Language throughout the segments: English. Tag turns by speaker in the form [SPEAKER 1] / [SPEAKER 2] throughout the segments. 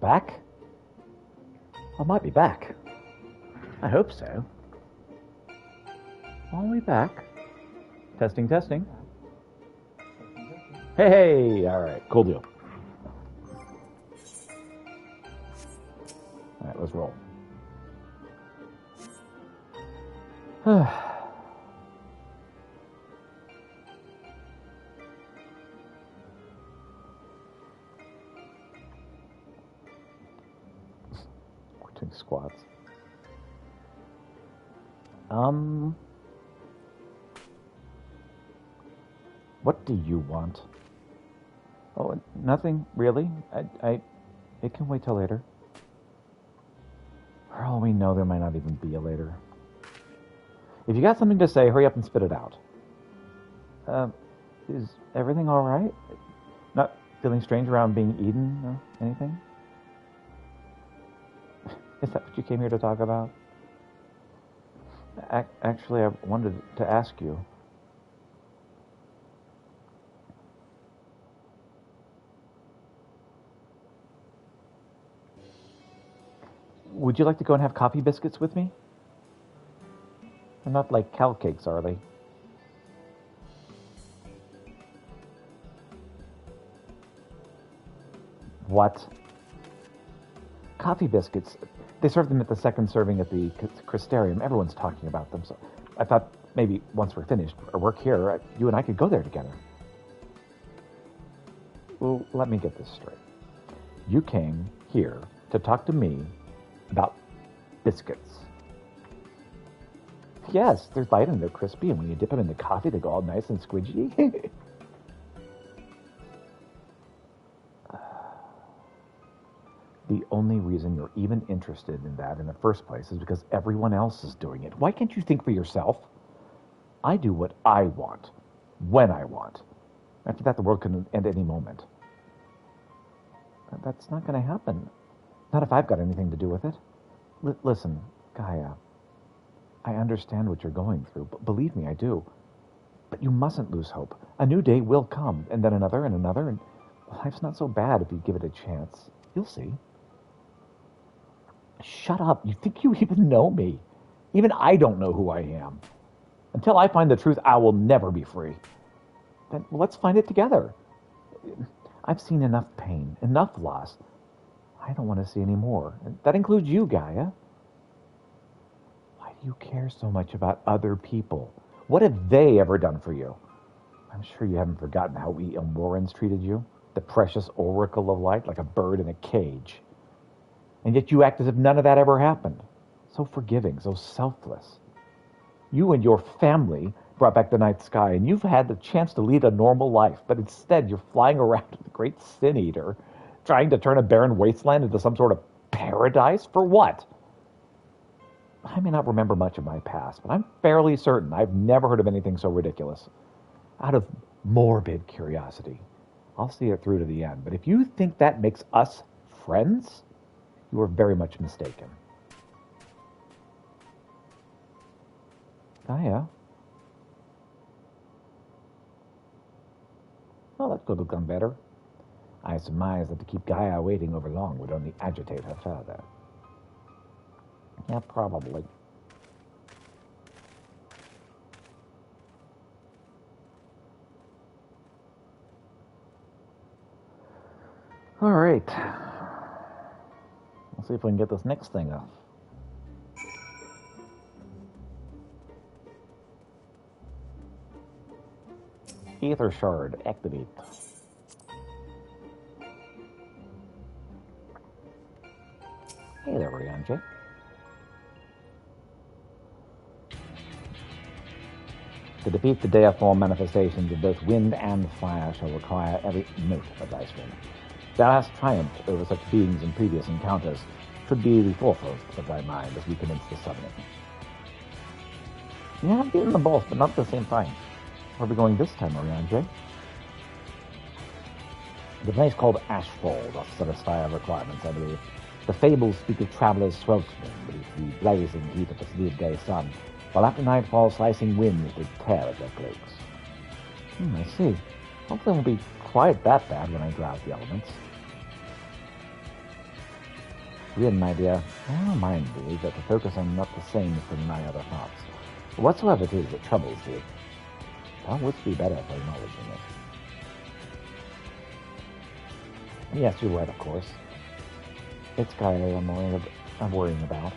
[SPEAKER 1] back? I might be back. I hope so. Are we back? Testing, testing. Hey, all right, cool deal. All right, let's roll. We're doing squats. What do you want? Oh, nothing really. It can wait till later. For all we know, there might not even be a later. If you got something to say, hurry up and spit it out. Is everything all right? Not feeling strange around being eaten or anything? Is that what you came here to talk about? Actually, I wanted to ask you. Would you like to go and have coffee biscuits with me? They're not like cow cakes, are they? What? Coffee biscuits. They serve them at the second serving at the Crystarium. Everyone's talking about them, so I thought maybe once we're finished our work here, you and I could go there together. Well, let me get this straight. You came here to talk to me about biscuits. Yes, they're light and they're crispy, and when you dip them in the coffee, they go all nice and squidgy. The only reason you're even interested in that in the first place is because everyone else is doing it. Why can't you think for yourself? I do what I want, when I want. After that, the world can end any moment. That's not going to happen. Not if I've got anything to do with it. Listen, Gaia, I understand what you're going through. Believe me, I do. But you mustn't lose hope. A new day will come, and then another, and another, and life's not so bad if you give it a chance. You'll see. Shut up. You think you even know me? Even I don't know who I am. Until I find the truth, I will never be free. Then let's find it together. I've seen enough pain, enough loss. I don't want to see any more. That includes you, Gaia. Why do you care so much about other people? What have they ever done for you? I'm sure you haven't forgotten how we Ilmorans treated you. The precious oracle of light, like a bird in a cage. And yet you act as if none of that ever happened. So forgiving, so selfless. You and your family brought back the night sky, and you've had the chance to lead a normal life, but instead you're flying around with the great Sin Eater, trying to turn a barren wasteland into some sort of paradise? For what? I may not remember much of my past, but I'm fairly certain I've never heard of anything so ridiculous. Out of morbid curiosity, I'll see it through to the end. But if you think that makes us friends, you are very much mistaken. Gaia? Well, that could have gone better. I surmise that to keep Gaia waiting over long would only agitate her further. Yeah, probably. All right. Let's see if we can get this next thing off. Ether shard, activate. Hey there, Rianji. To defeat the deiform manifestations of both wind and fire shall require every note of thy strength. Thou hast triumphed over such beings in previous encounters. Should be the foremost of thy mind as we commence the summoning. Yeah, I've beaten them both, but not at the same time. Where are we going this time, Oriange? The place called Ashfall doth satisfy our requirements, I believe. The fables speak of travelers sweltering beneath the blazing heat of the midday sun, while after nightfall slicing winds did tear at their cloaks. I see. Hopefully it won't be quite that bad when I draw out the elements. Really, my dear, I remind thee that the focus on not the same from my other thoughts. Whatsoever it is that troubles thee, thou wouldst be better for acknowledging it. Yes, you're right, of course. It's Kylie I'm worrying about.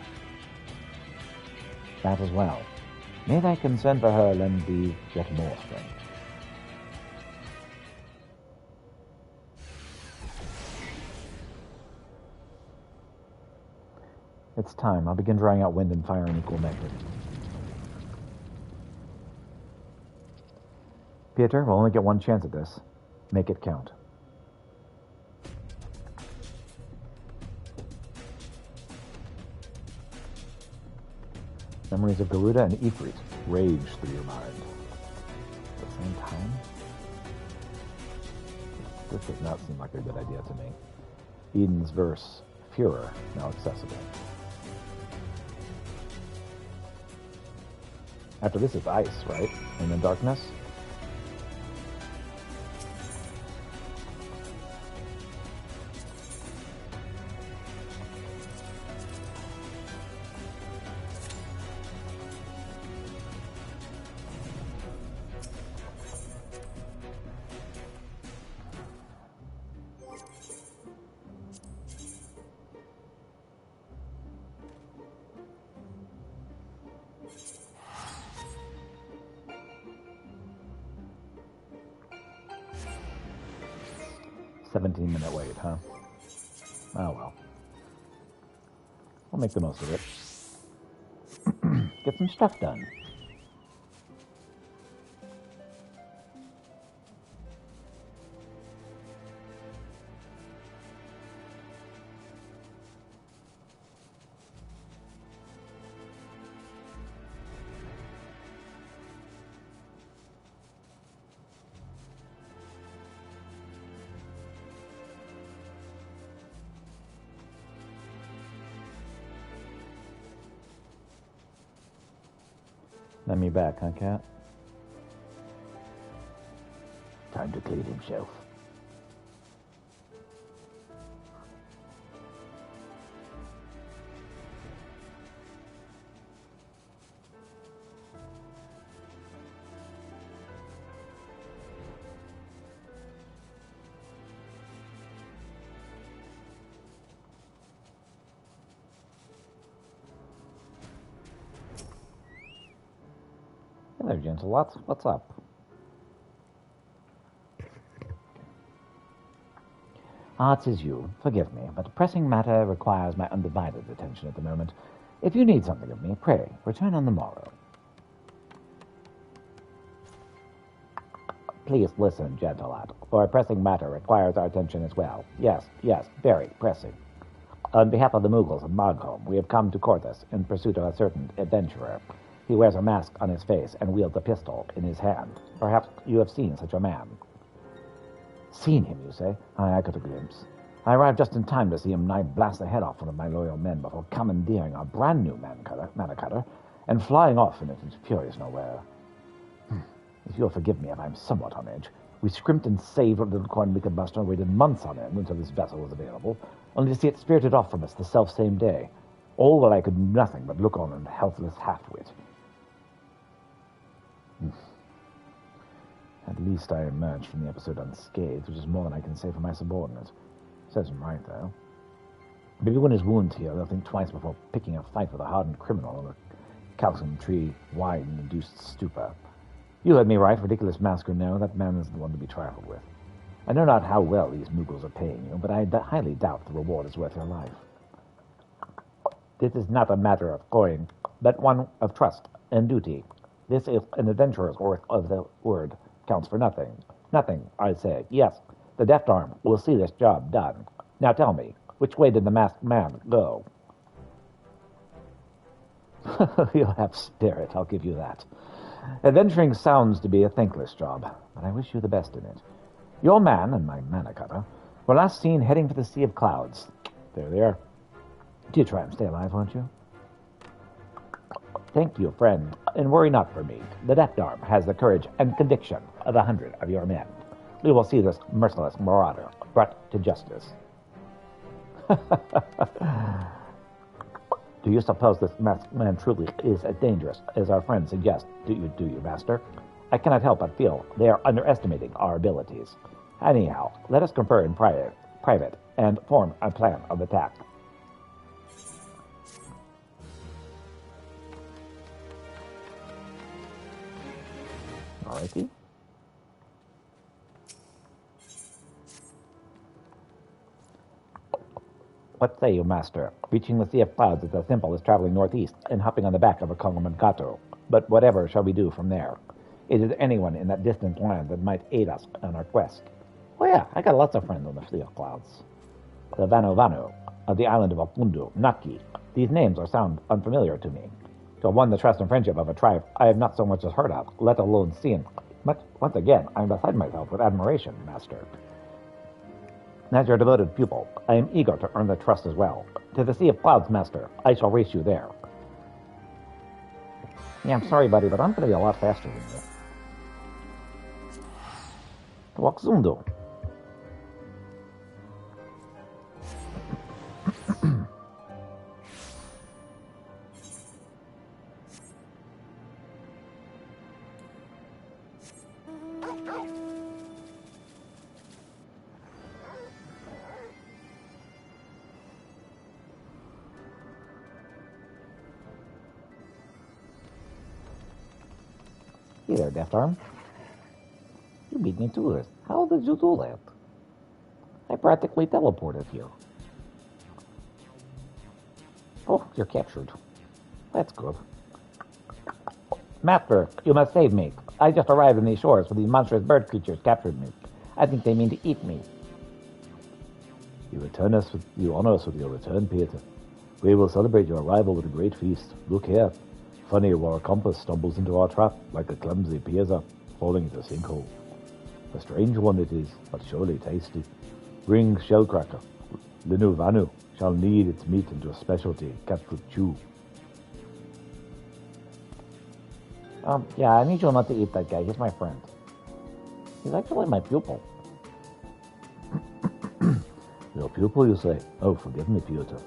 [SPEAKER 1] That as well. May thy concern for her lend thee yet more strength. It's time. I'll begin drawing out wind and fire in equal measure. Peter, we'll only get one chance at this. Make it count. Memories of Garuda and Ifrit rage through your mind. At the same time? This does not seem like a good idea to me. Eden's verse, Furor, now accessible. After this, it's ice, right? And then darkness? $17-minute wait, huh? Oh well. I'll make the most of it. Get some stuff done. Let me back, huh, Cat? Time to clean himself. Hello, gentle. What's up? It is you. Forgive me, but a pressing matter requires my undivided attention at the moment. If you need something of me, pray, return on the morrow. Please listen, gentle lad, for a pressing matter requires our attention as well. Yes, very pressing. On behalf of the Mughals of Magholm, we have come to Korthus in pursuit of a certain adventurer. He wears a mask on his face and wields a pistol in his hand. Perhaps you have seen such a man. Seen him, you say? I got a glimpse. I arrived just in time to see him nigh blast the head off one of my loyal men before commandeering a brand new mana cutter and flying off in it into furious nowhere. If you'll forgive me if I'm somewhat on edge, we scrimped and saved what little coin we could muster and waited months on end until this vessel was available, only to see it spirited off from us the self-same day. All while I could do nothing but look on in helpless half-wit. At least I emerged from the episode unscathed, which is more than I can say for my subordinate. Serves him right, though. Maybe when his wound's healed, they'll think twice before picking a fight with a hardened criminal in a calcium tree wine-induced stupor. You heard me right, ridiculous mask or no, that man is the one to be trifled with. I know not how well these Mughals are paying you, but I highly doubt the reward is worth your life. This is not a matter of coin, but one of trust and duty. This is an adventurer's worth of the word. Counts for nothing. Nothing, I say. Yes, the deft arm will see this job done. Now tell me, which way did the masked man go? You have spirit, I'll give you that. Adventuring sounds to be a thankless job, but I wish you the best in it. Your man and my mana cutter were last seen heading for the Sea of Clouds. There they are. Do you try and stay alive, won't you? Thank you, friend, and worry not for me. The Deft Arm has the courage and conviction of 100 of your men. We will see this merciless marauder brought to justice. Do you suppose this masked man truly is as dangerous as our friends suggest? Do you, master? I cannot help but feel they are underestimating our abilities. Anyhow, let us confer in private and form a plan of attack. Alrighty. What say you, master? Reaching the Sea of Clouds is as simple as traveling northeast and hopping on the back of a Kongamankatu. But whatever shall we do from there? Is there anyone in that distant land that might aid us on our quest? Oh yeah, I got lots of friends on the Sea of Clouds. The Vanu of the island of Apundu, Naki. These names sound unfamiliar to me. To have won the trust and friendship of a tribe I have not so much as heard of, let alone seen. But once again, I am beside myself with admiration, master. As your devoted pupil, I am eager to earn the trust as well. To the Sea of Clouds, master. I shall race you there. Yeah, I'm sorry, buddy, but I'm going to be a lot faster than you. To Wakzundu. Hey there, Death Arm. You beat me to it. How did you do that? I practically teleported you. Oh, you're captured. That's good. Master, you must save me. I just arrived on these shores where these monstrous bird creatures captured me. I think they mean to eat me. You honor us with your return, Peter. We will celebrate your arrival with a great feast. Look here. Funny how our compass stumbles into our trap like a clumsy Piazza falling into a sinkhole. A strange one it is, but surely tasty. Bring shellcracker. Linu Vanu shall knead its meat into a specialty, catfoot chew. Yeah, I need you not to eat that guy. He's my friend. He's actually my pupil. Your pupil, you say? Oh, forgive me, Piotr.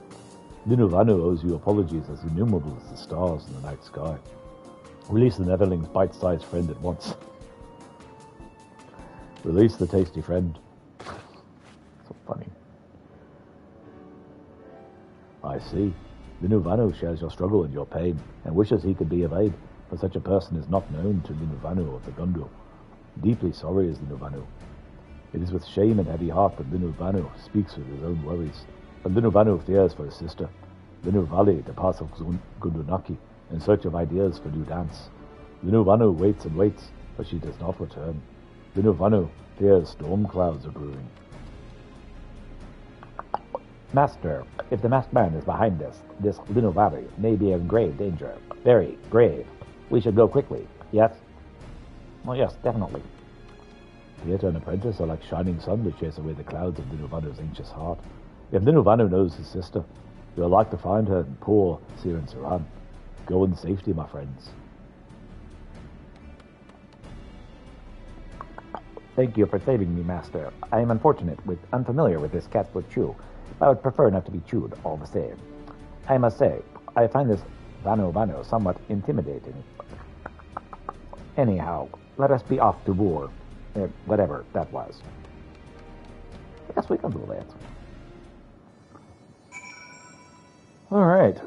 [SPEAKER 1] Linuvanu owes you apologies as innumerable as the stars in the night sky. Release the Netherling's bite-sized friend at once. Release the tasty friend. So funny. I see. Linuvanu shares your struggle and your pain, and wishes he could be of aid, but such a person is not known to Linuvanu of the Gundu. Deeply sorry is Linuvanu. It is with shame and heavy heart that Linuvanu speaks with his own worries. But Linuvanu fears for his sister. Linuvali departs of Gundunaki in search of ideas for new dance. Linuvanu waits and waits, but she does not return. Linuvanu fears storm clouds are brewing. Master, if the masked man is behind this Linuvali may be in grave danger. Very grave. We should go quickly. Yes? Oh yes, definitely. Pieta and apprentice are like shining sun to chase away the clouds of Linuvanu's anxious heart. If Linuvanu knows his sister, you'll like to find her in poor Siran Saran. Go in safety, my friends. Thank you for saving me, Master. I am unfamiliar with this catfoot chew, but I would prefer not to be chewed all the same. I must say, I find this Vanu somewhat intimidating. Anyhow, let us be off to war. Whatever that was. Yes, we can do that. All right.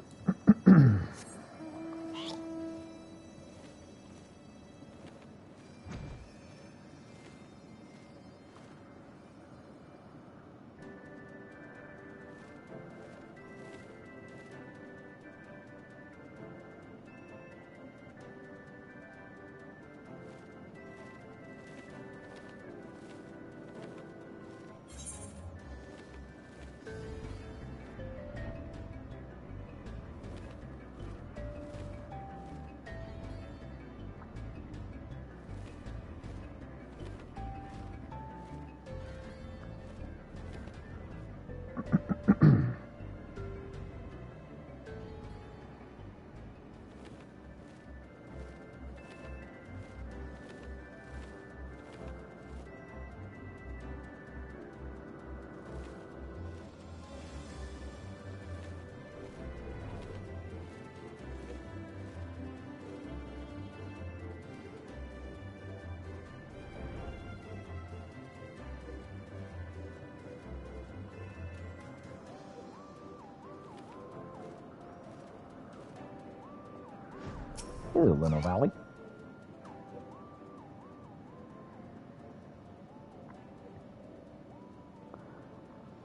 [SPEAKER 1] Hello, Lino Valley.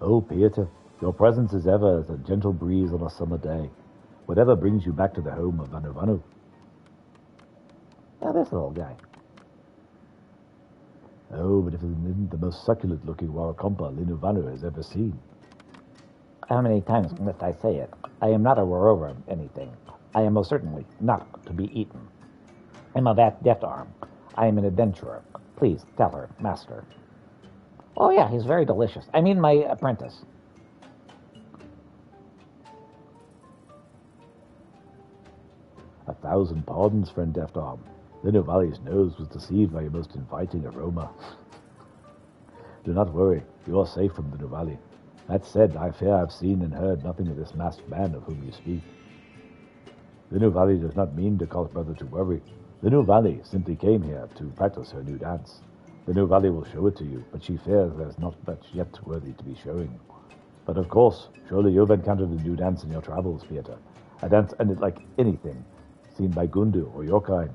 [SPEAKER 1] Oh, Peter, your presence is ever as a gentle breeze on a summer day. Whatever brings you back to the home of Vanu Vanu. Now, this little guy. Oh, but if it isn't the most succulent-looking Waracompa Linu Vanu has ever seen. How many times must I say it? I am not a Warova anything. I am most certainly not to be eaten. I'm a death arm. I am an adventurer. Please tell her, master. Oh yeah, he's very delicious. I mean my apprentice. A thousand pardons, friend Deft Arm. Lino Valley's nose was deceived by your most inviting aroma. Do not worry, you are safe from Lino Valley. That said, I fear I've seen and heard nothing of this masked man of whom you speak. Lino Valley does not mean to cause brother to worry. Lino Valley simply came here to practice her new dance. Lino Valley will show it to you, but she fears there's not much yet worthy to be showing. But of course, surely you've encountered a new dance in your travels, Peter. A dance and like anything seen by Gundu or your kind.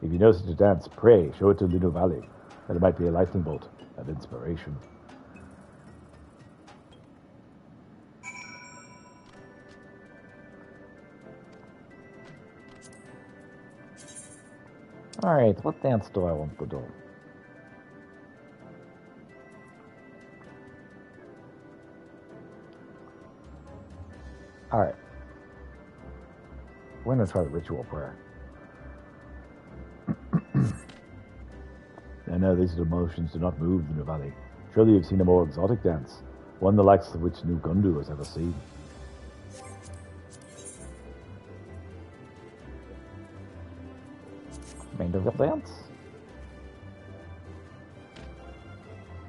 [SPEAKER 1] If you know such a dance, pray show it to Lino Valley, that it might be a lightning bolt of inspiration. Alright, what dance do I want to do? Alright. We're going to try the ritual prayer. I know these emotions do not move the Valley. Surely you've seen a more exotic dance, one the likes of which New Gundu has ever seen. Mandeville dance?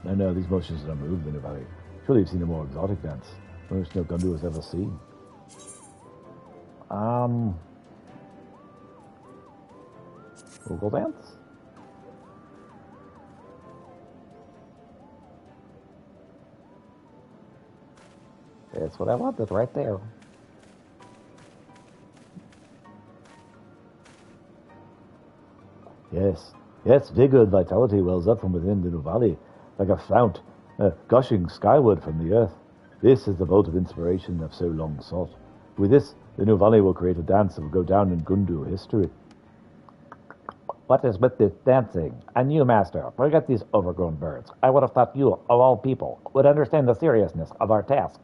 [SPEAKER 1] No, these motions do not move the Valley. Surely you've seen a more exotic dance, one which no Gundu has ever seen. Google dance? That's what I wanted right there. Yes, vigor and vitality wells up from within the valley, like a fount, gushing skyward from the earth. This is the bolt of inspiration I've so long sought. With this, the new valley will create a dance that will go down in Gundu history. What is with this dancing? And you, master, forget these overgrown birds. I would have thought you, of all people, would understand the seriousness of our task.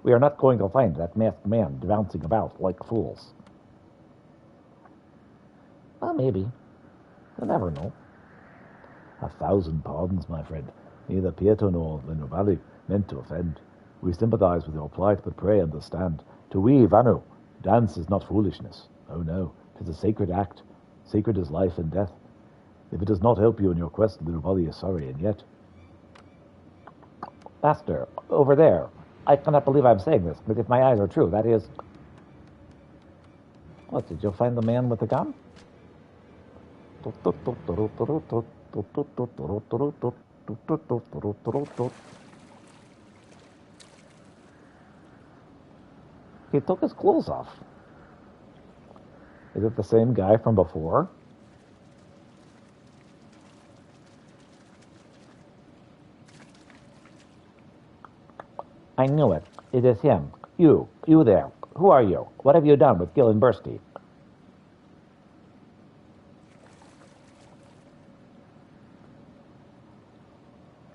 [SPEAKER 1] We are not going to find that masked man bouncing about like fools. Well, maybe. You'll never know. 1,000 pardons, my friend. Neither Pietro nor the Valley meant to offend. We sympathize with your plight, but pray understand. To we, Vanu, dance is not foolishness. Oh no, 'tis a sacred act. Sacred as life and death. If it does not help you in your quest, the Valley is sorry, and yet... Master, over there. I cannot believe I'm saying this, but if my eyes are true, that is... What, did you find the man with the gun? He took his clothes off. Is it the same guy from before? I knew it. It is him. You there. Who are you? What have you done with Gillen Bursty?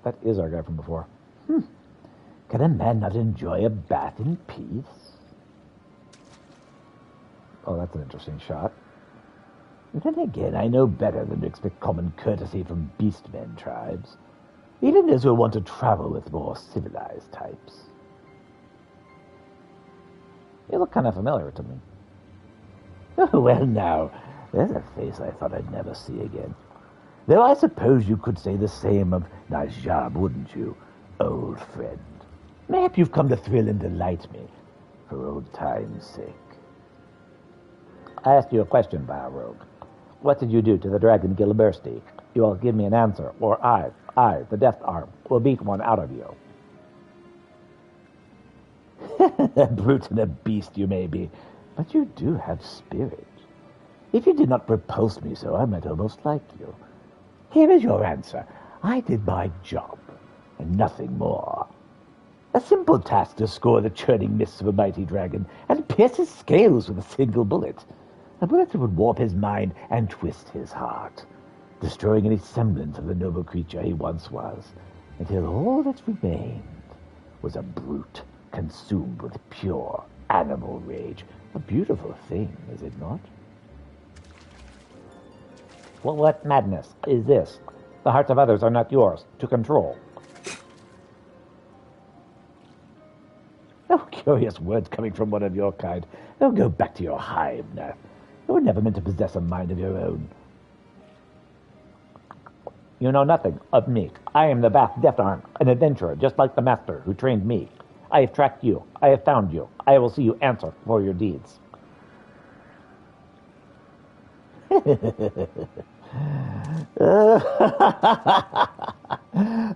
[SPEAKER 1] That is our guy from before. Can a man not enjoy a bath in peace? Oh, that's an interesting shot. Then again, I know better than to expect common courtesy from beastmen tribes. Even those who want to travel with more civilized types. You look kind of familiar to me. Oh, well now, there's a face I thought I'd never see again. Though I suppose you could say the same of Najab, wouldn't you, old friend? Mayhap you've come to thrill and delight me, for old time's sake. I asked you a question, vile rogue. What did you do to the dragon Gilbersti? You will give me an answer, or I, the Death Arm, will beat one out of you. A brute and a beast you may be, but you do have spirit. If you did not repulse me so, I might almost like you. Here is your answer. I did my job, and nothing more. A simple task to score the churning mists of a mighty dragon, and pierce his scales with a single bullet. A bullet that would warp his mind and twist his heart, destroying any semblance of the noble creature he once was, until all that remained was a brute consumed with pure animal rage. A beautiful thing, is it not? Well, what madness is this? The hearts of others are not yours to control. Oh, curious words coming from one of your kind. Oh, go back to your hive, Nath. You were never meant to possess a mind of your own. You know nothing of me. I am the Bath Death Arm, an adventurer, just like the master who trained me. I have tracked you. I have found you. I will see you answer for your deeds.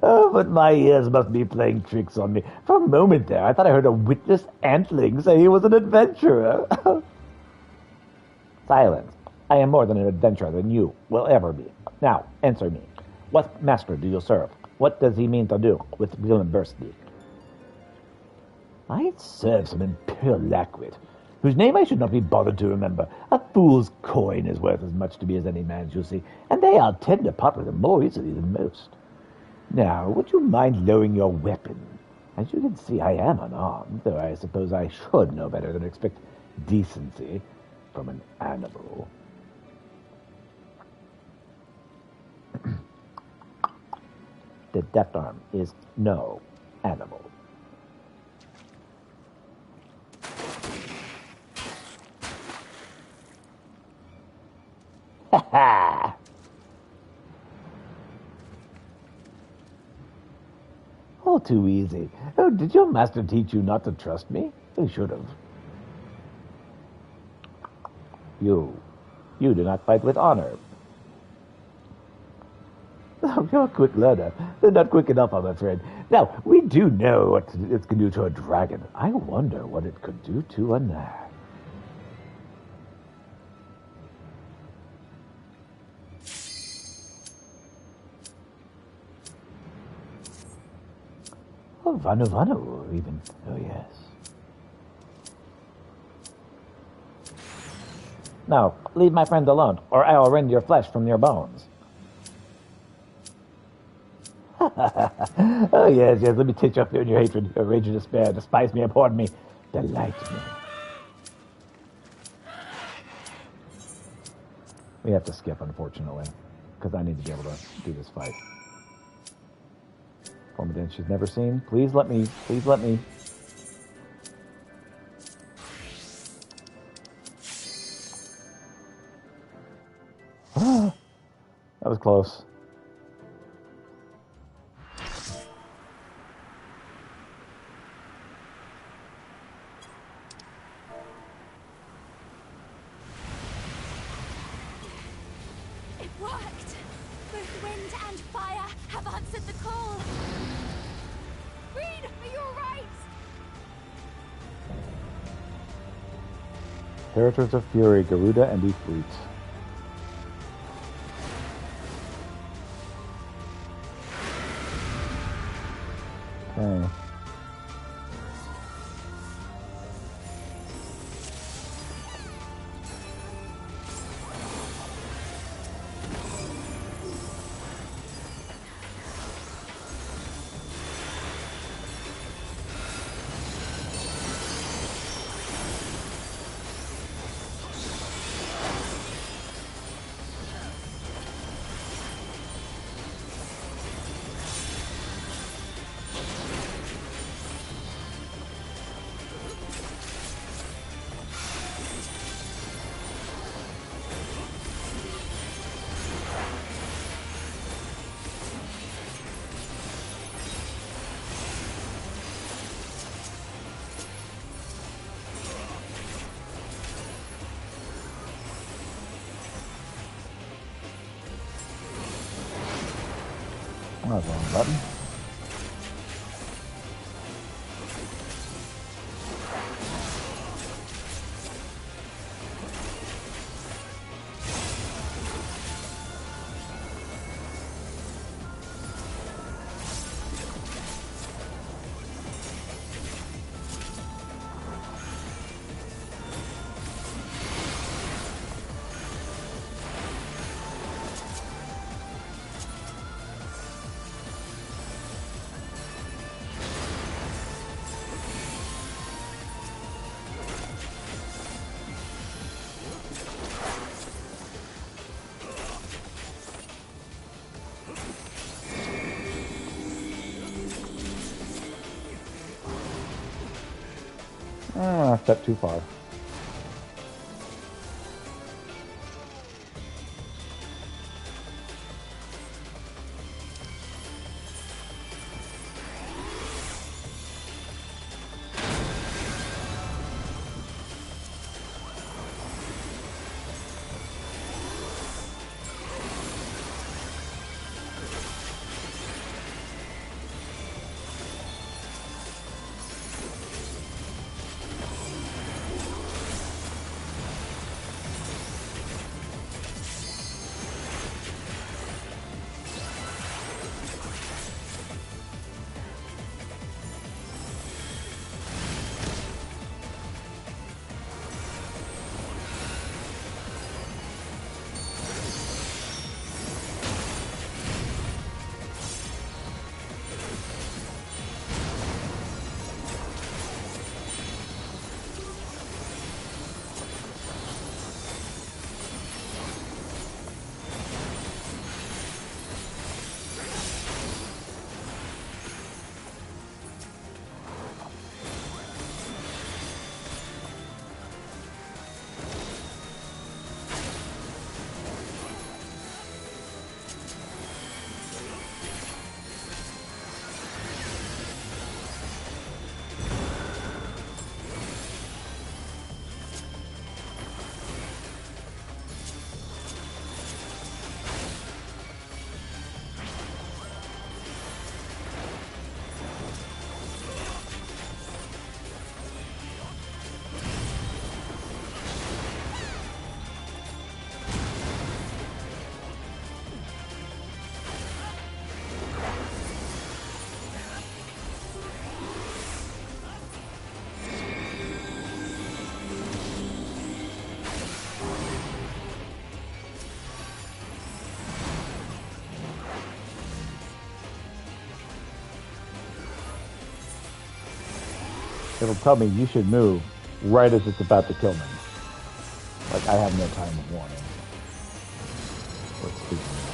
[SPEAKER 1] Oh, but my ears must be playing tricks on me. For a moment there, I thought I heard a witless antling say he was an adventurer. Silence. I am more than an adventurer than you will ever be. Now, answer me. What master do you serve? What does he mean to do with Willenbursty? I serve some imperial lackwit, whose name I should not be bothered to remember. A fool's coin is worth as much to me as any man's, you see, and they are tend to part with them more easily than most. Now, would you mind lowering your weapon? As you can see, I am unarmed, though I suppose I should know better than expect decency from an animal. The Death Arm is no animal. Ha ha! All too easy. Oh, did your master teach you not to trust me? He should have. You do not fight with honor. Oh, you're a quick learner. They're not quick enough, I'm afraid. Now, we do know what it can do to a dragon. I wonder what it could do to a gnat. Oh, Vanu, even. Oh, yes. Now, leave my friend alone, or I'll rend your flesh from your bones. Oh, yes, let me take you up there in your hatred, your rage and despair. Despise me, abhor me, delight me. We have to skip, unfortunately, because I need to be able to do this fight. Form a dance she's never seen. Please let me. That was close.
[SPEAKER 2] It worked! Both wind and fire have answered the call! Reed, are you alright?
[SPEAKER 1] Characters of Fury, Garuda and Ifrit. Okay. That was the wrong button. A step too far. It'll tell me you should move right as it's about to kill me. Like I have no time of warning. What's speaking of?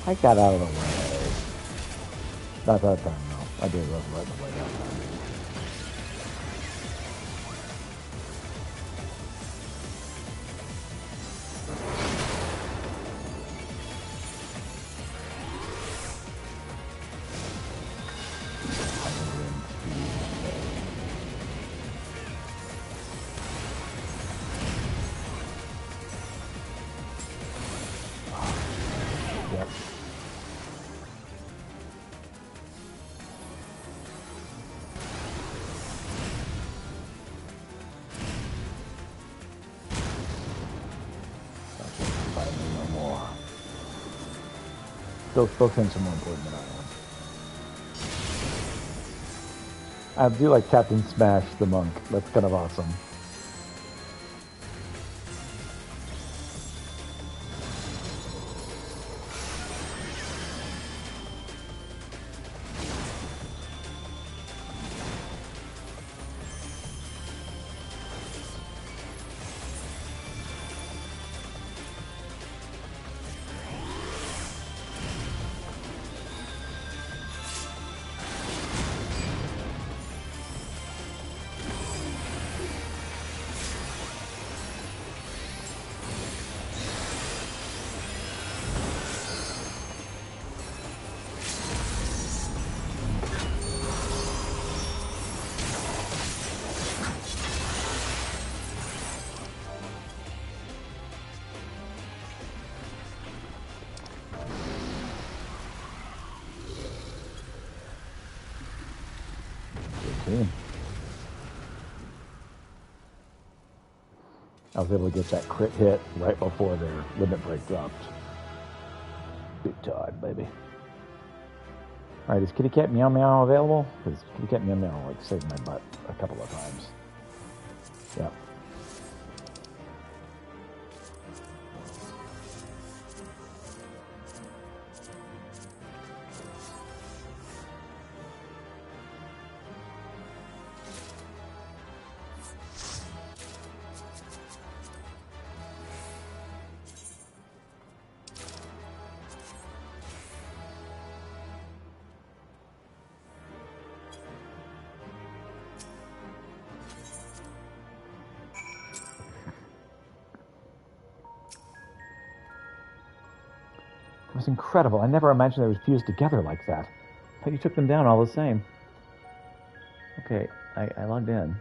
[SPEAKER 1] I got out of the way. Not that time, no. I did right in the way that time. Yep. No more. Still things are more important than I am. I do like Captain Smash the monk. That's kind of awesome. mean. I was able to get that crit hit right before their limit break dropped. Big time, baby. Alright, is Kitty Cat Meow Meow available? Because Kitty Cat Meow Meow like saved my butt a couple of times. Yep. It was incredible. I never imagined they would fuse together like that. But you took them down all the same. Okay, I logged in.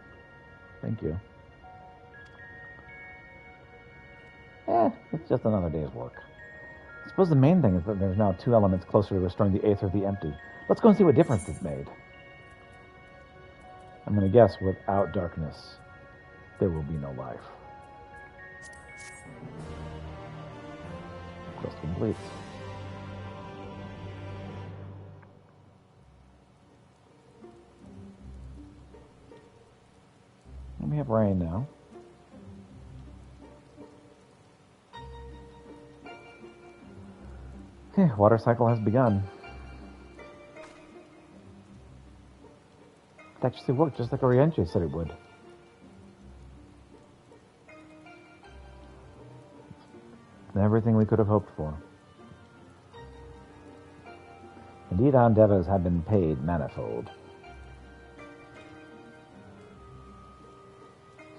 [SPEAKER 1] Thank you. It's just another day's work. I suppose the main thing is that there's now 2 elements closer to restoring the Aether of the Empty. Let's go and see what difference it made. I'm going to guess without darkness, there will be no life. Quest complete. We have rain now. Okay, water cycle has begun. It actually worked just like Oriente said it would. Everything we could have hoped for. Indeed, our endeavors have been paid manifold.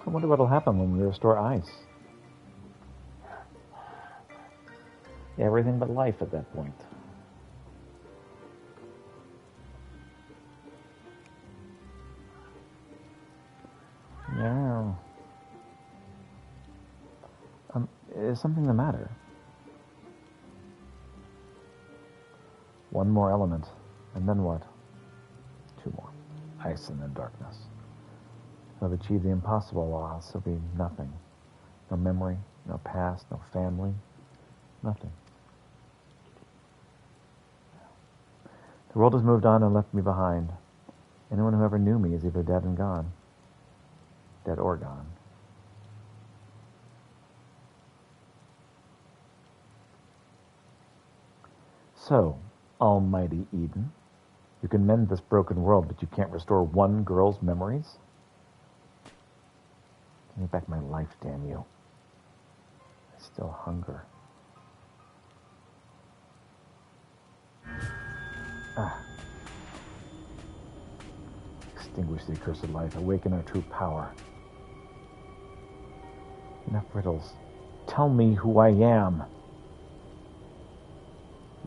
[SPEAKER 1] I wonder what will happen when we restore ice. Everything but life at that point. Yeah. Is something the matter? One more element, and then what? 2 more. Ice and then darkness. I've achieved the impossible, I'll still be nothing. No memory, no past, no family, nothing. The world has moved on and left me behind. Anyone who ever knew me is either dead and gone. Dead or gone. So, Almighty Eden, you can mend this broken world, but you can't restore one girl's memories? Give me back my life, damn you. I still hunger. Extinguish the accursed life. Awaken our true power. Enough riddles. Tell me who I am.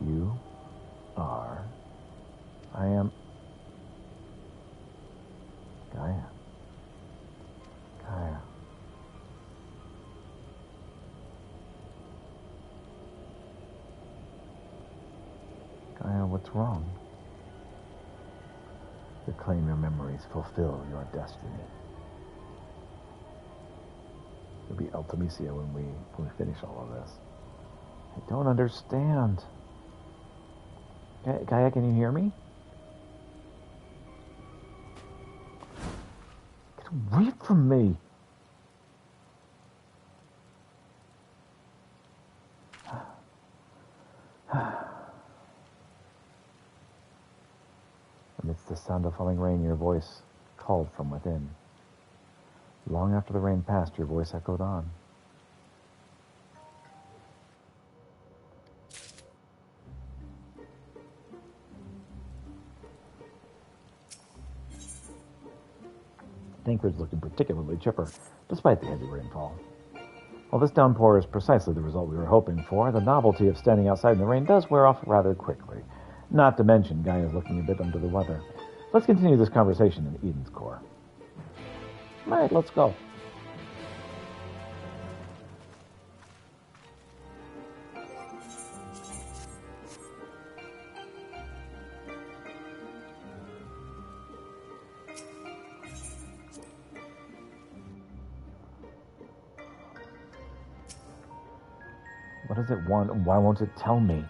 [SPEAKER 1] You are. I am. Gaia. Gaia. Gaia, what's wrong? Reclaim your memories. Fulfill your destiny. It'll be Ultimisia when we finish all of this. I don't understand. Gaia, can you hear me? Get away from me! Amidst the sound of falling rain, your voice called from within. Long after the rain passed, your voice echoed on. Tancred's looking particularly chipper, despite the heavy rainfall. While this downpour is precisely the result we were hoping for, the novelty of standing outside in the rain does wear off rather quickly. Not to mention, Gaia's looking a bit under the weather. Let's continue this conversation in Eden's core. All right, let's go. What does it want, and why won't it tell me?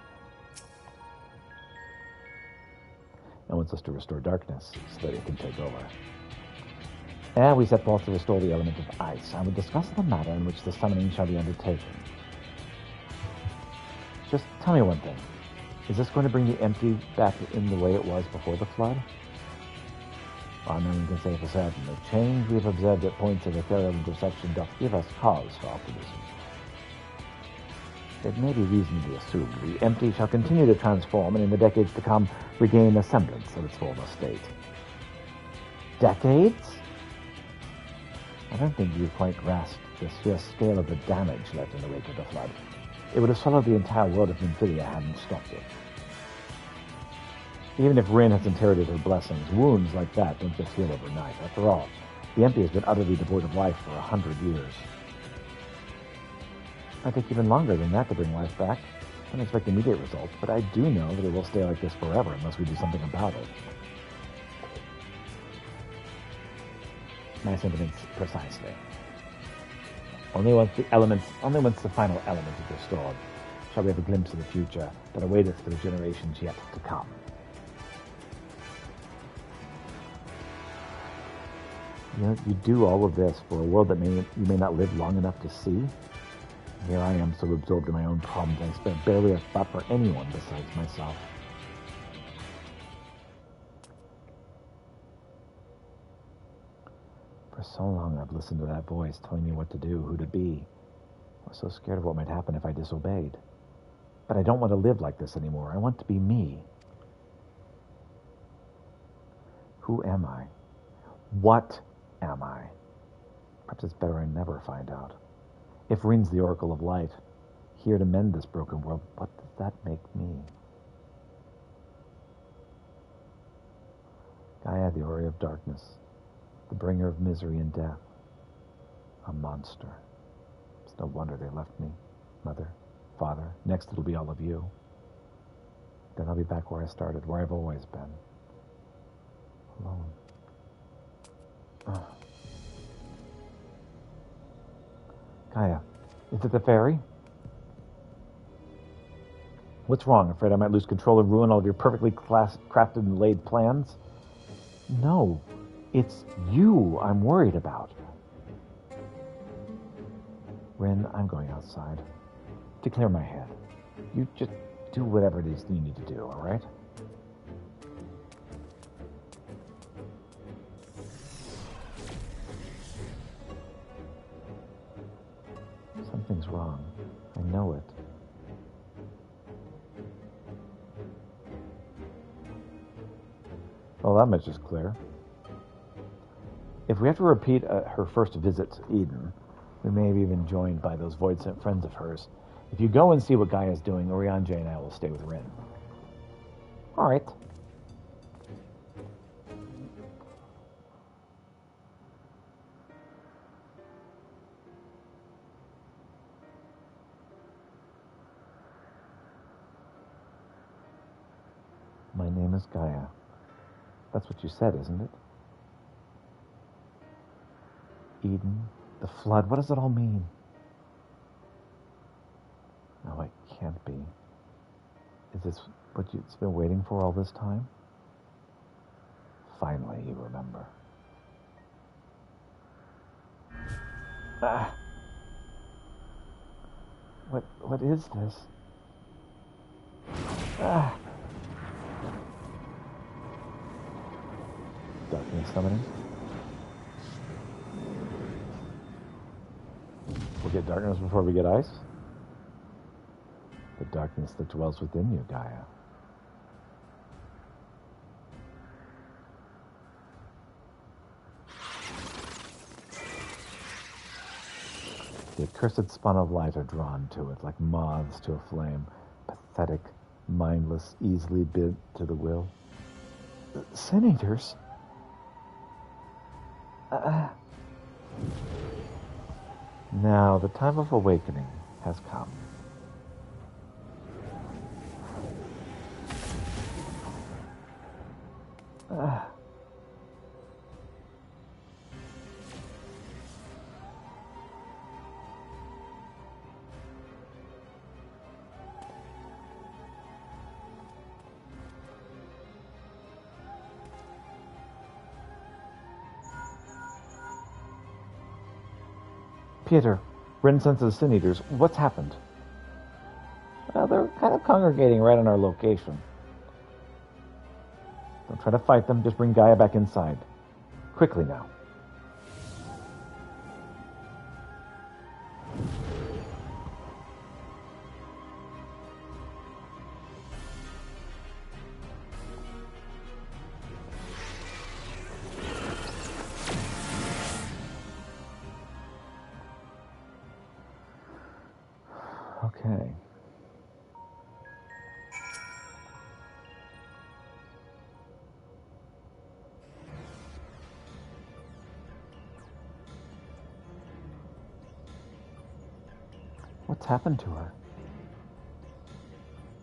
[SPEAKER 1] It wants us to restore darkness so that it can take over. And we set forth to restore the element of ice. I will discuss the manner in which the summoning shall be undertaken. Just tell me one thing. Is this going to bring the empty back in the way it was before the flood? Well, none can say for certain. The change we have observed at points of ethereal intersection doth give us cause for optimism. It may be reasonably assumed the empty shall continue to transform and in the decades to come regain a semblance of its former state. Decades? I don't think you quite grasped the sheer scale of the damage left in the wake of the flood. It would have swallowed the entire world if Nymphilia hadn't stopped it. Even if Rin has inherited her blessings, wounds like that don't just heal overnight. After all, the empty has been utterly devoid of life for 100 years. I think even longer than that to bring life back. I don't expect immediate results, but I do know that it will stay like this forever unless we do something about it. My sentiments precisely. Only once the final element is restored, shall we have a glimpse of the future that awaiteth for the generations yet to come. You do all of this for a world that you may not live long enough to see? Here I am so absorbed in my own problems, I spare barely a thought for anyone besides myself. For so long I've listened to that voice telling me what to do, who to be. I was so scared of what might happen if I disobeyed. But I don't want to live like this anymore. I want to be me. Who am I? What am I? Perhaps it's better I never find out. If Rin's the Oracle of Light, here to mend this broken world, what does that make me? Gaia, the Ori of Darkness, the bringer of misery and death. A monster. It's no wonder they left me. Mother, father, next it'll be all of you. Then I'll be back where I started, where I've always been. Alone. Gaia, is it the fairy? What's wrong? Afraid I might lose control and ruin all of your perfectly crafted and laid plans? No, it's you I'm worried about. Rin, I'm going outside to clear my head. You just do whatever it is you need to do, all right? Something's wrong. I know it. Well, that much is clear. If we have to repeat her first visit to Eden, we may have even joined by those void-sent friends of hers. If you go and see what Gaia's doing, Oriange and I will stay with Rin. All right. My name is Gaia. That's what you said, isn't it? Eden, the flood, what does it all mean? No, it can't be. Is this what you've been waiting for all this time? Finally, you remember. Ah. What is this? Ah. Darkness summoning. We'll get darkness before we get ice. The darkness that dwells within you, Gaia. The accursed spawn of light are drawn to it like moths to a flame, pathetic, mindless, easily bid to the will. Sin Eaters? Now the time of awakening has come. Peter, Rin senses Sin Eaters. What's happened? Well, they're kind of congregating right on our location. Don't try to fight them, just bring Gaia back inside. Quickly now. Okay. What's happened to her?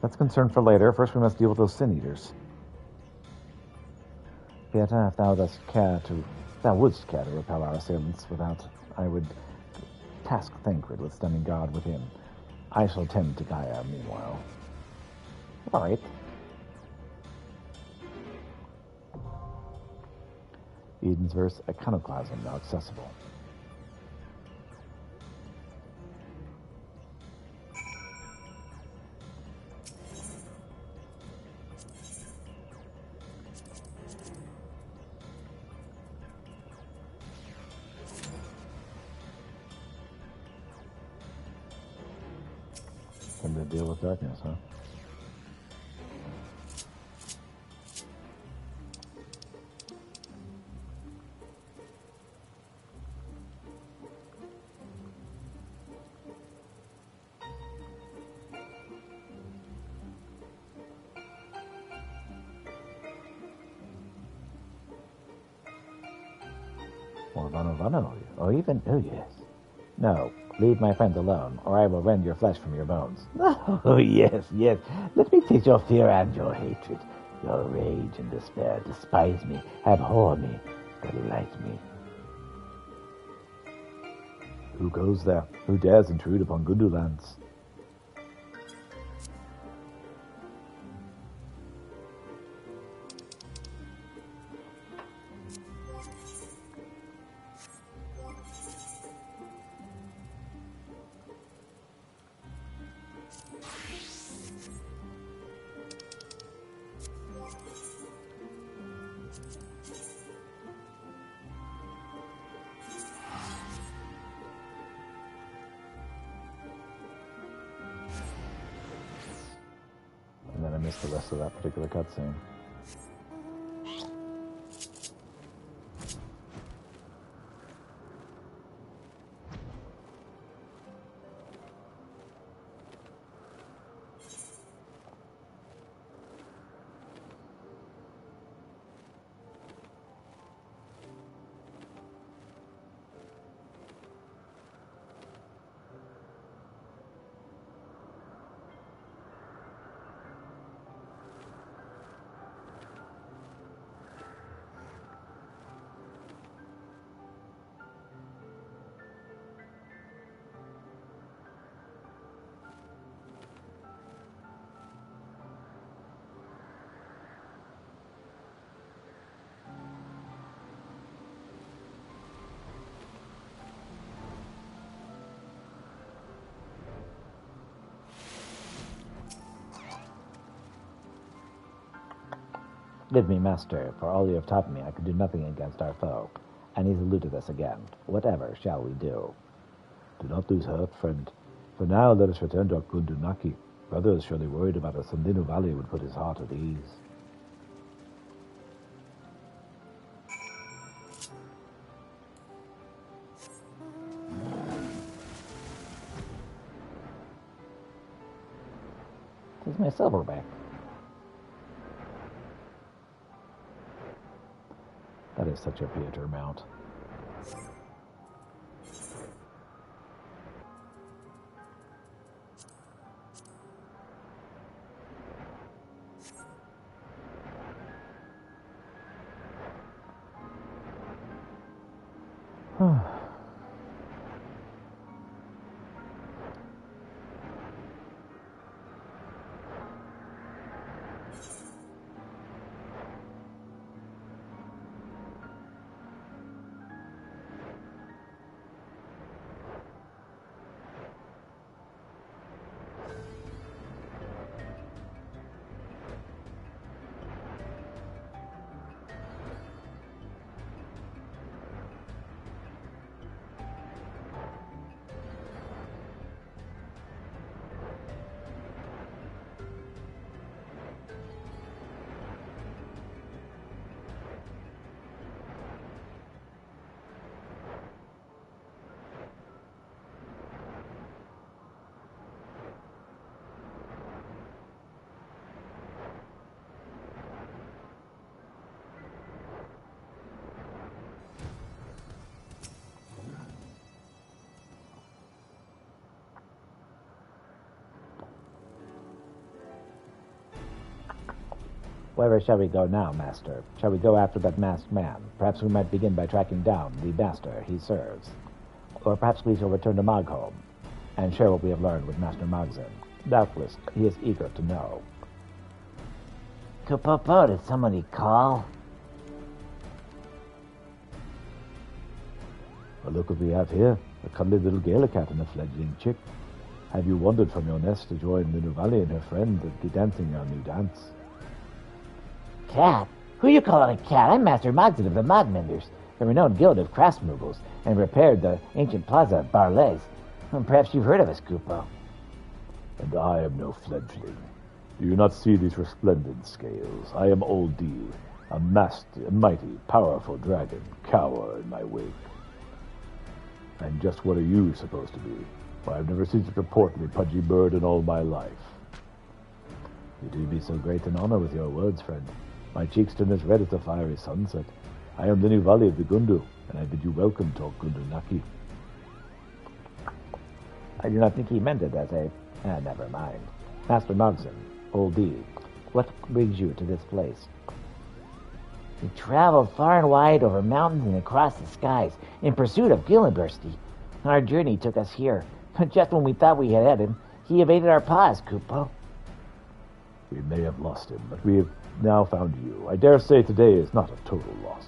[SPEAKER 1] That's concern for later. First we must deal with those Sin Eaters. Beata, if thou wouldst care to repel our assailants without, I would task Thancred with stunning God within. I shall tend to Gaia meanwhile. All right. Eden's verse, iconoclasm now accessible. Time to deal with darkness, huh? Or Vano, or even, oh yes. No, leave my friends alone, or I will rend your flesh from your bones. Oh, yes, yes. Let me taste your fear and your hatred. Your rage and despair. Despise me, abhor me, delight me. Who goes there? Who dares intrude upon Gundu lands? And then I missed the rest of that particular cutscene. Leave me, master, for all you have taught me, I could do nothing against our foe. And he's alluded to this again. Whatever shall we do? Do not lose heart, friend. For now, let us return to Gundunaki. Brother is surely worried about us, and Dinu Valley would put his heart at ease. This is my silverback. That is such a Peter mount. Where shall we go now, Master? Shall we go after that masked man? Perhaps we might begin by tracking down the Master he serves. Or perhaps we shall return to Mogholm and share what we have learned with Master Mogzin. Doubtless, he is eager to know.
[SPEAKER 3] Kupopo, did somebody call?
[SPEAKER 1] Well, look what we have here. A cuddly little Gaelicat and a fledgling chick. Have you wandered from your nest to join Minuvali and her friend and be dancing our new dance?
[SPEAKER 3] Cat? Who you calling a cat? I'm Master Mogzin of the Mogmenders, the renowned guild of craftsmoogles, and repaired the ancient plaza at Barley's. Perhaps you've heard of us, Kupo.
[SPEAKER 1] And I am no fledgling. Do you not see these resplendent scales? I am Old D, a mighty, powerful dragon. Cower in my wake. And just what are you supposed to be? Why, I've never seen such a portly, pudgy bird in all my life. You do me so great an honor with your words, friend. My cheeks turn as red as the fiery sunset. I am the new Valley of the Gundu, and I bid you welcome to Gundunaki. I do not think he meant it as a... never mind. Master Mogzin, Old D, what brings you to this place?
[SPEAKER 3] We traveled far and wide over mountains and across the skies in pursuit of Gillibursty. Our journey took us here, but just when we thought we had him, he evaded our paws, Kupo.
[SPEAKER 1] We may have lost him, but we have now found you. I dare say today is not a total loss.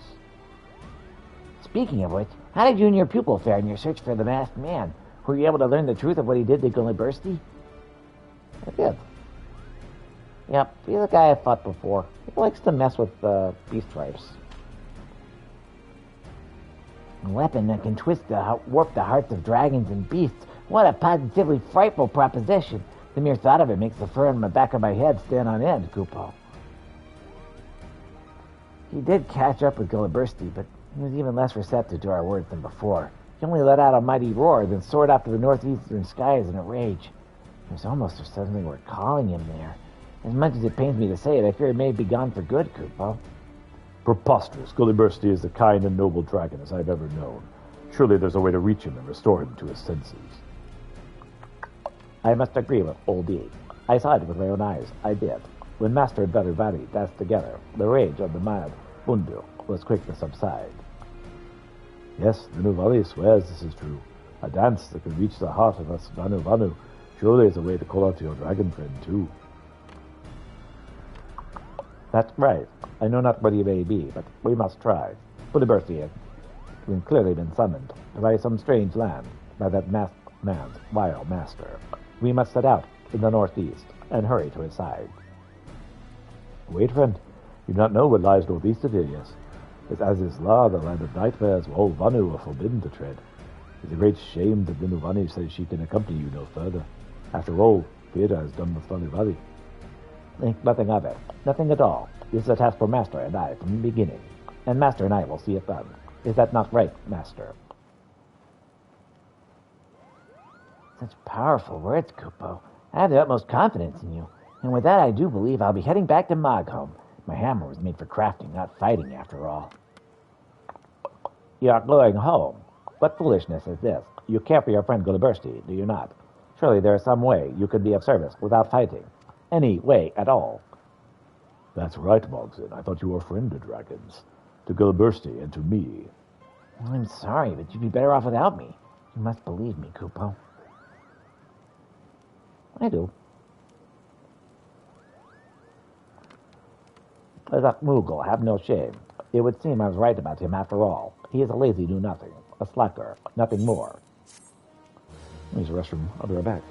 [SPEAKER 3] Speaking of which, how did you and your pupil fare in your search for the masked man? Were you able to learn the truth of what he did to Gillibursty?
[SPEAKER 1] I did.
[SPEAKER 3] Yep, he's a guy I fought before. He likes to mess with beast tribes. A weapon that can warp the hearts of dragons and beasts. What a positively frightful proposition. The mere thought of it makes the fur on the back of my head stand on end, Kupo. He did catch up with Gillibursty, but he was even less receptive to our words than before. He only let out a mighty roar, then soared off to the northeastern skies in a rage. It was almost as something were calling him there. As much as it pains me to say it, I fear he may be gone for good, Kupo.
[SPEAKER 1] Preposterous. Gillibursty is the kind and noble dragon as I've ever known. Surely there's a way to reach him and restore him to his senses. I must agree with Old D. I saw it with my own eyes. I did. When Master and Daughter Valley danced together, the rage of the mad Bundu was quick to subside. Yes, the new Valley swears this is true. A dance that can reach the heart of us Vanu Vanu surely is a way to call out to your dragon friend, too. That's right. I know not what he may be, but we must try. Gillibursty has clearly been summoned by some strange land by that masked man's vile master. We must set out in the northeast and hurry to his side. Wait, friend. You do not know what lies northeast of here, yes? It's as is law, the land of nightmares, where all Vanu are forbidden to tread. It's a great shame that Minuvani says she can accompany you no further. After all, Peter has done with Vanu Valley. Think nothing of it. Nothing at all. This is a task for Master and I from the beginning. And Master and I will see it done. Is that not right, Master?
[SPEAKER 3] Such powerful words, Kupo. I have the utmost confidence in you. And with that, I do believe I'll be heading back to Mogholm. My hammer was made for crafting, not fighting, after all.
[SPEAKER 1] You are going home. What foolishness is this? You care for your friend Gillibursty, do you not? Surely there is some way you could be of service without fighting. Any way at all. That's right, Mogzin. I thought you were a friend to dragons. To Gillibursty and to me.
[SPEAKER 3] I'm sorry, but you'd be better off without me. You must believe me, Kupo.
[SPEAKER 1] I do. That Moogle, have no shame. It would seem I was right about him after all. He is a lazy do-nothing, a slacker, nothing more. There's a restroom. I'll be right back.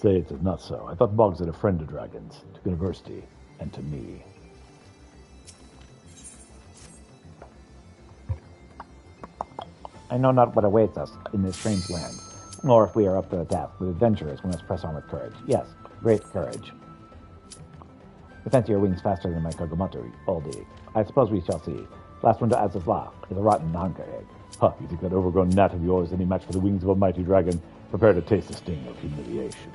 [SPEAKER 1] Say it is not so. I thought Boggs had a friend to dragons, to university, and to me.
[SPEAKER 3] I know not what awaits us in this strange land, nor if we are up to the task, but adventurers we must press on with courage. Yes, great courage. I fancy your wings faster than my Kagamoto, Baldy. I suppose we shall see. Last one to Azazla is a rotten Nanka egg.
[SPEAKER 1] Huh, you think that overgrown gnat of yours any match for the wings of a mighty dragon? Prepare to taste the sting of humiliation.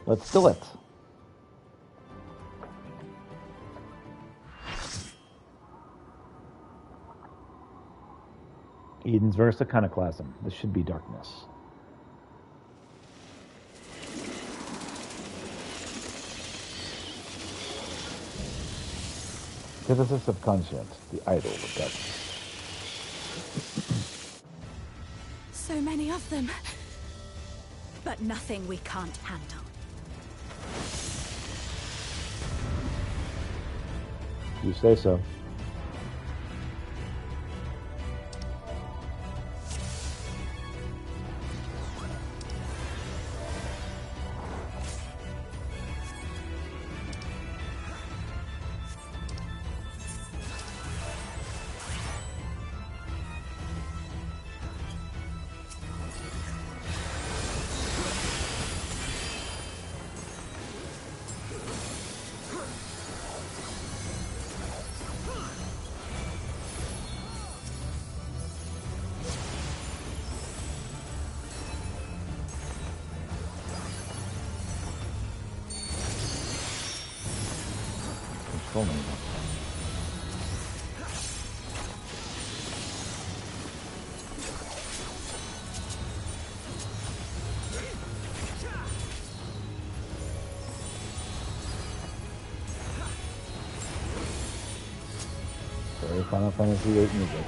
[SPEAKER 3] Let's do it.
[SPEAKER 1] Eden's verse iconoclasm. This should be darkness. Antithesis of conscience, the idol of darkness.
[SPEAKER 2] So many of them. But nothing we can't handle.
[SPEAKER 1] You say so. Controlling them. Very Final Fantasy VIII music.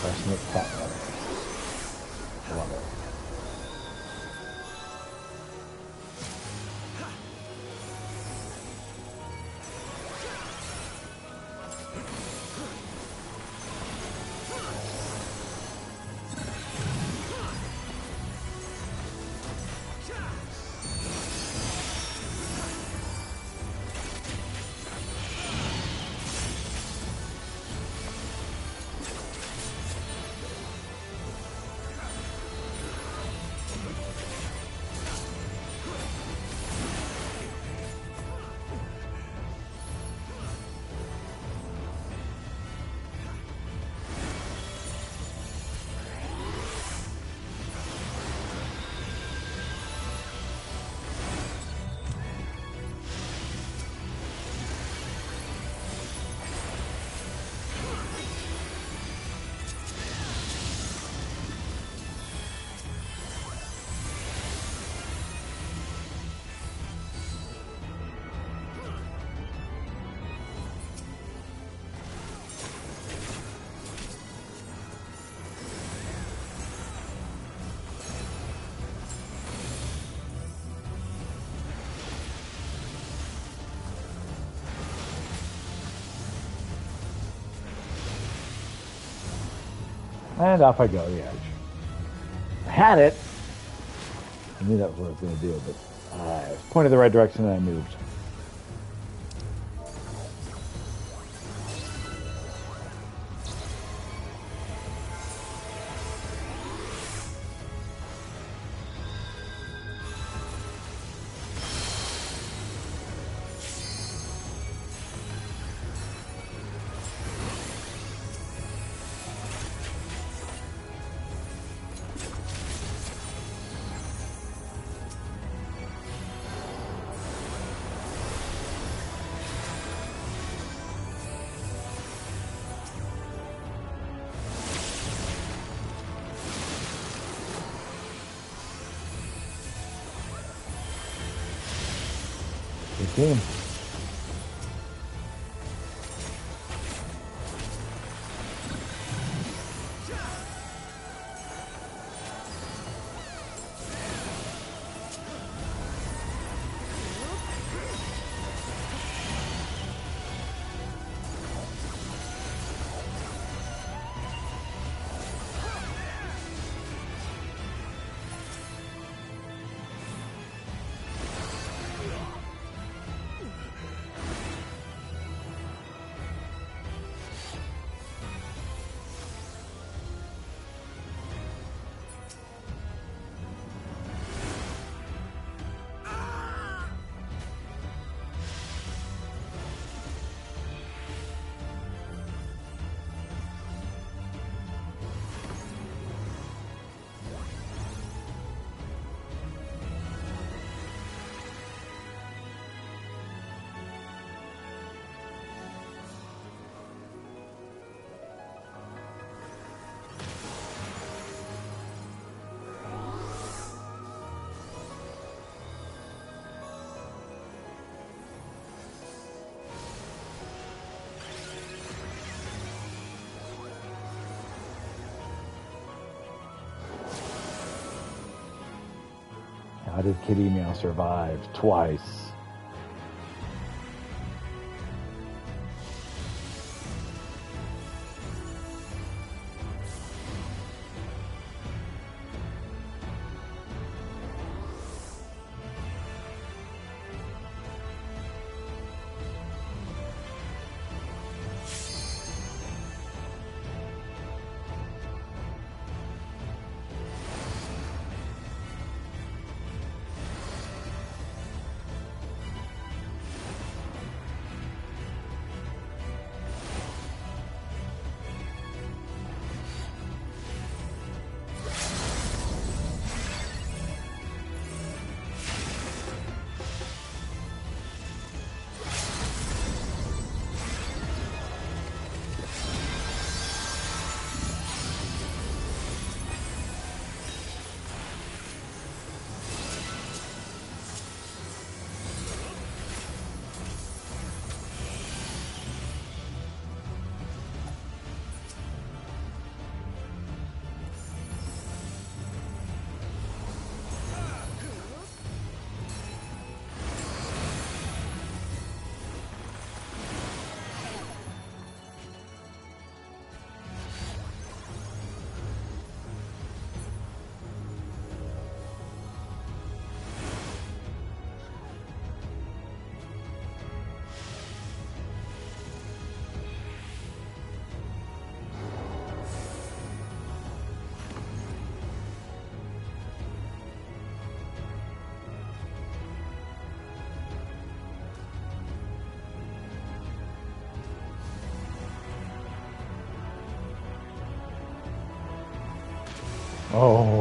[SPEAKER 1] Parsnip cat leather. I love it. And off I go, the edge. I had it. I knew that was what I was going to do, but I was pointed the right direction and I moved. Good team. How did Kitty Meow survive twice? Oh.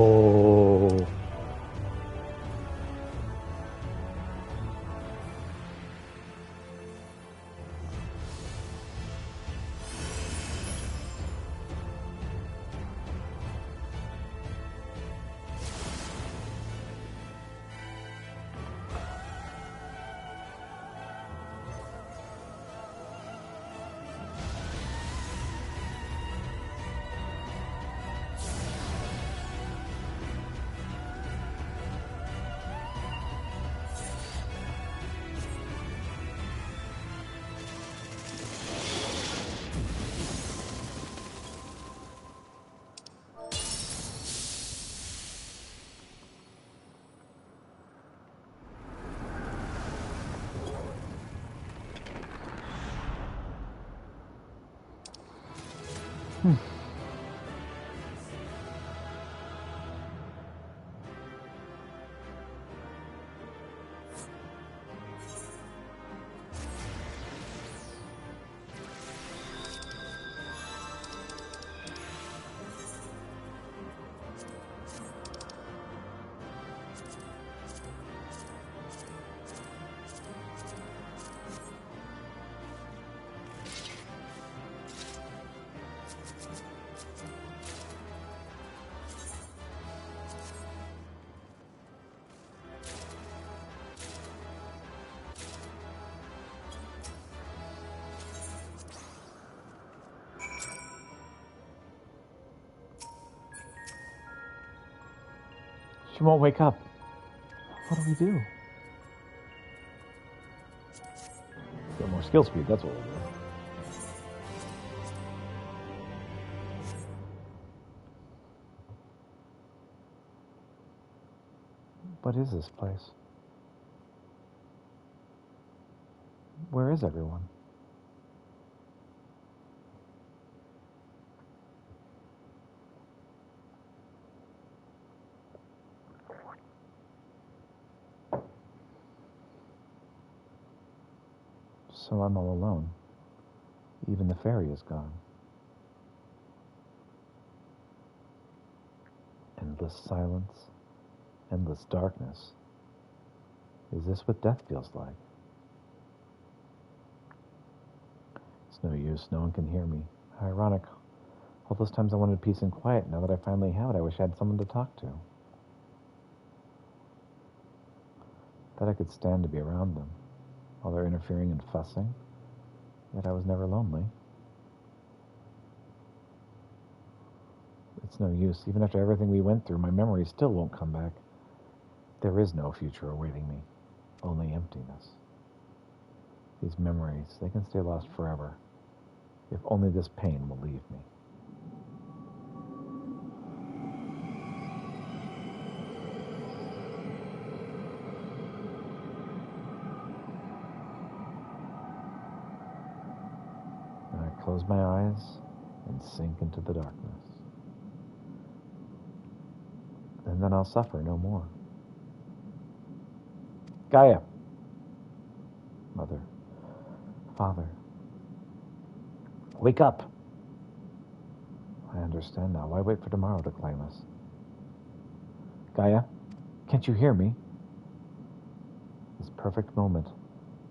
[SPEAKER 1] She won't wake up. What do we do? Get more skill speed, that's what we'll do. What is this place? Where is everyone? So I'm all alone. Even the fairy is gone. Endless silence, endless darkness. Is this what death feels like? It's no use, no one can hear me. How ironic. All those times I wanted peace and quiet, now that I finally have it, I wish I had someone to talk to. That I could stand to be around them, while they're interfering and fussing, yet I was never lonely. It's no use. Even after everything we went through, my memories still won't come back. There is no future awaiting me, only emptiness. These memories, they can stay lost forever, if only this pain will leave me. And I close my eyes and sink into the darkness. And then I'll suffer no more. Gaia. Mother. Father. Wake up. I understand now. Why wait for tomorrow to claim us? Gaia, can't you hear me? This perfect moment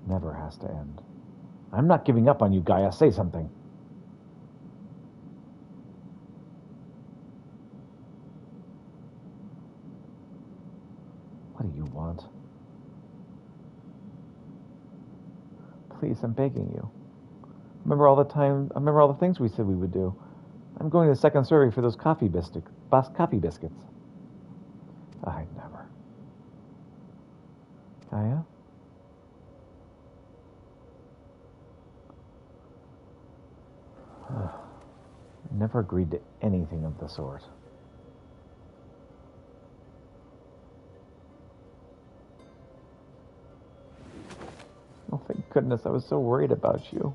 [SPEAKER 1] never has to end. I'm not giving up on you, Gaia. Say something. What do you want? Please, I'm begging you. Remember all the things we said we would do. I'm going to the second survey for those coffee biscuits. I'd never. Gaia? I never agreed to anything of the sort. Oh, thank goodness, I was so worried about you.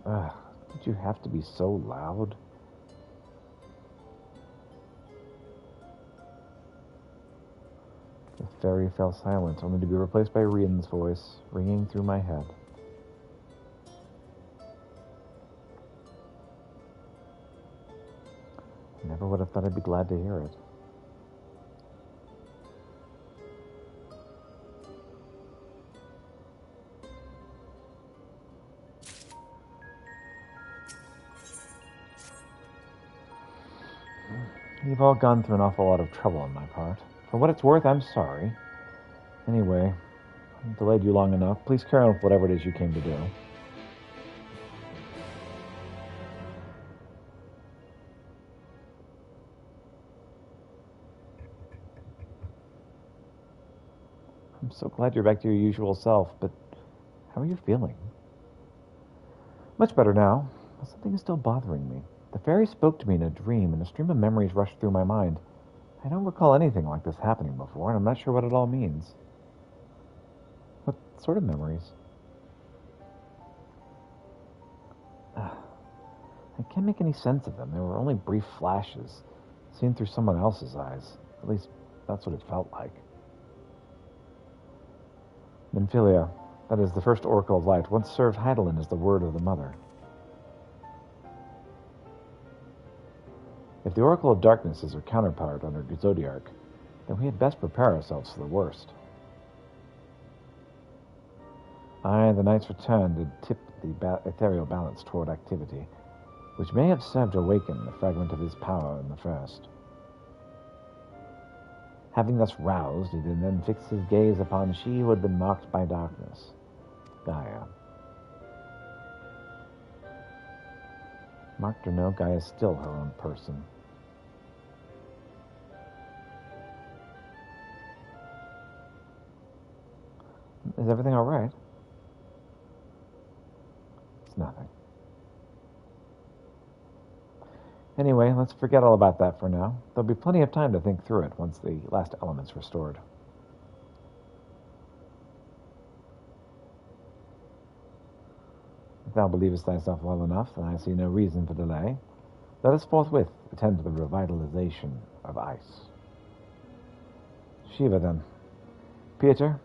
[SPEAKER 1] Did you have to be so loud? The fairy fell silent, only to be replaced by Rian's voice, ringing through my head. I never would have thought I'd be glad to hear it. You've all gone through an awful lot of trouble on my part. For what it's worth, I'm sorry. Anyway, I've delayed you long enough. Please carry on with whatever it is you came to do. I'm so glad you're back to your usual self, but how are you feeling? Much better now, but something is still bothering me. The fairy spoke to me in a dream, and a stream of memories rushed through my mind. I don't recall anything like this happening before, and I'm not sure what it all means. What sort of memories? I can't make any sense of them. They were only brief flashes, seen through someone else's eyes. At least, that's what it felt like. Nymphilia, that is the first Oracle of Light, once served Hydaelyn as the word of the Mother. If the Oracle of Darkness is her counterpart on her Zodiarch, then we had best prepare ourselves for the worst. Aye, the night's return did tip the ethereal balance toward activity, which may have served to awaken the fragment of his power in the first. Having thus roused, he did then fix his gaze upon she who had been marked by darkness, Gaia. Marked or no, Gaia is still her own person. Is everything all right? It's nothing. Anyway, let's forget all about that for now. There'll be plenty of time to think through it once the last element's restored. If thou believest thyself well enough, then I see no reason for delay. Let us forthwith attend to the revitalization of ice. Shiva, then. Peter,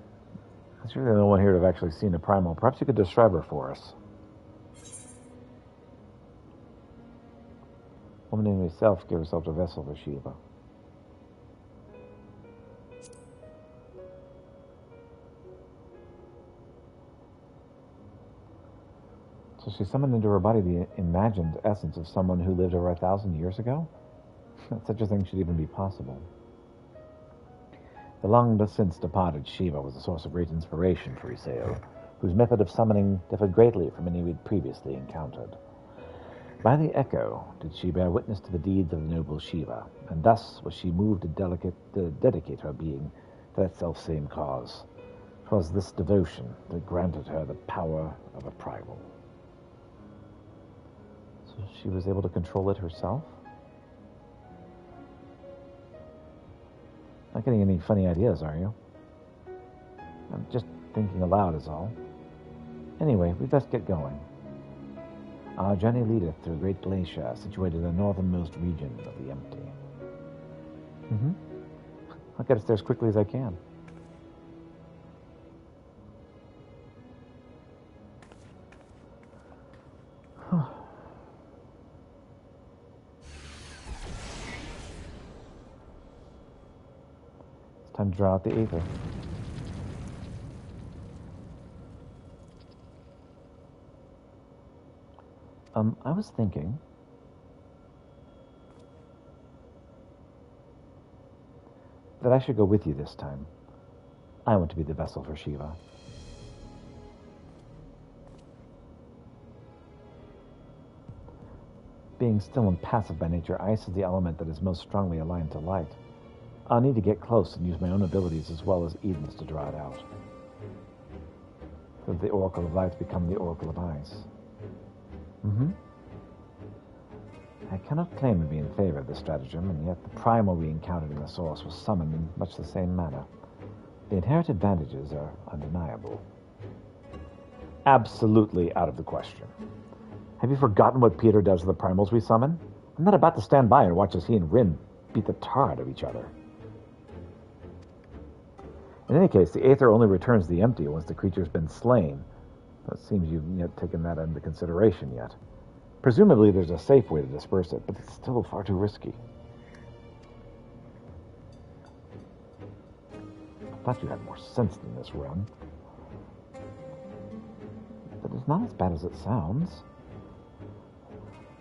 [SPEAKER 1] as you're the only one here to have actually seen a primal, perhaps you could describe her for us. Woman in herself gave herself a vessel for Shiva. So she summoned into her body the imagined essence of someone who lived over 1,000 years ago? That such a thing should even be possible. The long-since departed Shiva was a source of great inspiration for Iseo, whose method of summoning differed greatly from any we'd previously encountered. By the echo did she bear witness to the deeds of the noble Shiva, and thus was she moved to dedicate her being to that self-same cause. 'Twas this devotion that granted her the power of a primal. So she was able to control it herself? Not getting any funny ideas, are you? I'm just thinking aloud is all. Anyway, we best get going. Our journey leadeth through a great glacier situated in the northernmost region of the Empty. I'll get us there as quickly as I can. It's time to draw out the ether. I was thinking that I should go with you this time. I want to be the vessel for Shiva. Being still and passive by nature, ice is the element that is most strongly aligned to light. I'll need to get close and use my own abilities as well as Eden's to draw it out. So that the Oracle of Light become the Oracle of Ice. I cannot claim to be in favor of this stratagem, and yet the primal we encountered in the source was summoned in much the same manner. The inherent advantages are undeniable. Absolutely out of the question. Have you forgotten what Peter does to the primals we summon? I'm not about to stand by and watch as he and Rin beat the tar out of each other. In any case, the Aether only returns the empty once the creature's been slain. It seems you've yet taken that into consideration yet. Presumably there's a safe way to disperse it, but it's still far too risky. I thought you had more sense than this, Ren. But it's not as bad as it sounds.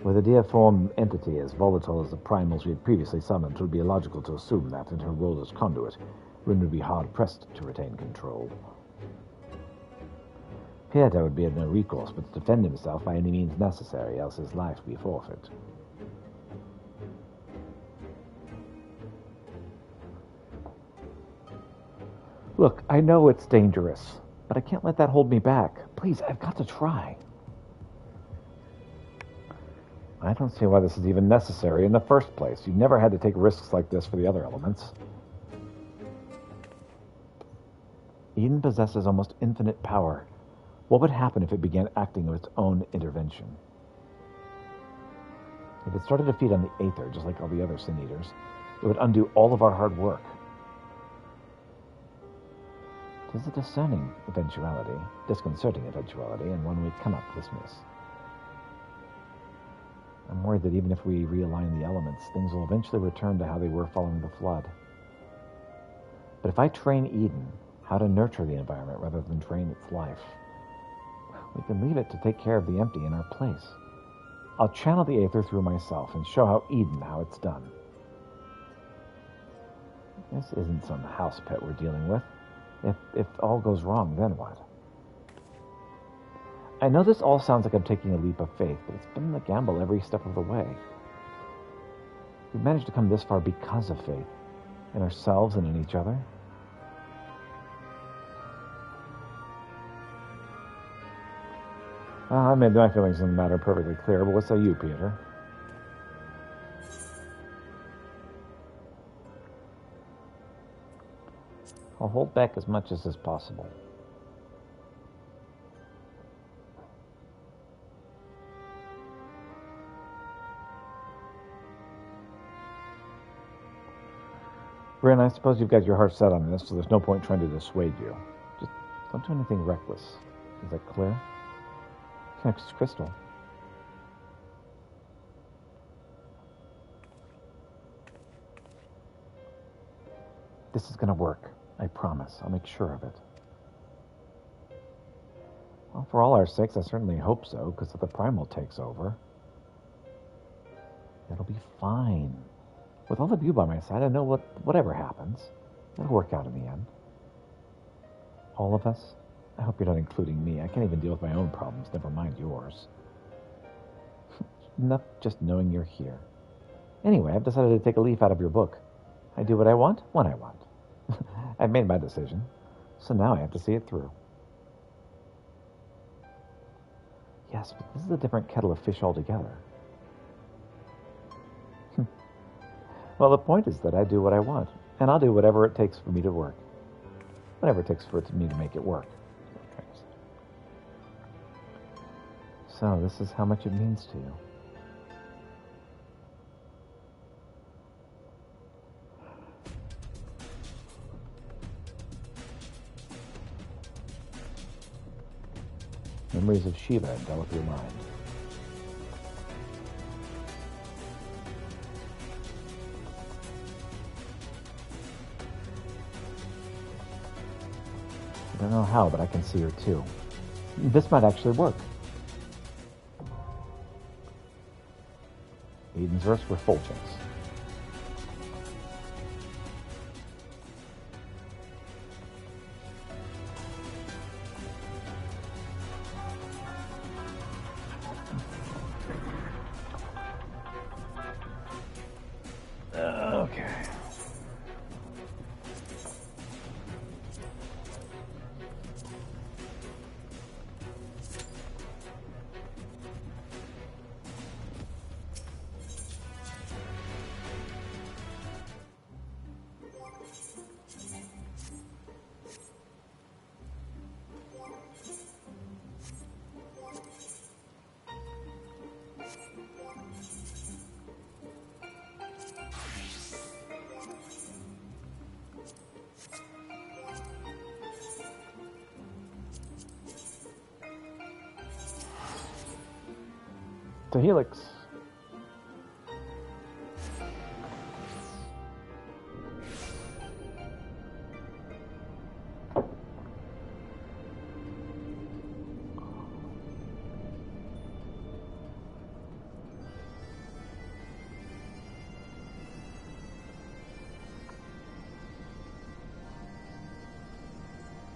[SPEAKER 1] With a deiform entity as volatile as the primals we had previously summoned, it would be illogical to assume that, in her role as conduit, Rin would be hard-pressed to retain control. Pieter would be at no recourse but to defend himself by any means necessary, else his life would be forfeit. Look, I know it's dangerous, but I can't let that hold me back. Please, I've got to try. I don't see why this is even necessary in the first place. You've never had to take risks like this for the other elements. Eden possesses almost infinite power. What would happen if it began acting of its own intervention? If it started to feed on the Aether, just like all the other Sin Eaters, it would undo all of our hard work. It is a disconcerting eventuality, and one we cannot dismiss. I'm worried that even if we realign the elements, things will eventually return to how they were following the flood. But if I train Eden how to nurture the environment rather than drain its life, we can leave it to take care of the empty in our place. I'll channel the Aether through myself and show Eden how it's done. This isn't some house pet we're dealing with. If all goes wrong, then what? I know this all sounds like I'm taking a leap of faith, but it's been a gamble every step of the way. We've managed to come this far because of faith, in ourselves and in each other. I made my feelings on the matter perfectly clear, but what say you, Peter? I'll hold back as much as is possible. Bryn, I suppose you've got your heart set on this, so there's no point trying to dissuade you. Just don't do anything reckless. Is that clear? Next, Crystal. This is going to work. I promise. I'll make sure of it. Well, for all our sakes, I certainly hope so, because if the Primal takes over, it'll be fine. With all of you by my side, I know whatever happens, it'll work out in the end. All of us? I hope you're not including me. I can't even deal with my own problems, never mind yours. Enough just knowing you're here. Anyway, I've decided to take a leaf out of your book. I do what I want, when I want. I've made my decision, so now I have to see it through. Yes, but this is a different kettle of fish altogether. Well, the point is that I do what I want, and I'll do whatever it takes for me to work. Whatever it takes for me to make it work. So, this is how much it means to you. Memories of Shiva envelop your mind. I don't know how, but I can see her too. This might actually work. Eden's verse refulgence. Okay. To Helix.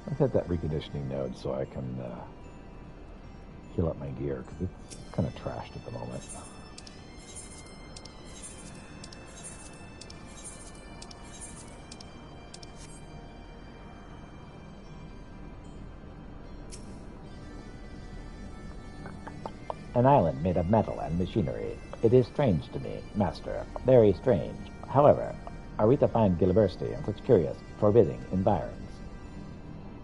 [SPEAKER 1] I've hit that reconditioning node so I can heal up my gear, because it's kind of trashed at the moment.
[SPEAKER 3] An island made of metal and machinery. It is strange to me, Master. Very strange. However, are we to find Gilibersti in such curious, forbidding environs?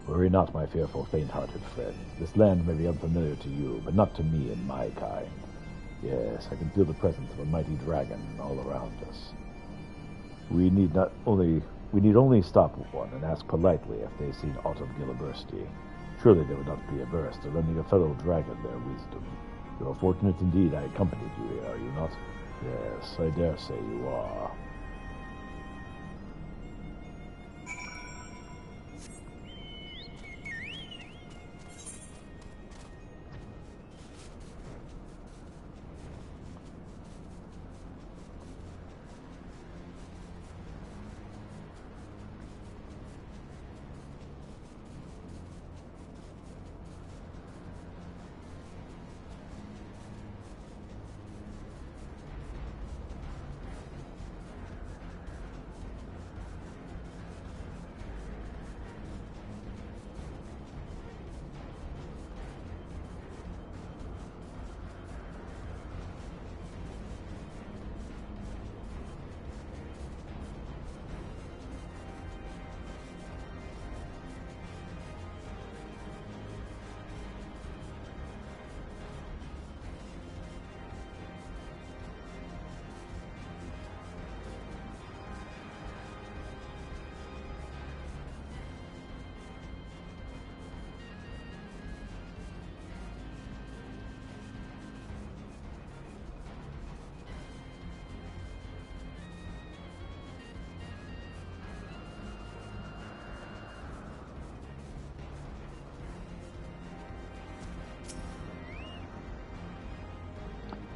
[SPEAKER 1] Worry not, my fearful, faint-hearted friend. This land may be unfamiliar to you, but not to me and my kind. Yes, I can feel the presence of a mighty dragon all around us. We need only stop one and ask politely if they've seen aught of Gilibersti. Surely they would not be averse to lending a fellow dragon their wisdom. You are fortunate indeed I accompanied you here, are you not? Yes, I dare say you are.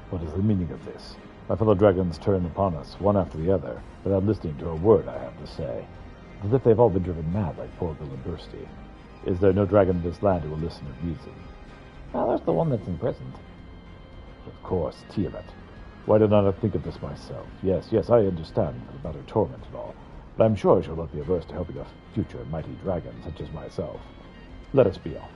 [SPEAKER 1] What is the meaning of this? My fellow dragons turn upon us, one after the other, without listening to a word I have to say, as if they've all been driven mad like poor Gilibersti. Is there no dragon in this land who will listen to reason?
[SPEAKER 3] Well, there's the one that's imprisoned.
[SPEAKER 1] Of course, Tiamat. Why did I not think of this myself? Yes, I understand about her torment and all, but I'm sure I shall not be averse to helping a future mighty dragon such as myself. Let us be off.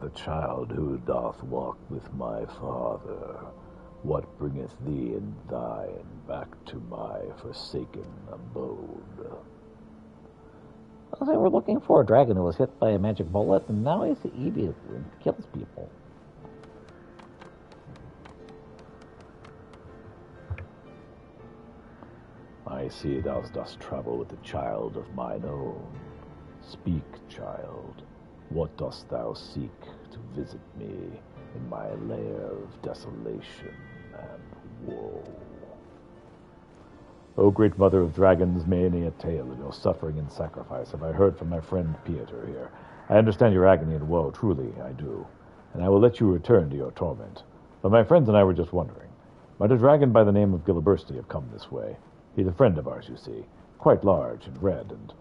[SPEAKER 1] The child who doth walk with my father, what bringeth thee and thine back to my forsaken abode?
[SPEAKER 3] Well, they were looking for a dragon who was hit by a magic bullet, and now he's evil and kills people.
[SPEAKER 1] I see thou dost travel with a child of mine own. Speak, child. What dost thou seek to visit me in my lair of desolation and woe? O great mother of dragons, many a tale of your suffering and sacrifice have I heard from my friend Pieter here. I understand your agony and woe, truly I do, and I will let you return to your torment. But my friends and I were just wondering, might a dragon by the name of Gilibersti have come this way? He's a friend of ours, you see, quite large and red, and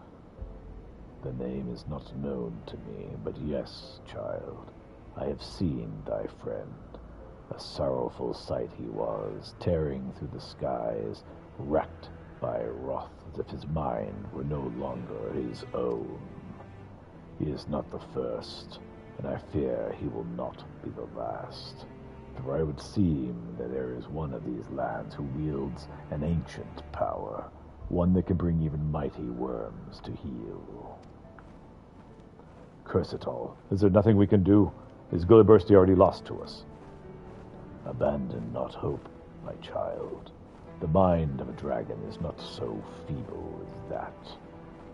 [SPEAKER 1] the name is not known to me, but yes, child, I have seen thy friend. A sorrowful sight he was, tearing through the skies, racked by wrath as if his mind were no longer his own. He is not the first, and I fear he will not be the last. For it would seem that there is one of these lands who wields an ancient power, one that can bring even mighty worms to heel. Curse it all. Is there nothing we can do? Is Gilibersti already lost to us? Abandon not hope, my child. The mind of a dragon is not so feeble as that.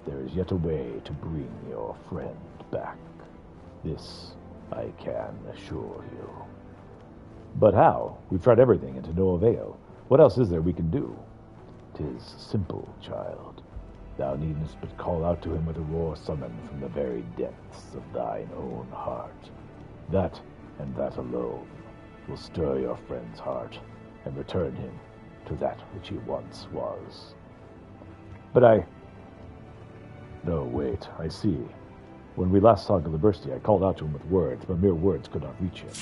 [SPEAKER 1] There is yet a way to bring your friend back. This I can assure you. But how? We've tried everything, and to no avail. What else is there we can do? 'Tis simple, child. Thou needest but call out to him with a roar summon from the very depths of thine own heart.
[SPEAKER 4] That, and that alone, will stir your friend's heart and return him to that which he once was.
[SPEAKER 1] But
[SPEAKER 4] No, wait, I see. When we last saw Gilibersti, I called out to him with words, but mere words could not reach him.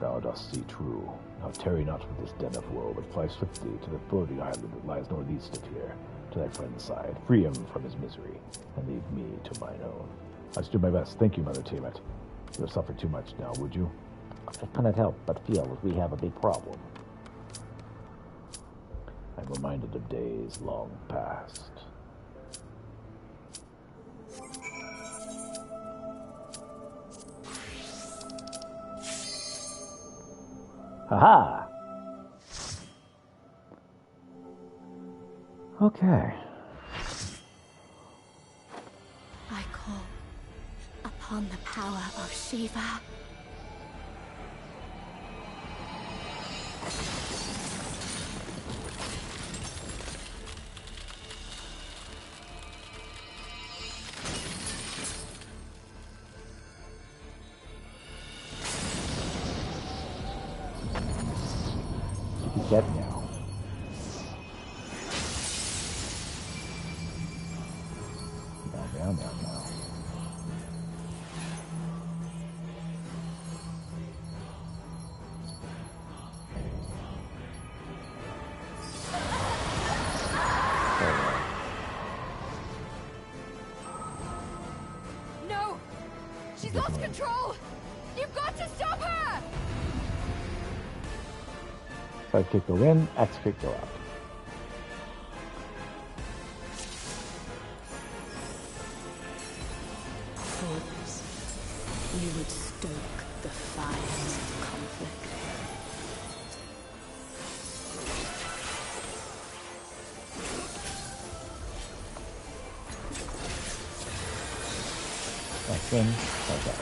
[SPEAKER 4] Thou dost see true. Now tarry not with this den of woe, but fly swiftly to the floating island that lies northeast of here, to thy friend's side. Free him from his misery, and leave me to mine own. I shall do my best. Thank you, Mother Tiamat. You have suffered too much now, would you?
[SPEAKER 3] I cannot help but feel that we have a big problem.
[SPEAKER 4] I'm reminded of days long past.
[SPEAKER 1] Haha! Okay.
[SPEAKER 2] I call upon the power of Shiva.
[SPEAKER 1] Get now. Now.
[SPEAKER 2] No! She's lost control! You've got to stop her!
[SPEAKER 1] Side kick go in, X kick go out.
[SPEAKER 2] Fools. You would stoke the fires of conflict.
[SPEAKER 1] X in, X out.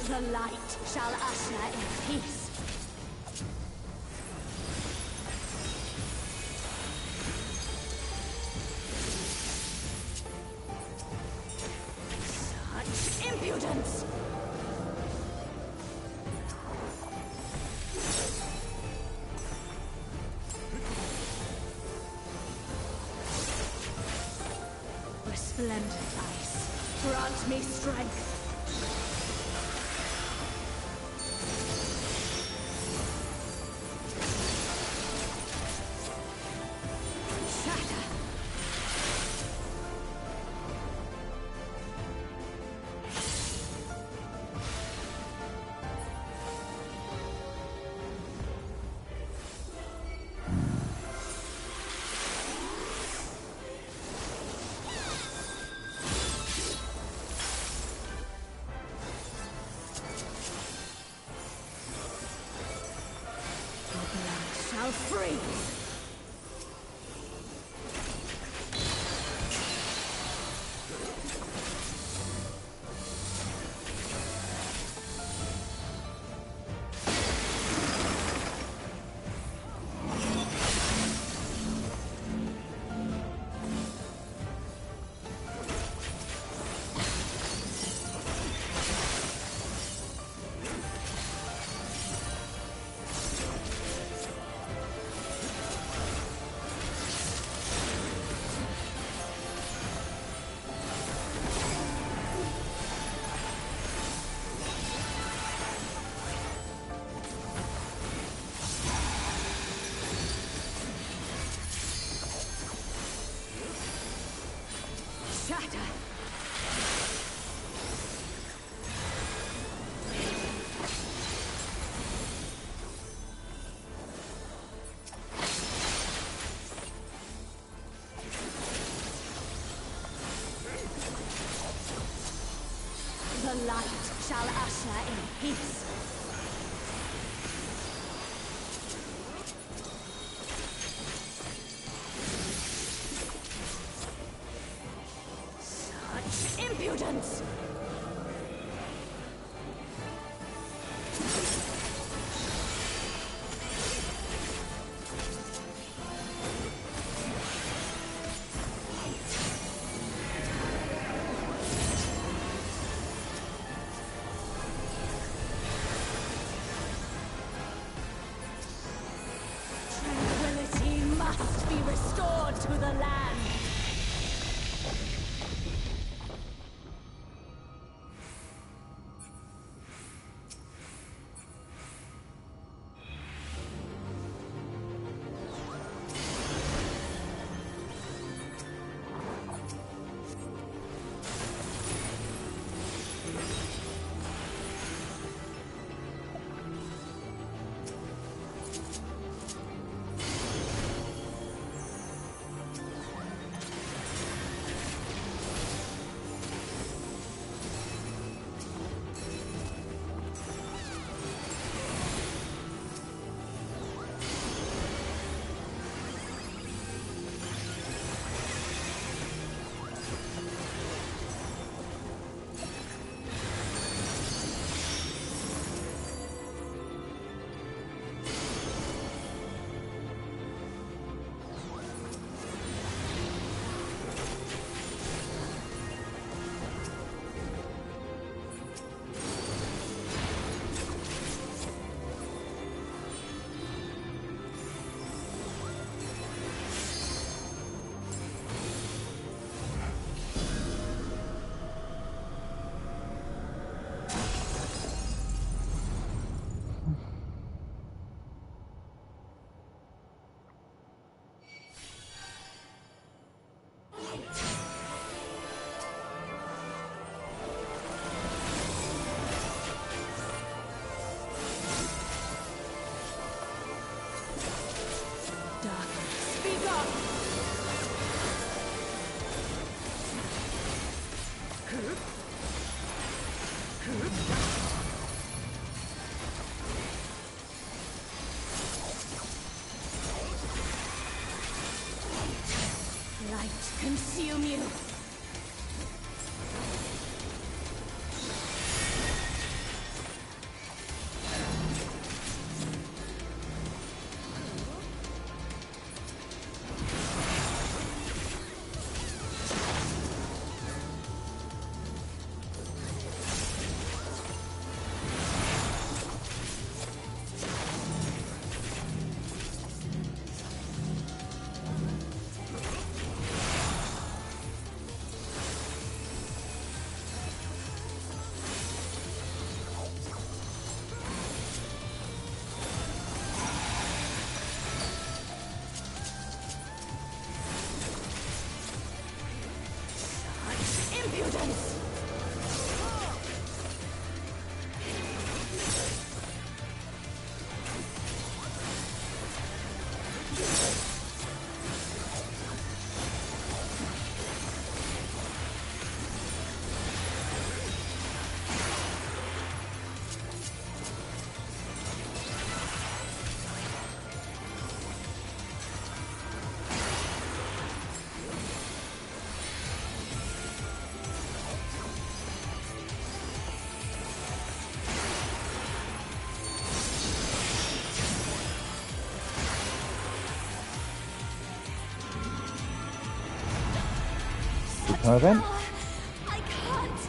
[SPEAKER 2] The light shall usher in peace. Such impudence! Resplendent ice, grant me strength. Shall freeze! The light shall usher in peace. Such impudence! to the land. Light consume you. Impudence!
[SPEAKER 1] Then?
[SPEAKER 2] I can't.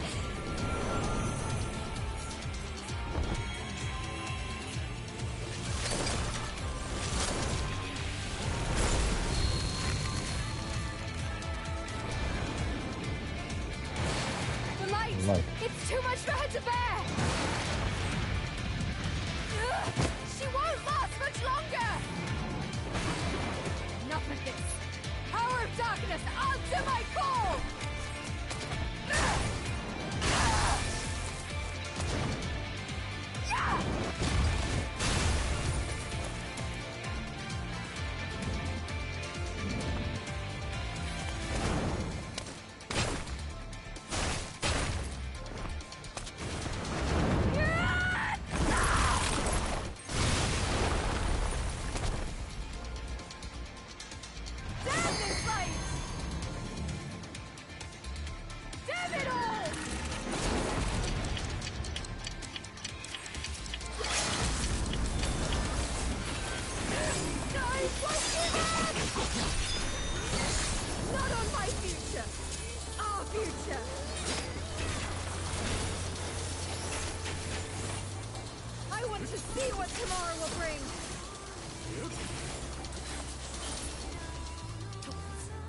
[SPEAKER 2] The light. It's too much for her to bear. She won't last much longer. Enough of this. Power of darkness, answer my call.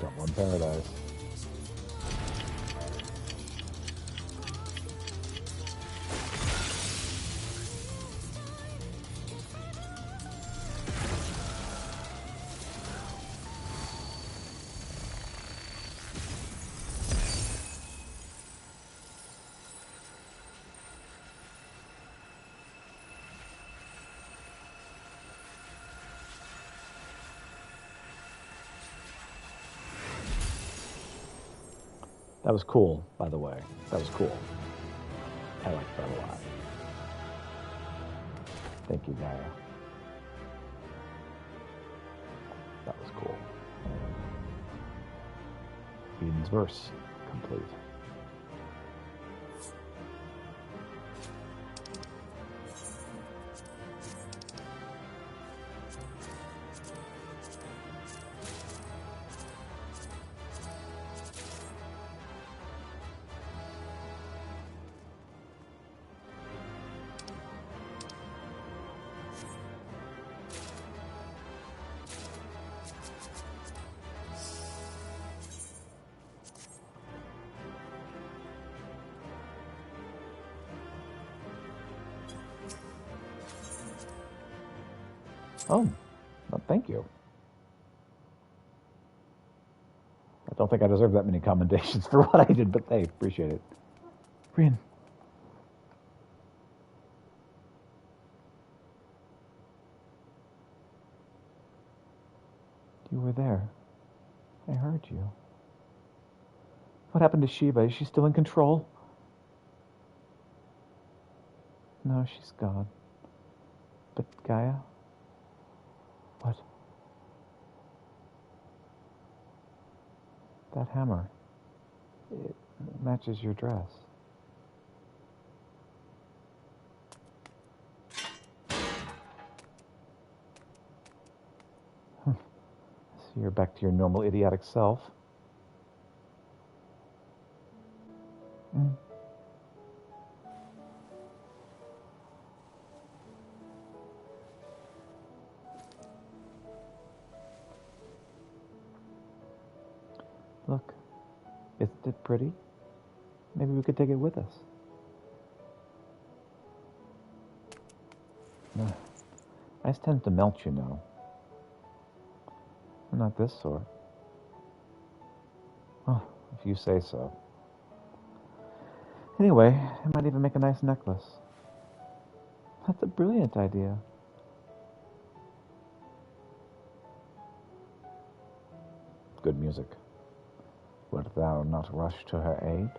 [SPEAKER 1] Trouble in Paradise. That was cool, by the way. That was cool. I liked that a lot. Thank you, Gaia. That was cool. Eden's verse complete. Oh, well, thank you. I don't think I deserve that many commendations for what I did, but hey, appreciate it. Brian. You were there. I heard you. What happened to Shiva? Is she still in control? No, she's gone. But Gaia? What? That hammer. It matches your dress. So you're back to your normal idiotic self. Look, isn't it pretty? Maybe we could take it with us. No. Ice tends to melt, you know. I'm not this sort. Oh, if you say so. Anyway, I might even make a nice necklace. That's a brilliant idea. Good music. Wilt thou not rush to her aid?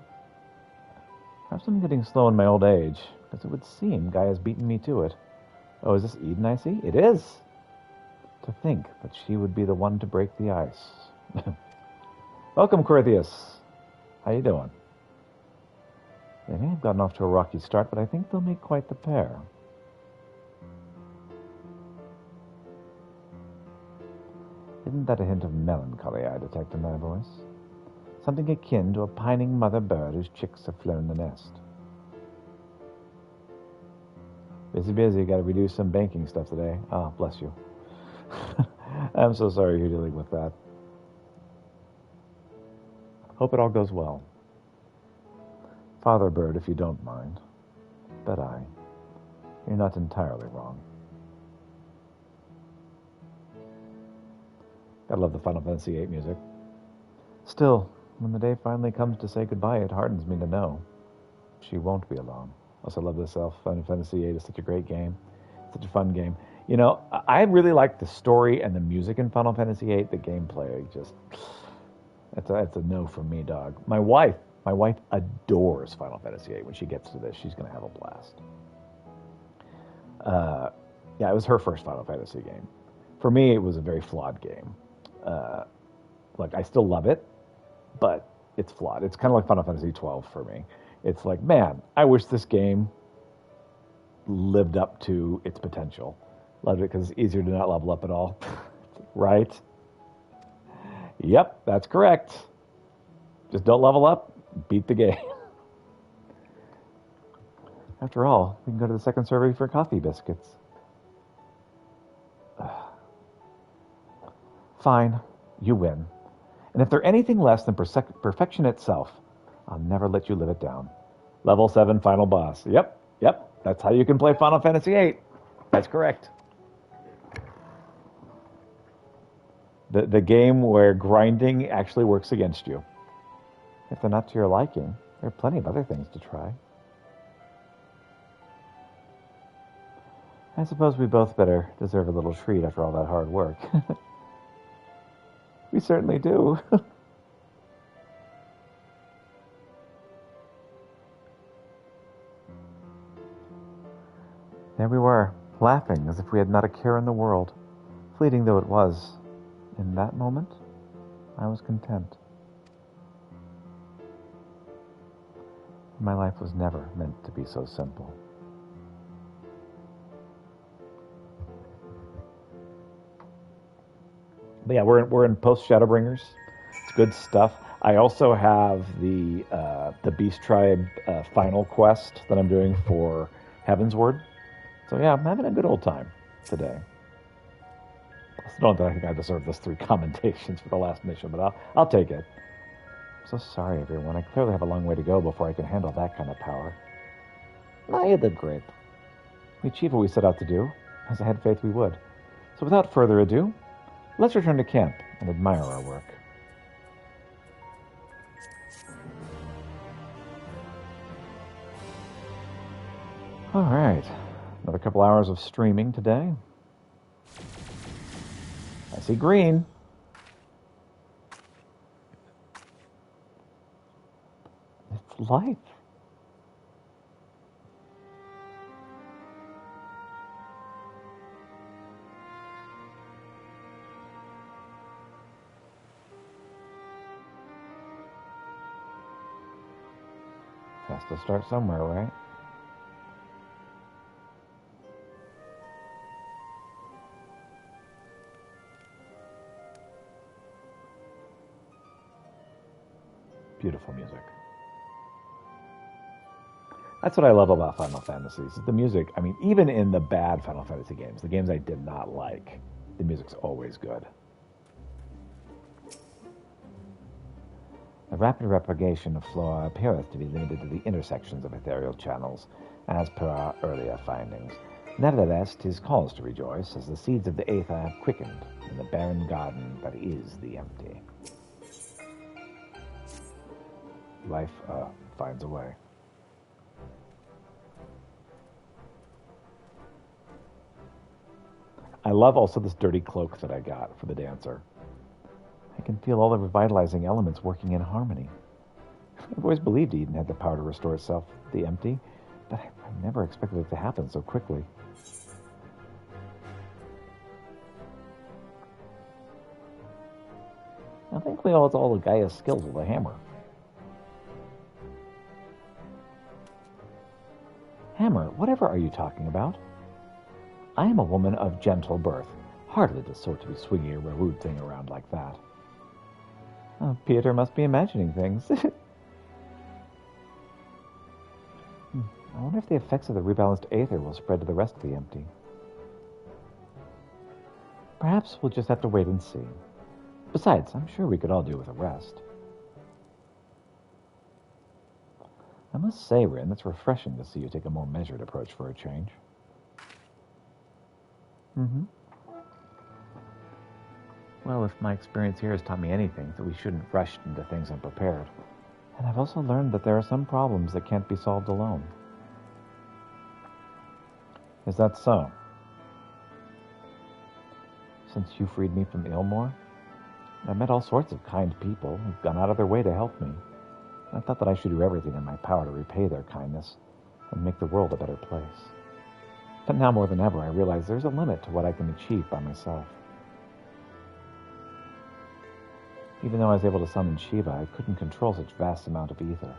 [SPEAKER 1] Perhaps I'm getting slow in my old age, because it would seem Gaia's beaten me to it. Oh, is this Eden I see? It is! To think that she would be the one to break the ice. Welcome, Corythius. How you doing? They may have gotten off to a rocky start, but I think they'll make quite the pair. Isn't that a hint of melancholy I detect in thy voice? Something akin to a pining mother bird whose chicks have flown the nest. Busy, gotta redo some banking stuff today. Ah, bless you. I'm so sorry you're dealing with that. Hope it all goes well. Father bird, if you don't mind. But you're not entirely wrong. Gotta love the Final Fantasy VIII music. Still, when the day finally comes to say goodbye, it hardens me to know she won't be alone. Also love this elf. Final Fantasy VIII is such a great game. Such a fun game. You know, I really like the story and the music in Final Fantasy VIII. The gameplay, just... It's a no from me, dog. My wife adores Final Fantasy VIII. When she gets to this, she's going to have a blast. Yeah, it was her first Final Fantasy game. For me, it was a very flawed game. Like, I still love it, but it's flawed. It's kind of like Final Fantasy XII for me. It's like, man, I wish this game lived up to its potential. Loved it because it's easier to not level up at all. Right? Yep, that's correct. Just don't level up, beat the game. After all, we can go to the second survey for coffee biscuits. Fine, you win. And if they're anything less than perfection itself, I'll never let you live it down. Level 7 final boss. Yep. That's how you can play Final Fantasy VIII. That's correct. The game where grinding actually works against you. If they're not to your liking, there are plenty of other things to try. I suppose we both better deserve a little treat after all that hard work. We certainly do. There we were, laughing as if we had not a care in the world. Fleeting though it was, in that moment, I was content. My life was never meant to be so simple. But yeah, we're in post Shadowbringers. It's good stuff. I also have the Beast Tribe final quest that I'm doing for Heavensward. So yeah, I'm having a good old time today. I still don't think I deserve those 3 commentations for the last mission, but I'll take it. I'm so sorry, everyone. I clearly have a long way to go before I can handle that kind of power. No, you did great. We achieved what we set out to do, as I had faith we would. So without further ado, let's return to camp and admire our work. All right. Another couple hours of streaming today. I see green. It's life. Has to start somewhere, right? Beautiful music. That's what I love about Final Fantasies. The music, I mean, even in the bad Final Fantasy games, the games I did not like, the music's always good. The rapid propagation of flora appeareth to be limited to the intersections of ethereal channels, as per our earlier findings. Nevertheless, 'tis cause to rejoice, as the seeds of the aether have quickened in the barren garden that is the empty. Life finds a way. I love also this dirty cloak that I got for the dancer. I can feel all the revitalizing elements working in harmony. I've always believed Eden had the power to restore itself, the empty, but I never expected it to happen so quickly. I think we all the Gaia's skills with a hammer. Hammer, whatever are you talking about? I am a woman of gentle birth, hardly the sort to be swinging a rude thing around like that. Oh, Peter must be imagining things. I wonder if the effects of the rebalanced aether will spread to the rest of the empty. Perhaps we'll just have to wait and see. Besides, I'm sure we could all do with a rest. I must say, Rin, it's refreshing to see you take a more measured approach for a change. Well, if my experience here has taught me anything, that we shouldn't rush into things unprepared. And I've also learned that there are some problems that can't be solved alone. Is that so? Since you freed me from Ilmore, I've met all sorts of kind people who've gone out of their way to help me. I thought that I should do everything in my power to repay their kindness and make the world a better place. But now more than ever, I realize there's a limit to what I can achieve by myself. Even though I was able to summon Shiva, I couldn't control such vast amount of ether.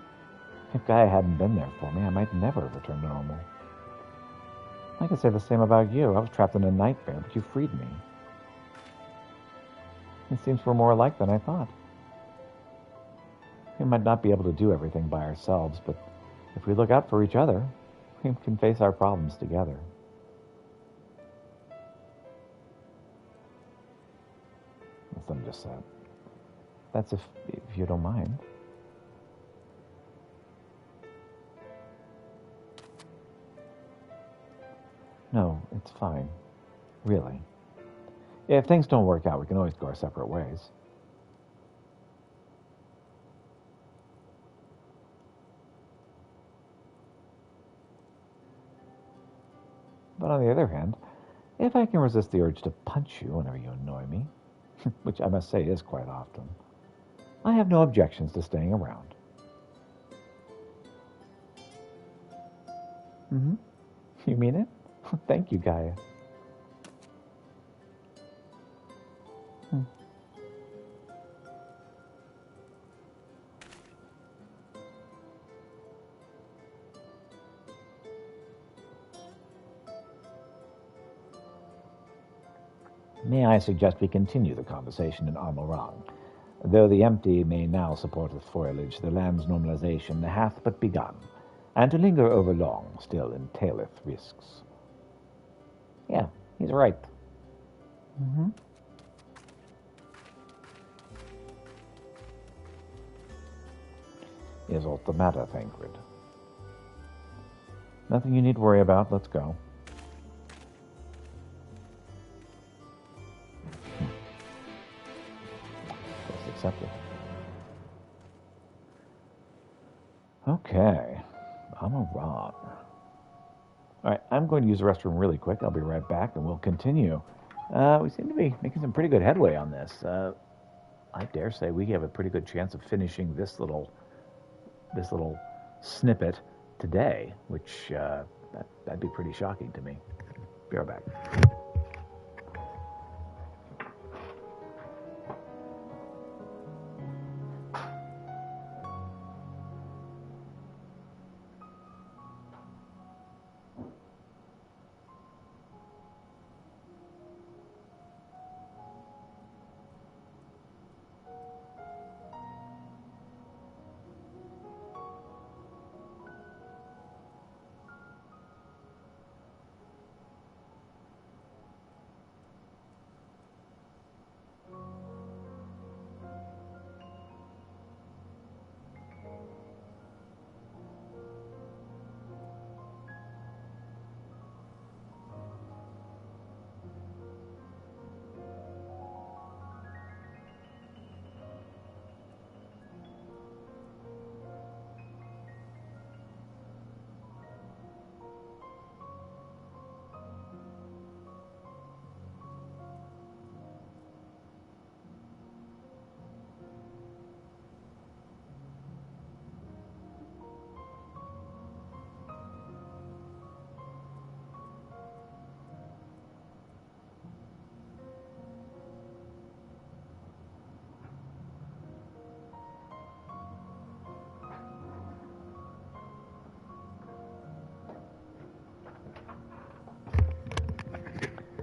[SPEAKER 1] If Gaia hadn't been there for me, I might never have returned to normal. I could say the same about you. I was trapped in a nightmare, but you freed me. It seems we're more alike than I thought. We might not be able to do everything by ourselves, but if we look out for each other, we can face our problems together. That's what I just said. That's if you don't mind. No, it's fine. Really. If things don't work out, we can always go our separate ways. But on the other hand, if I can resist the urge to punch you whenever you annoy me, which I must say is quite often, I have no objections to staying around. Mm-hmm. You mean it? Thank you, Gaia. May I suggest we continue the conversation in Armorang? Though the empty may now support with foliage, the land's normalization hath but begun, and to linger over long still entaileth risks. Yeah, he's right. Mm-hmm. Is aught the matter, Thancred? Nothing you need worry about. Let's go. Just accepted. Okay. I'm a rod. Alright, I'm going to use the restroom really quick. I'll be right back and we'll continue. We seem to be making some pretty good headway on this. I dare say we have a pretty good chance of finishing this little snippet today, which that'd be pretty shocking to me. Be right back.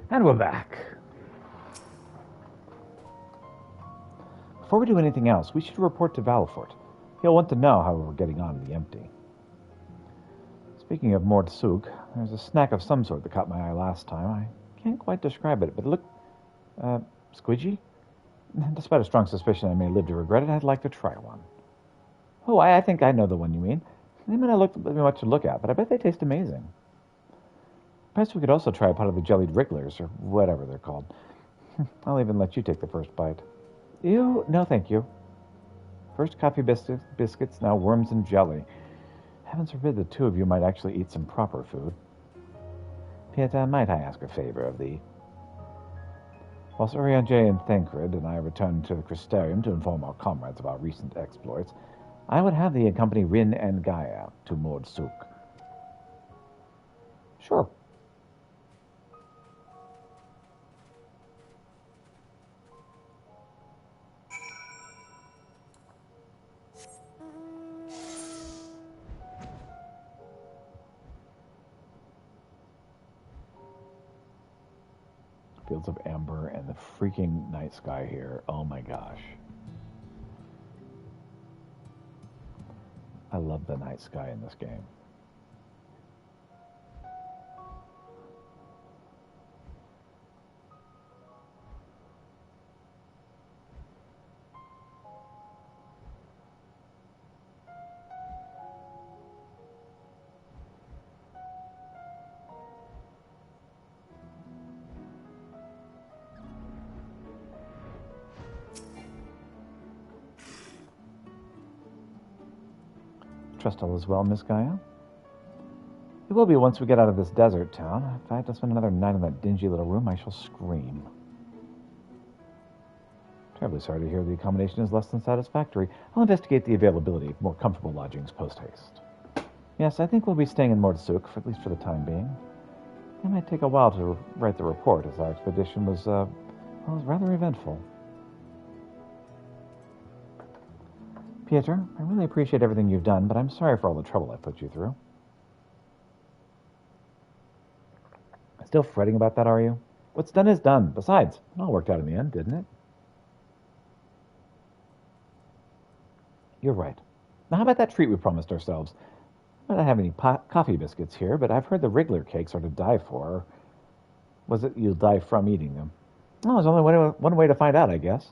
[SPEAKER 1] And we're back. Before we do anything else, we should report to Valfort. He'll want to know how we're getting on in the empty. Speaking of Mord Souk, there's a snack of some sort that caught my eye last time. I can't quite describe it, but it looked squidgy. Despite a strong suspicion I may live to regret it, I'd like to try one. Oh, I think I know the one you mean. They may not look much to look at, but I bet they taste amazing. Perhaps we could also try a pot of the jellied wrigglers, or whatever they're called. I'll even let you take the first bite. Ew, no thank you. First coffee biscuits, now worms and jelly. Heavens forbid the two of you might actually eat some proper food. Pieta, might I ask a favor of thee? Whilst Urianger and Thancred and I return to the Crystarium to inform our comrades of our recent exploits, I would have thee accompany Rin and Gaia to Mord Souk. Sure. Fields of Amber and the freaking night sky here. Oh my gosh. I love the night sky in this game. Trust all is well, Miss Gaia. It will be once we get out of this desert town. If I have to spend another night in that dingy little room, I shall scream. Terribly sorry to hear the accommodation is less than satisfactory. I'll investigate the availability of more comfortable lodgings post-haste. Yes, I think we'll be staying in Mordsuk, at least for the time being. It might take a while to write the report, as our expedition was rather eventful. Pieter, I really appreciate everything you've done, but I'm sorry for all the trouble I put you through. Still fretting about that, are you? What's done is done. Besides, it all worked out in the end, didn't it? You're right. Now, how about that treat we promised ourselves? I don't have any coffee biscuits here, but I've heard the Wriggler cakes are to die for. Or was it you'll die from eating them? Well, there's only one way to find out, I guess.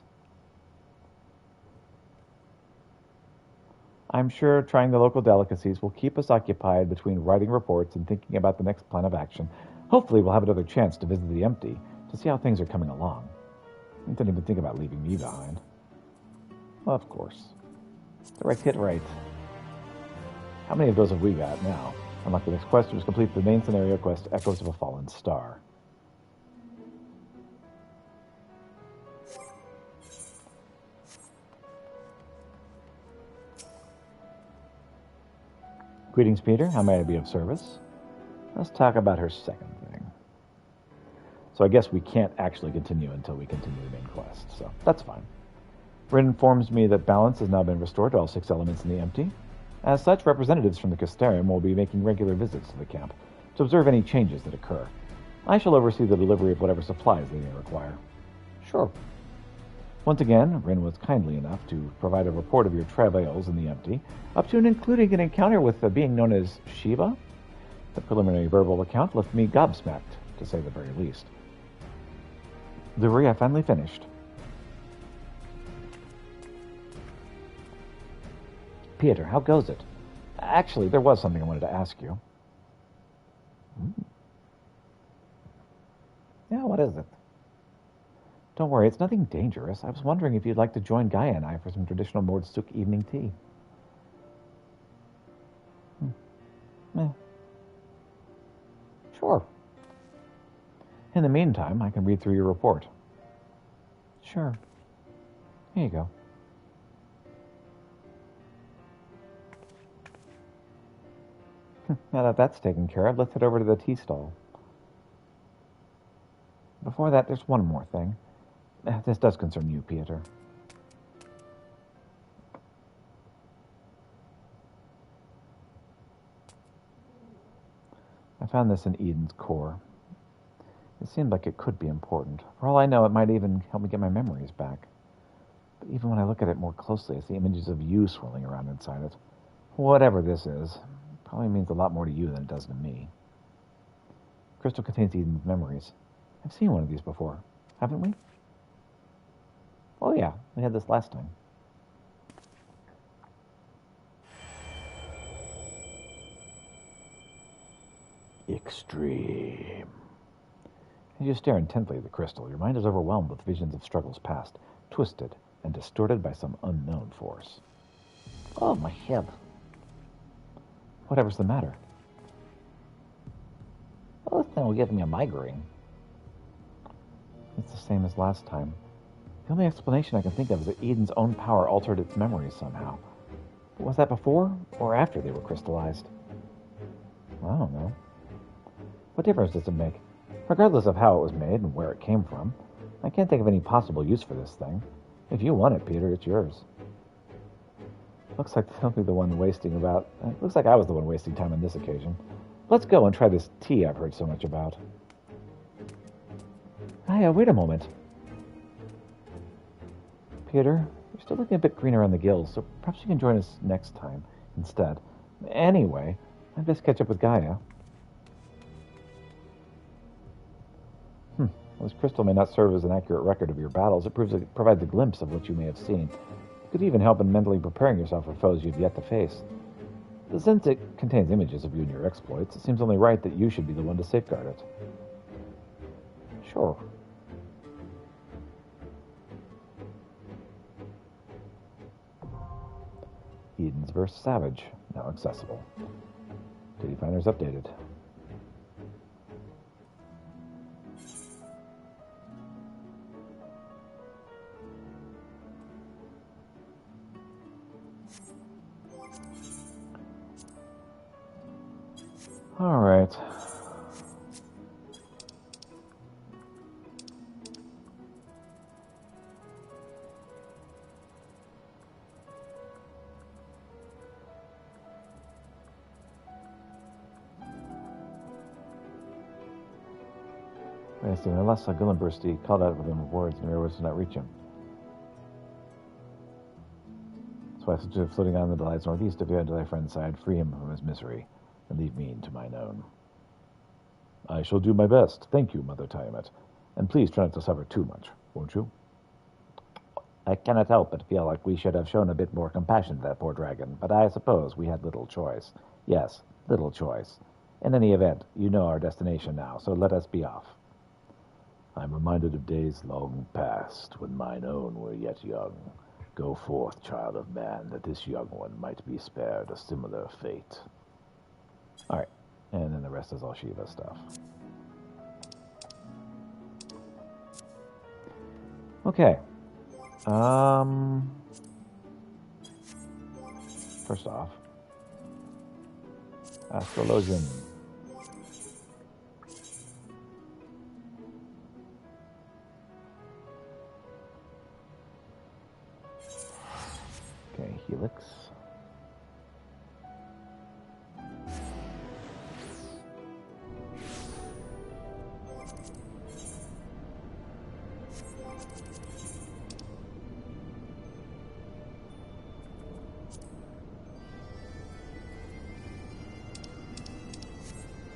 [SPEAKER 1] I'm sure trying the local delicacies will keep us occupied between writing reports and thinking about the next plan of action. Hopefully we'll have another chance to visit the Empty to see how things are coming along. I didn't even think about leaving me behind. Well, of course. Hit right. How many of those have we got now? Unlock the next quest, which complete the main scenario quest, Echoes of a Fallen Star. Greetings, Peter. How may I be of service? Let's talk about her second thing. So I guess we can't actually continue until we continue the main quest, so that's fine. Rin informs me that balance has now been restored to all 6 elements in the Empty. As such, representatives from the Castarium will be making regular visits to the camp to observe any changes that occur. I shall oversee the delivery of whatever supplies they may require. Sure. Once again, Rin was kindly enough to provide a report of your travails in the Empty, up to and including an encounter with a being known as Shiva. The preliminary verbal account left me gobsmacked, to say the very least. Delivery I finally finished. Peter, how goes it? Actually, there was something I wanted to ask you. Yeah, what is it? Don't worry, it's nothing dangerous. I was wondering if you'd like to join Gaia and I for some traditional Mordsuk evening tea. Sure. In the meantime, I can read through your report. Sure. Here you go. Now that that's taken care of, let's head over to the tea stall. Before that, there's one more thing. This does concern you, Pieter. I found this in Eden's core. It seemed like it could be important. For all I know, it might even help me get my memories back. But even when I look at it more closely, I see images of you swirling around inside it. Whatever this is, probably means a lot more to you than it does to me. Crystal contains Eden's memories. I've seen one of these before, haven't we? Oh yeah, we had this last time. Extreme. As you stare intently at the crystal, your mind is overwhelmed with visions of struggles past, twisted and distorted by some unknown force. Oh, my head. Whatever's the matter? Well, this thing will give me a migraine. It's the same as last time. The only explanation I can think of is that Eden's own power altered its memories somehow. But was that before or after they were crystallized? I don't know. What difference does it make? Regardless of how it was made and where it came from, I can't think of any possible use for this thing. If you want it, Peter, it's yours. Looks like I was the one wasting time on this occasion. Let's go and try this tea I've heard so much about. Hiya, wait a moment. Peter, you're still looking a bit green around the gills, so perhaps you can join us next time instead. Anyway, I'd best catch up with Gaia. While this crystal may not serve as an accurate record of your battles, it provides a glimpse of what you may have seen. It could even help in mentally preparing yourself for foes you've yet to face. But since it contains images of you and your exploits, it seems only right that you should be the one to safeguard it. Sure. Eden's verse Savage. now accessible. Duty Finder's updated. All right. Unless Gillenbursty called out with him words, and Mirror did not reach him. So I suggested floating on the lies northeast of you until thy friend's side, free him from his misery, and leave me to mine own. I shall do my best. Thank you, Mother Tiamat. And please try not to suffer too much, won't you?
[SPEAKER 3] I cannot help but feel like we should have shown a bit more compassion to that poor dragon, but I suppose we had little choice. Yes, little choice. In any event, you know our destination now, so let us be off.
[SPEAKER 4] I'm reminded of days long past, when mine own were yet young. Go forth, child of man, that this young one might be spared a similar fate.
[SPEAKER 1] All right, and then the rest is all Shiva stuff. Okay. First off, Astrologian. Okay, Helix.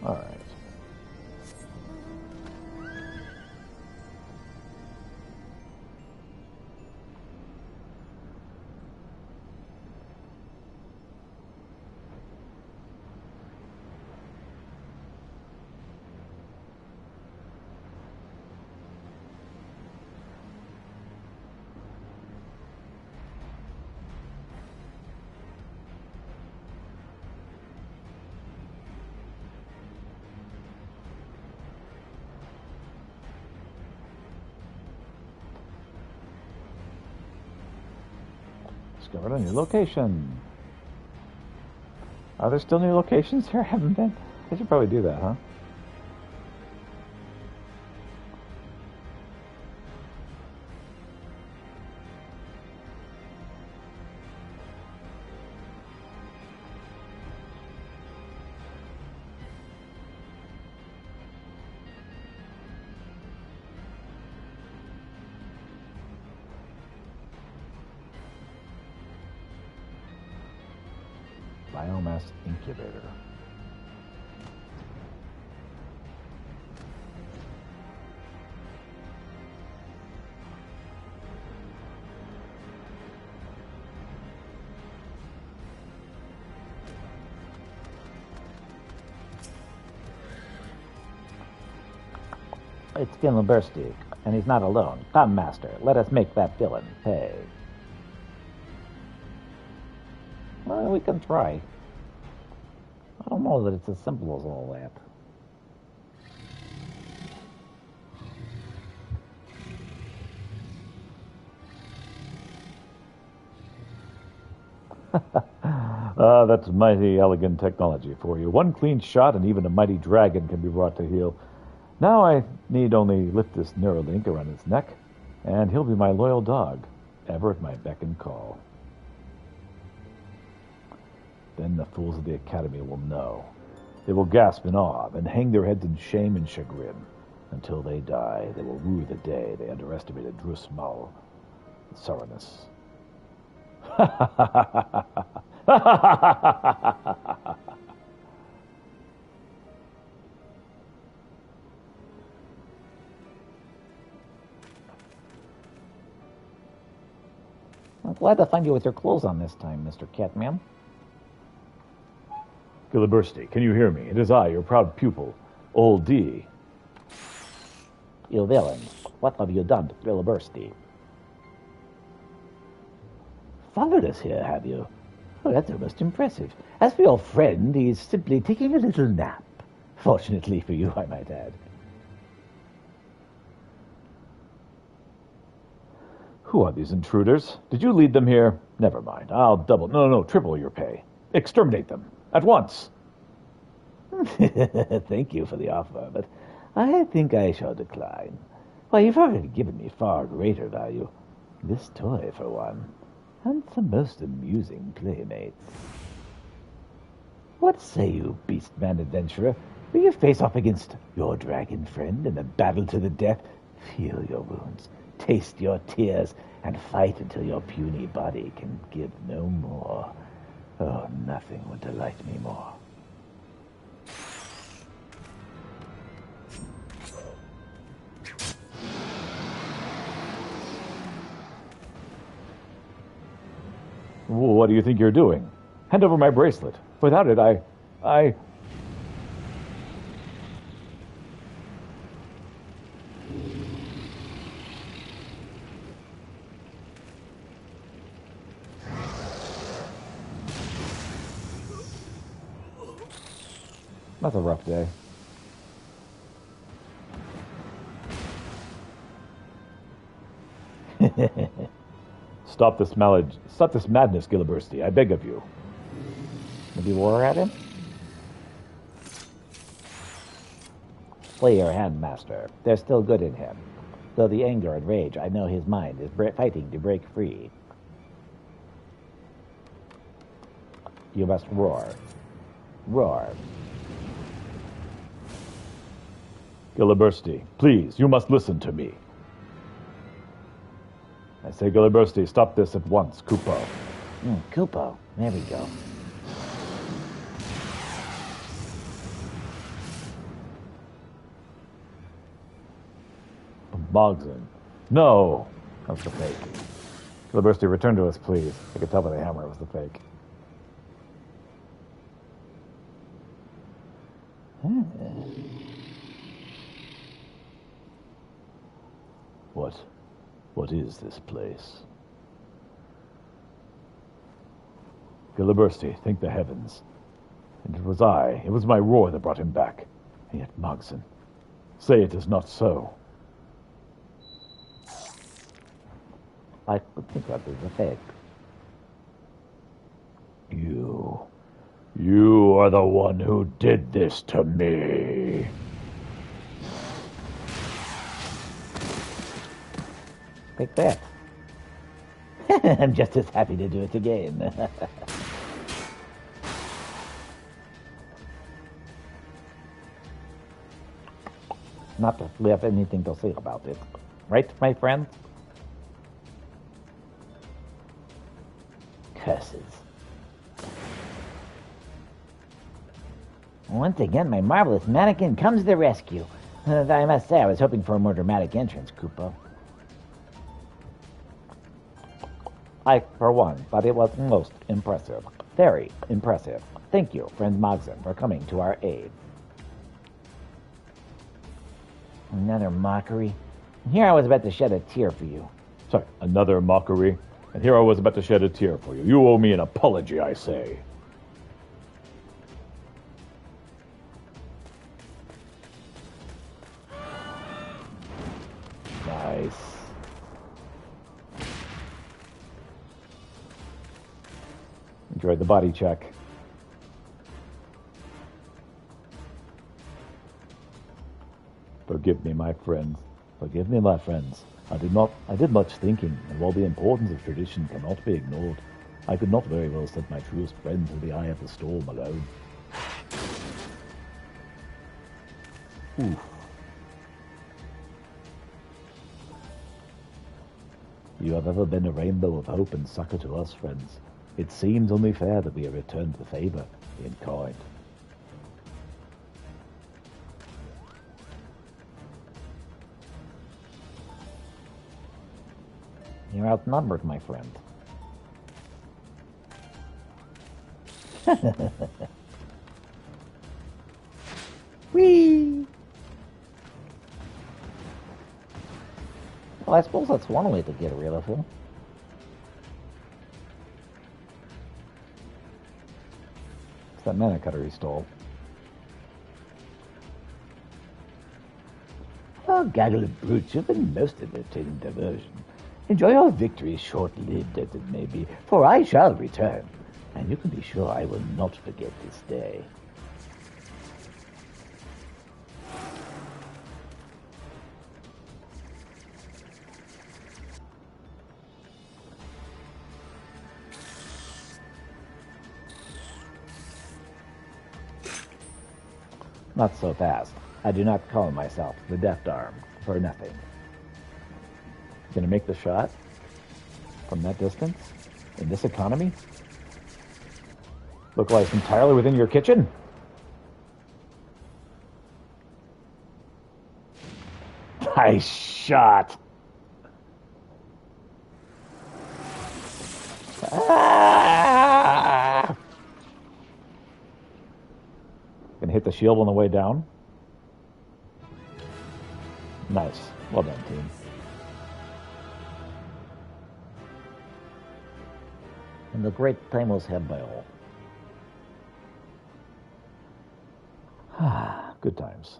[SPEAKER 1] All right. Discovered a new location. Are there still new locations here? I haven't been. I should probably do that, huh? Biomass incubator.
[SPEAKER 3] It's Gillenbursty, and he's not alone. Come, Master, let us make that villain pay. Well, we can try. I don't know that it's as simple as all that.
[SPEAKER 1] That's mighty elegant technology for you. One clean shot and even a mighty dragon can be brought to heel. Now I need only lift this Neuralink around his neck, and he'll be my loyal dog, ever at my beck and call. Then the fools of the Academy will know. They will gasp in awe and hang their heads in shame and chagrin. Until they die, they will rue the day they underestimated Drus Mal Saranus.
[SPEAKER 3] I'm glad to find you with your clothes on this time, Mr. Catman.
[SPEAKER 4] Gillenbursty, can you hear me? It is I, your proud pupil, Old D.
[SPEAKER 3] You villain, what have you done to Gillenbursty?
[SPEAKER 4] Followed us here, have you?
[SPEAKER 3] Oh, that's almost impressive. As for your friend, he's simply taking a little nap. Fortunately for you, I might add.
[SPEAKER 1] Who are these intruders? Did you lead them here? Never mind. I'll no, triple your pay. Exterminate them. At once.
[SPEAKER 3] Thank you for the offer, but I think I shall decline. Why, you've already given me far greater value. This toy, for one, and some most amusing playmates. What say you, beastman adventurer? Will you face off against your dragon friend in a battle to the death? Feel your wounds, taste your tears, and fight until your puny body can give no more. Oh, nothing would delight me more.
[SPEAKER 1] What do you think you're doing? Hand over my bracelet. Without it, I... That's a rough day. Stop this madness, Gillibursty. I beg of you.
[SPEAKER 3] Maybe roar at him? Play your hand, master. There's still good in him. Though the anger and rage, I know his mind is fighting to break free. You must roar. Roar.
[SPEAKER 1] Gillibursty, please, you must listen to me. I say, Gillibursty, stop this at once, Kupo.
[SPEAKER 3] Kupo. There we go.
[SPEAKER 1] Mogson. No! That's the fake. Gillibursty, return to us, please. I could tell by the hammer it was the fake. What is this place? Gillibursty, thank the heavens. And it was my roar that brought him back. And yet Mogson, say it is not so.
[SPEAKER 3] I think that is a fake.
[SPEAKER 4] You are the one who did this to me.
[SPEAKER 3] Take that. I'm just as happy to do it again. Not that we have anything to say about it. Right, my friend? Curses. Once again, my marvelous mannequin comes to the rescue. I must say, I was hoping for a more dramatic entrance, Kupo. I, for one, thought it was most impressive. Very impressive. Thank you, friend Mogson, for coming to our aid. Another mockery. And here I was about to shed a tear for you.
[SPEAKER 1] Sorry, another mockery. And here I was about to shed a tear for you. You owe me an apology, I say.
[SPEAKER 3] Nice.
[SPEAKER 1] Enjoyed the body check. Forgive me, my friends. Forgive me, my friends. I did much thinking, and while the importance of tradition cannot be ignored, I could not very well set my truest friend to the eye of the storm alone. Oof. You have ever been a rainbow of hope and succor to us, friends. It seems only fair that we have returned the favor in kind.
[SPEAKER 3] You're outnumbered, my friend. Whee! Well, I suppose that's one way to get rid of him.
[SPEAKER 1] that mana cutter he stole.
[SPEAKER 3] Oh, gaggle of brutes, you've been most entertaining diversion. Enjoy your victory, short-lived as it may be, for I shall return, and you can be sure I will not forget this day.
[SPEAKER 1] Not so fast. I do not call myself the Deft Arm for nothing. Gonna make the shot from that distance in this economy? Look like it's entirely within your kitchen? Nice shot. Ah! Gonna hit the shield on the way down. Nice. Well done, team.
[SPEAKER 3] And the great time was had by all.
[SPEAKER 1] Good times.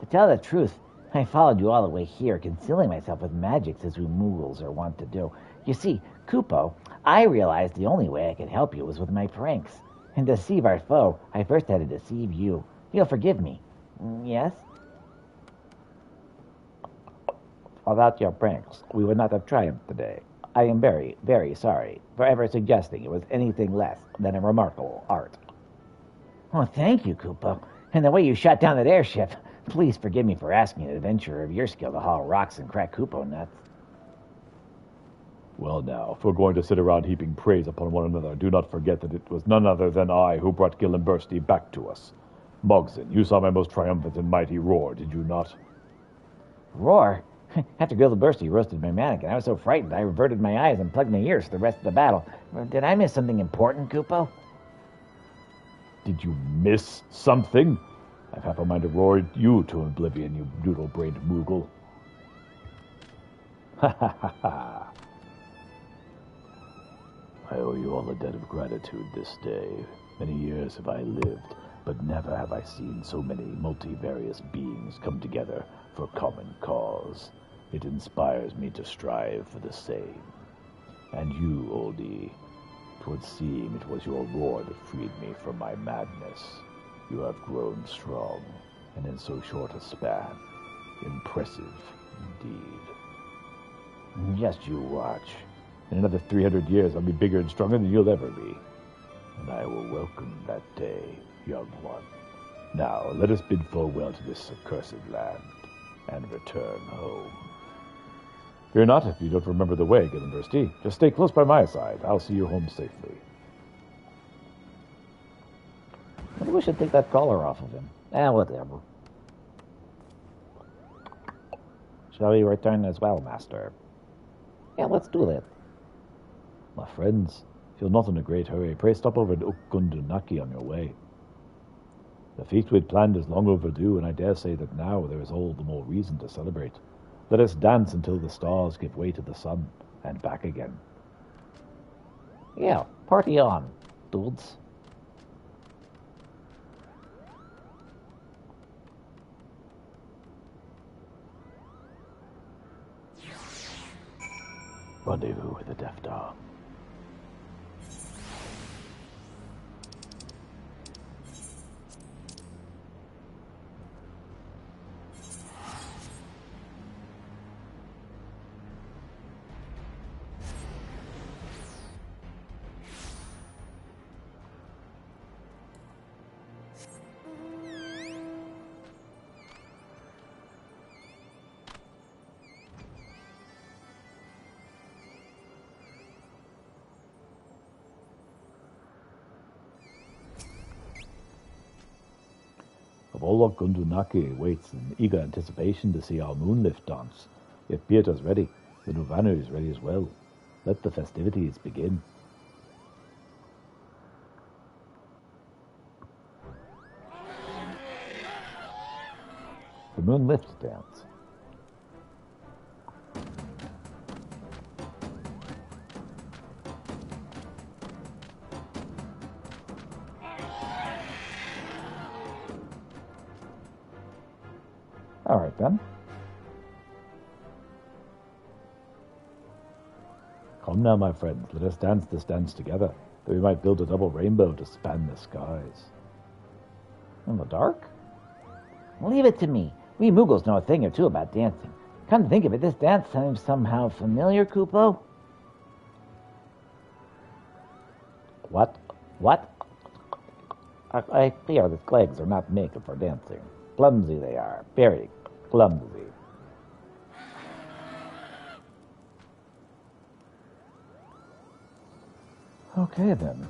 [SPEAKER 3] To tell the truth, I followed you all the way here, concealing myself with magics as we Moogles are wont to do. You see, Kupo, I realized the only way I could help you was with my pranks. And to deceive our foe, I first had to deceive you. You'll forgive me. Yes?
[SPEAKER 1] Without your pranks, we would not have triumphed today. I am very, very sorry for ever suggesting it was anything less than a remarkable art.
[SPEAKER 3] Oh, thank you, Kupo. And the way you shot down that airship. Please forgive me for asking an adventurer of your skill to haul rocks and crack Kupo nuts.
[SPEAKER 4] Well now, if we're going to sit around heaping praise upon one another, do not forget that it was none other than I who brought Gillenbursty back to us. Mogson, you saw my most triumphant and mighty roar, did you not?
[SPEAKER 3] Roar? After Gillenbursty roasted my mannequin, I was so frightened I reverted my eyes and plugged my ears for the rest of the battle. Did I miss something important, Kupo?
[SPEAKER 4] Did you miss something? I've half a mind to roar you to oblivion, you noodle-brained Moogle. Ha ha ha ha. I owe you all a debt of gratitude this day. Many years have I lived, but never have I seen so many multivarious beings come together for a common cause. It inspires me to strive for the same. And you, oldie, 'twould seem it was your roar that freed me from my madness. You have grown strong, and in so short a span. Impressive, indeed.
[SPEAKER 3] Just you watch.
[SPEAKER 4] In another 300 years, I'll be bigger and stronger than you'll ever be. And I will welcome that day, young one. Now, let us bid farewell to this accursed land, and return home. Fear not if you don't remember the way, Gillenbursty. Just stay close by my side. I'll see you home safely.
[SPEAKER 1] Maybe we should take that collar off of him.
[SPEAKER 3] Whatever.
[SPEAKER 1] Shall we return as well, Master?
[SPEAKER 3] Yeah, let's do that.
[SPEAKER 4] My friends, if you're not in a great hurry, pray stop over at Ukundunaki on your way. The feast we'd planned is long overdue, and I dare say that now there is all the more reason to celebrate. Let us dance until the stars give way to the sun, and back again.
[SPEAKER 3] Yeah, party on, dudes.
[SPEAKER 4] Rendezvous with the Deft Arm. All of Gundunaki waits in eager anticipation to see our moonlift dance. If Pieter's ready, the Nuvanu is ready as well. Let the festivities begin. The
[SPEAKER 1] moon lift dance. All right, then. Come now, my friends, let us dance this dance together, that we might build a double rainbow to span the skies. In the dark?
[SPEAKER 3] Leave it to me. We Moogles know a thing or two about dancing. Come to think of it, this dance seems somehow familiar, Kupo.
[SPEAKER 1] What? I fear that legs are not made for dancing. Clumsy they are, very clumsy. Okay, then.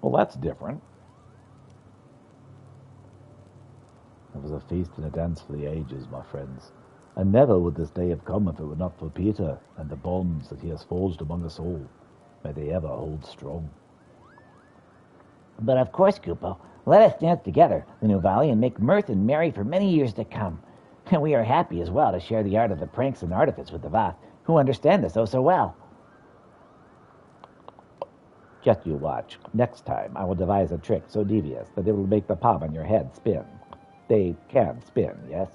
[SPEAKER 1] Well, that's different. It was a feast and a dance for the ages, my friends. And never would this day have come if it were not for Peter and the bonds that he has forged among us all. May they ever hold strong.
[SPEAKER 3] But of course, Kupo, let us dance together, the New Valley, and make mirth and merry for many years to come. And we are happy as well to share the art of the pranks and artifice with the Vath, who understand us oh so well.
[SPEAKER 1] Just you watch. Next time I will devise a trick so devious that it will make the palm on your head spin. They can spin, yes?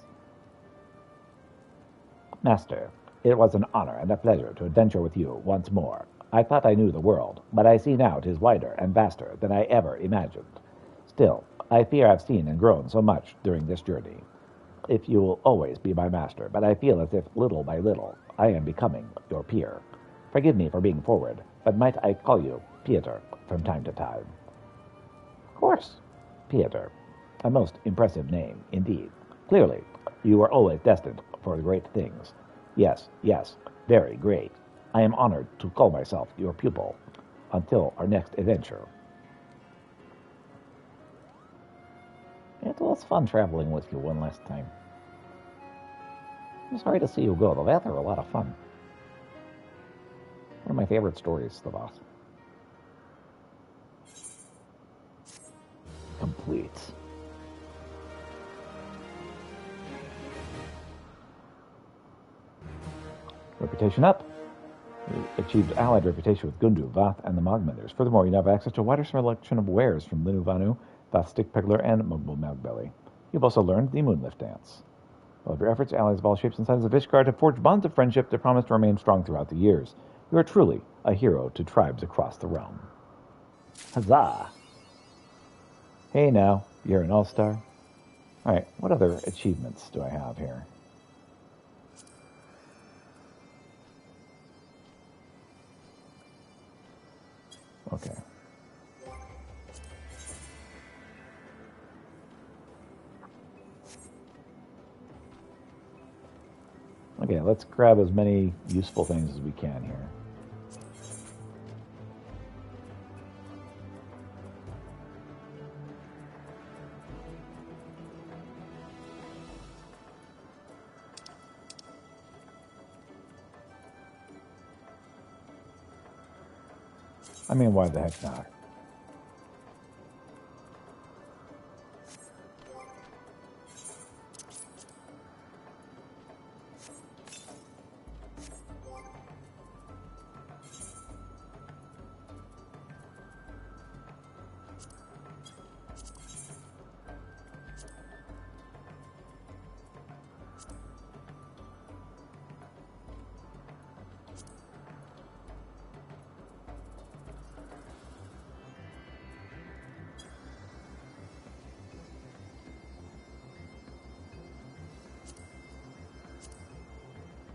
[SPEAKER 1] Master, it was an honor and a pleasure to adventure with you once more. I thought I knew the world, but I see now it is wider and vaster than I ever imagined. Still, I fear I've seen and grown so much during this journey. If you will always be my master, but I feel as if little by little I am becoming your peer. Forgive me for being forward, but might I call you Pieter from time to time?
[SPEAKER 3] Of course.
[SPEAKER 1] Pieter. A most impressive name, indeed. Clearly, you were always destined for great things. Yes, very great. I am honored to call myself your pupil. Until our next adventure. It was fun traveling with you one last time. I'm sorry to see you go, though. That were a lot of fun. One of my favorite stories, the boss. Complete. Reputation up. You achieved allied reputation with Gundu, Vath, and the Mogmenders. Furthermore, you now have access to a wider selection of wares from Linu Vanu, Vath Stick Peggler, and Mugble Magbelly. You've also learned the Moonlift Dance. All of your efforts, allies of all shapes and sizes of Ishgard have forged bonds of friendship that promise to remain strong throughout the years. You are truly a hero to tribes across the realm. Huzzah! Hey now, you're an all-star. Alright, what other achievements do I have here? Okay. Okay, let's grab as many useful things as we can here. I mean, why the heck not?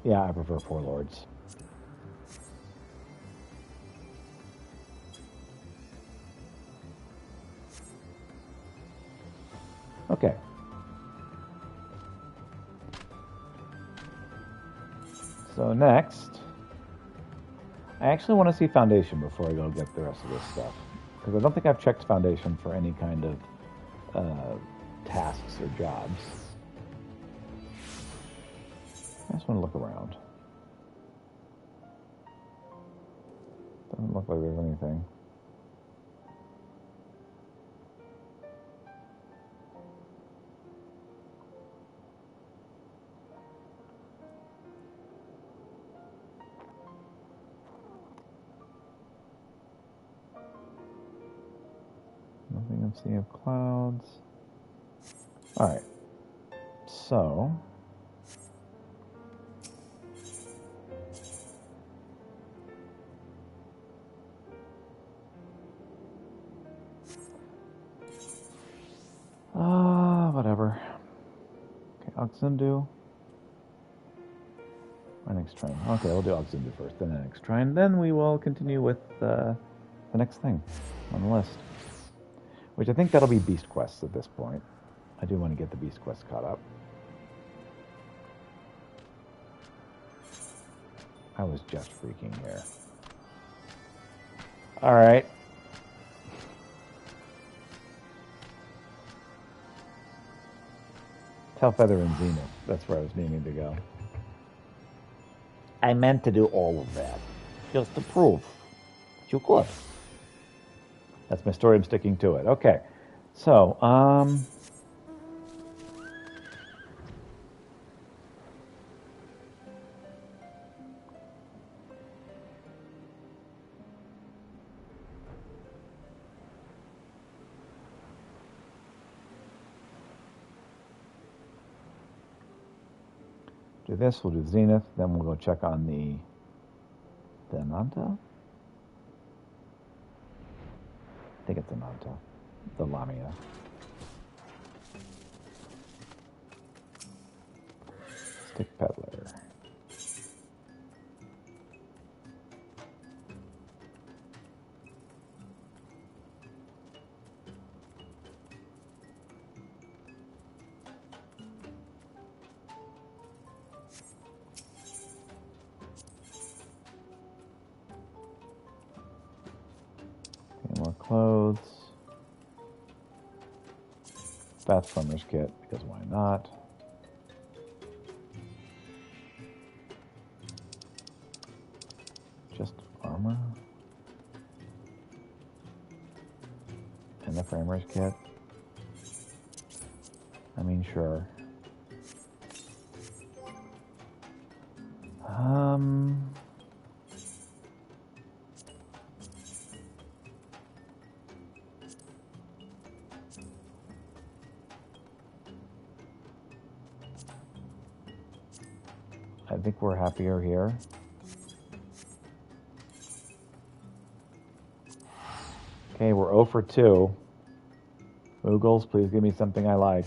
[SPEAKER 1] Yeah, I prefer Four Lords. Okay. So next, I actually want to see Foundation before I go get the rest of this stuff. Because I don't think I've checked Foundation for any kind of tasks or jobs. I just want to look around. Doesn't look like there's anything. Nothing I'm seeing of clouds. Alright. So. Whatever. Okay, Oxundu. Our next train. Okay, we'll do Oxundu first, then the next train. Then we will continue with the next thing on the list. Which I think that'll be Beast Quests at this point. I do want to get the Beast Quests caught up. I was just freaking here. Alright. Tailfeather and Zenith. That's where I was meaning to go.
[SPEAKER 3] I meant to do all of that. Just to prove that you could.
[SPEAKER 1] That's my story. I'm sticking to it. Okay. So, do this. We'll do Zenith. Then we'll go check on the Ananta. I think it's Ananta. The Lamia. Stick Peddler. More clothes. Bath Plumber's Kit, because why not? Just armor. And the Framer's Kit. I mean, sure. I think we're happier here. Okay, we're 0 for 2. Oogles, please give me something I like.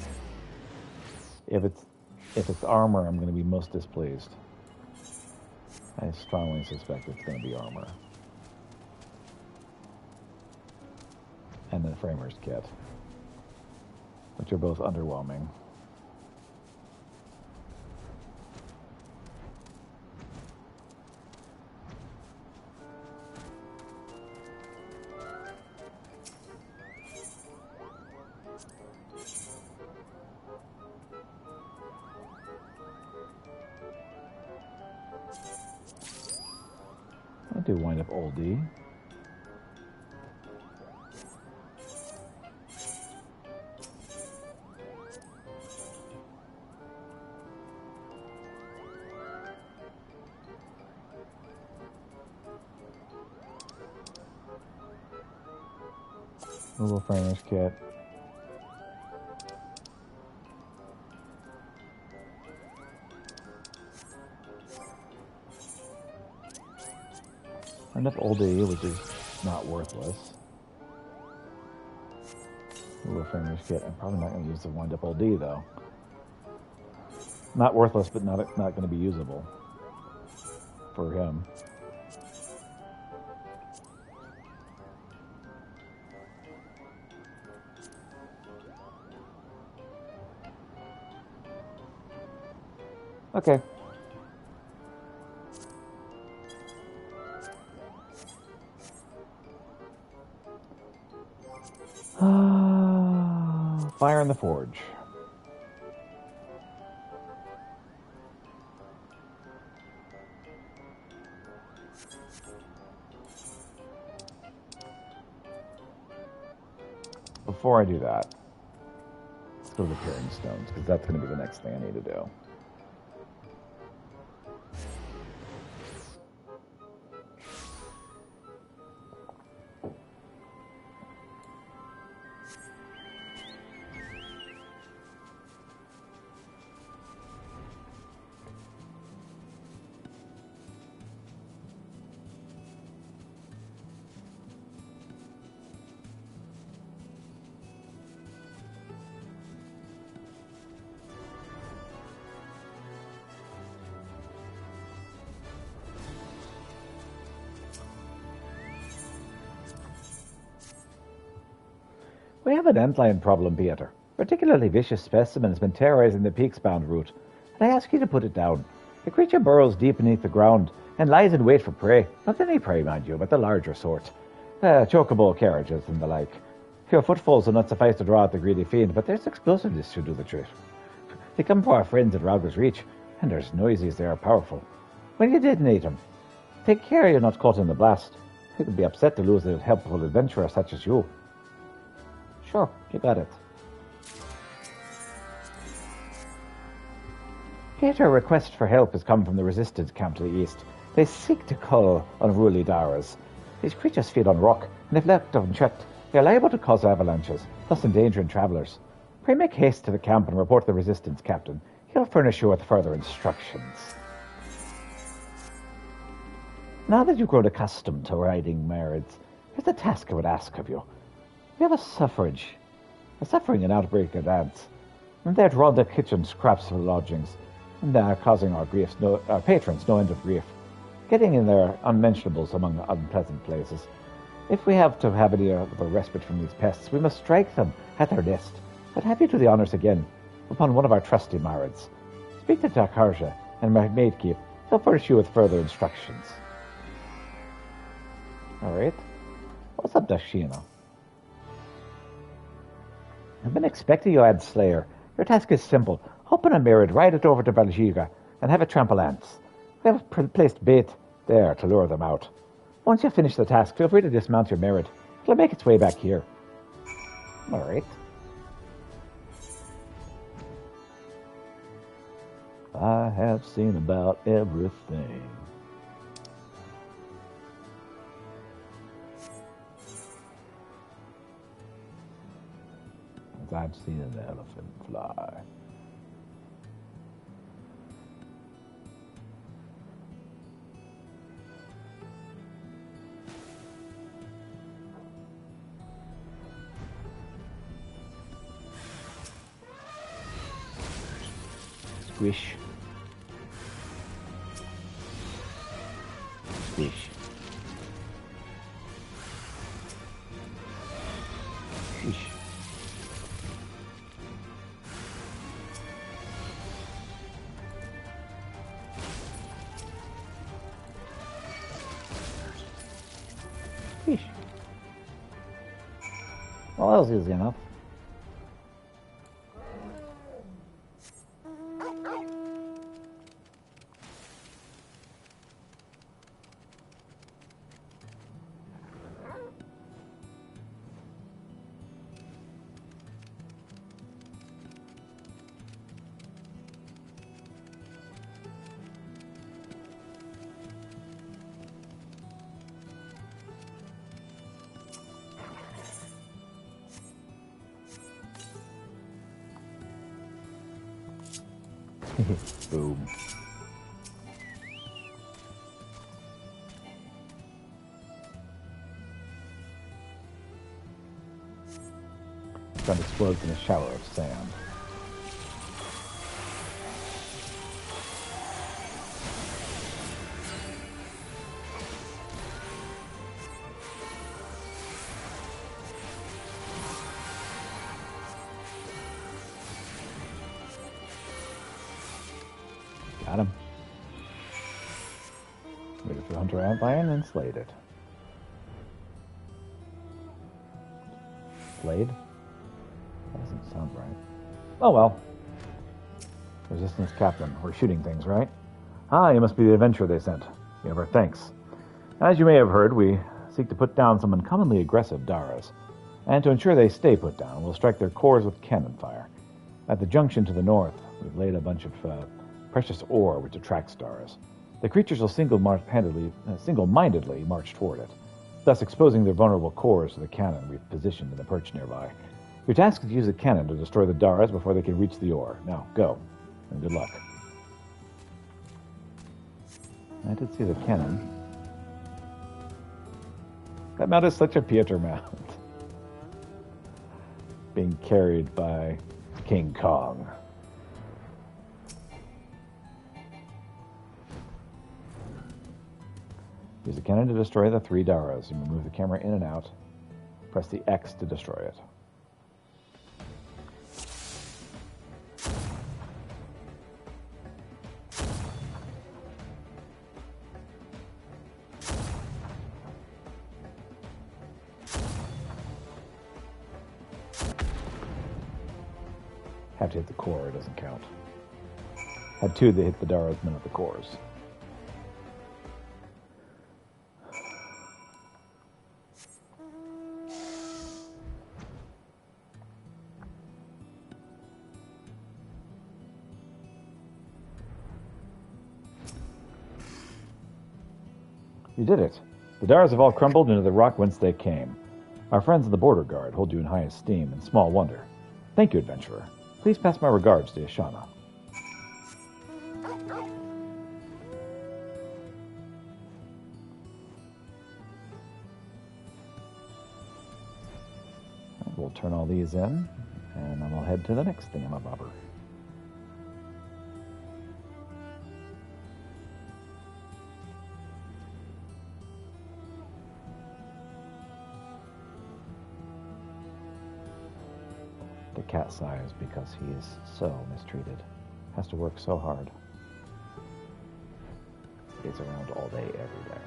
[SPEAKER 1] If it's armor, I'm going to be most displeased. I strongly suspect it's going to be armor. And the Framer's Kit, which are both underwhelming. I do wind up oldie. Little Framer's Kit. Enough oldie, which is not worthless. Little Framer's Kit. I'm probably not going to use the wind up oldie though. Not worthless, but not going to be usable for him. Okay. the forge. Before I do that, let's go to the Peering Stones, because that's going to be the next thing I need to do. We have an antlion problem, Peter. A particularly vicious specimen has been terrorizing the peaks-bound route, and I ask you to put it down. The creature burrows deep beneath the ground and lies in wait for prey. Not any prey, mind you, but the larger sort. Chocobo carriages and the like. Your footfalls will not suffice to draw out the greedy fiend, but there's explosiveness to do the trick. They come for our friends at Rauga's Reach, and they're as noisy as they are powerful. When you detonate them, take care you're not caught in the blast. They could be upset to lose a helpful adventurer such as you. Sure, you got it. Peter, a request for help has come from the resistance camp to the east. They seek to cull unruly Daras. These creatures feed on rock, and if left unchecked, they are liable to cause avalanches, thus endangering travelers. Pray make haste to the camp and report the resistance captain. He'll furnish you with further instructions. Now that you've grown accustomed to riding merits, here's a task I would ask of you. We have a suffering an outbreak of ants, and they're drawn the kitchen scraps for lodgings, and they are causing our patrons no end of grief, getting in their unmentionables among unpleasant places. If we have to have any of a respite from these pests, we must strike them at their nest. I'd have you do the honors again, upon one of our trusty Marids. Speak to Takarja and my maidkeep. They'll furnish you with further instructions. Alright. What's up, Dashina? I've been expecting you, Ad Slayer. Your task is simple. Hop on a Merid, ride it over to Baljiga, and have it trample ants. We have placed bait there to lure them out. Once you finish the task, feel free to dismount your Merid. It'll make its way back here. Alright. I have seen about everything. I've seen an elephant fly. Squish. Squish. Squish. Well, that was easy enough. Boom. That explodes in a shower of sand. Got him. Waited for the hunter antlion and slayed it. Slayed? That doesn't sound right. Oh well. Resistance captain. We're shooting things, right? Ah, you must be the adventurer they sent. We have our thanks. As you may have heard, we seek to put down some uncommonly aggressive Daras. And to ensure they stay put down, we'll strike their cores with cannon fire. At the junction to the north, we've laid a bunch of precious ore which attracts Daras. The creatures will single-mindedly march toward it, thus exposing their vulnerable cores to the cannon we've positioned in the perch nearby. Your task is to use the cannon to destroy the Daras before they can reach the ore. Now, go, and good luck. I did see the cannon. That mount is such a Pieter mount. Being carried by King Kong. Use the cannon to destroy the 3 Daras. You move the camera in and out. Press the X to destroy it. Have to hit the core, it doesn't count. Had 2 that hit the Daras, none of the cores. You did it. The Daras have all crumbled into the rock whence they came. Our friends of the Border Guard hold you in high esteem and small wonder. Thank you, adventurer. Please pass my regards to Ishana. We'll turn all these in, and then we'll head to the next thingamabobber. The cat sighs because he is so mistreated. Has to work so hard. He's around all day, every day.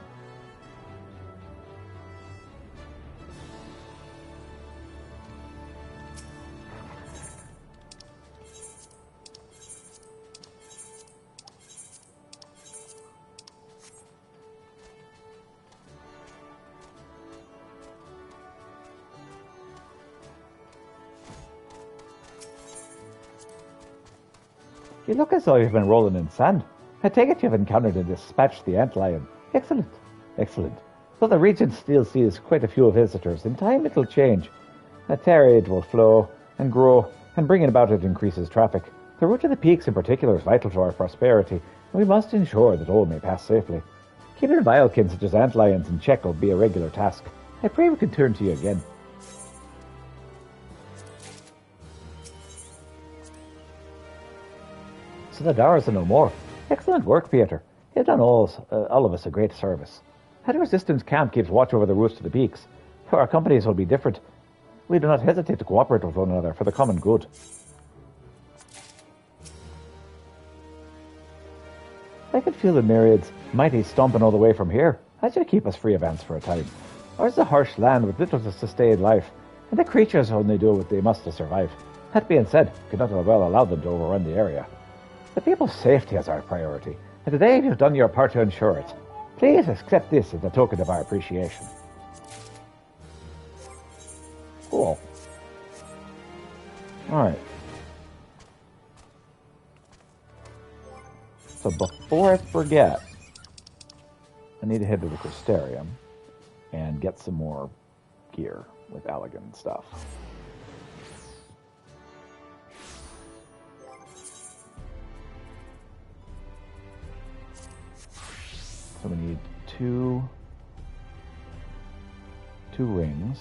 [SPEAKER 1] You look as though you've been rolling in sand. I take it you've encountered and dispatched the antlion. Excellent. Excellent. Though the region still sees quite a few visitors, in time it'll change. A trade will flow and grow, and bringing about it increases traffic. The route to the peaks in particular is vital to our prosperity, and we must ensure that all may pass safely. Keeping vilekin such as antlions in check will be a regular task. I pray we can turn to you again. So the Daras are no more. Excellent work, Pieter. You've done all of us a great service. How the resistance camp keeps watch over the routes to the peaks. Our companies will be different. We do not hesitate to cooperate with one another for the common good. I can feel the myriads mighty stomping all the way from here. That should keep us free of ants for a time. Ours is a harsh land with little to sustain life, and the creatures only do what they must to survive. That being said, we cannot well allow them to overrun the area. The people's safety is our priority, and today you've done your part to ensure it. Please accept this as a token of our appreciation. Cool. Alright. So before I forget, I need to head to the Crystarium and get some more gear with Allegan stuff. So we need two rings.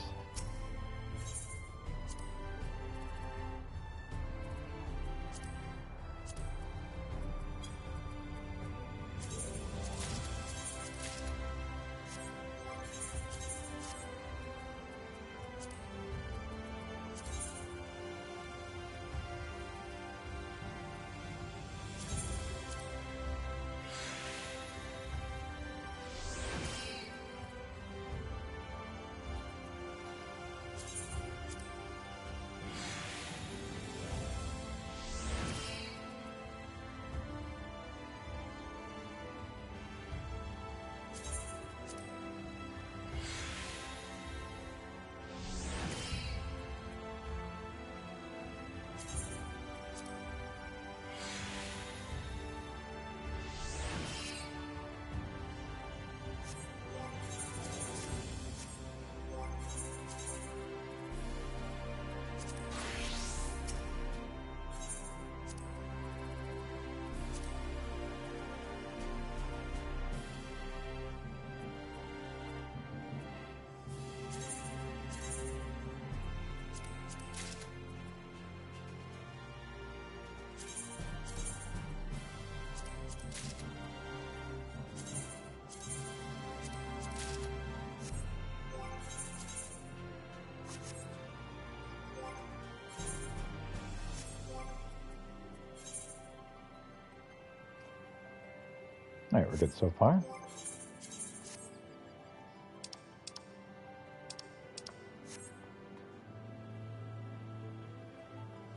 [SPEAKER 1] Alright, we're good so far.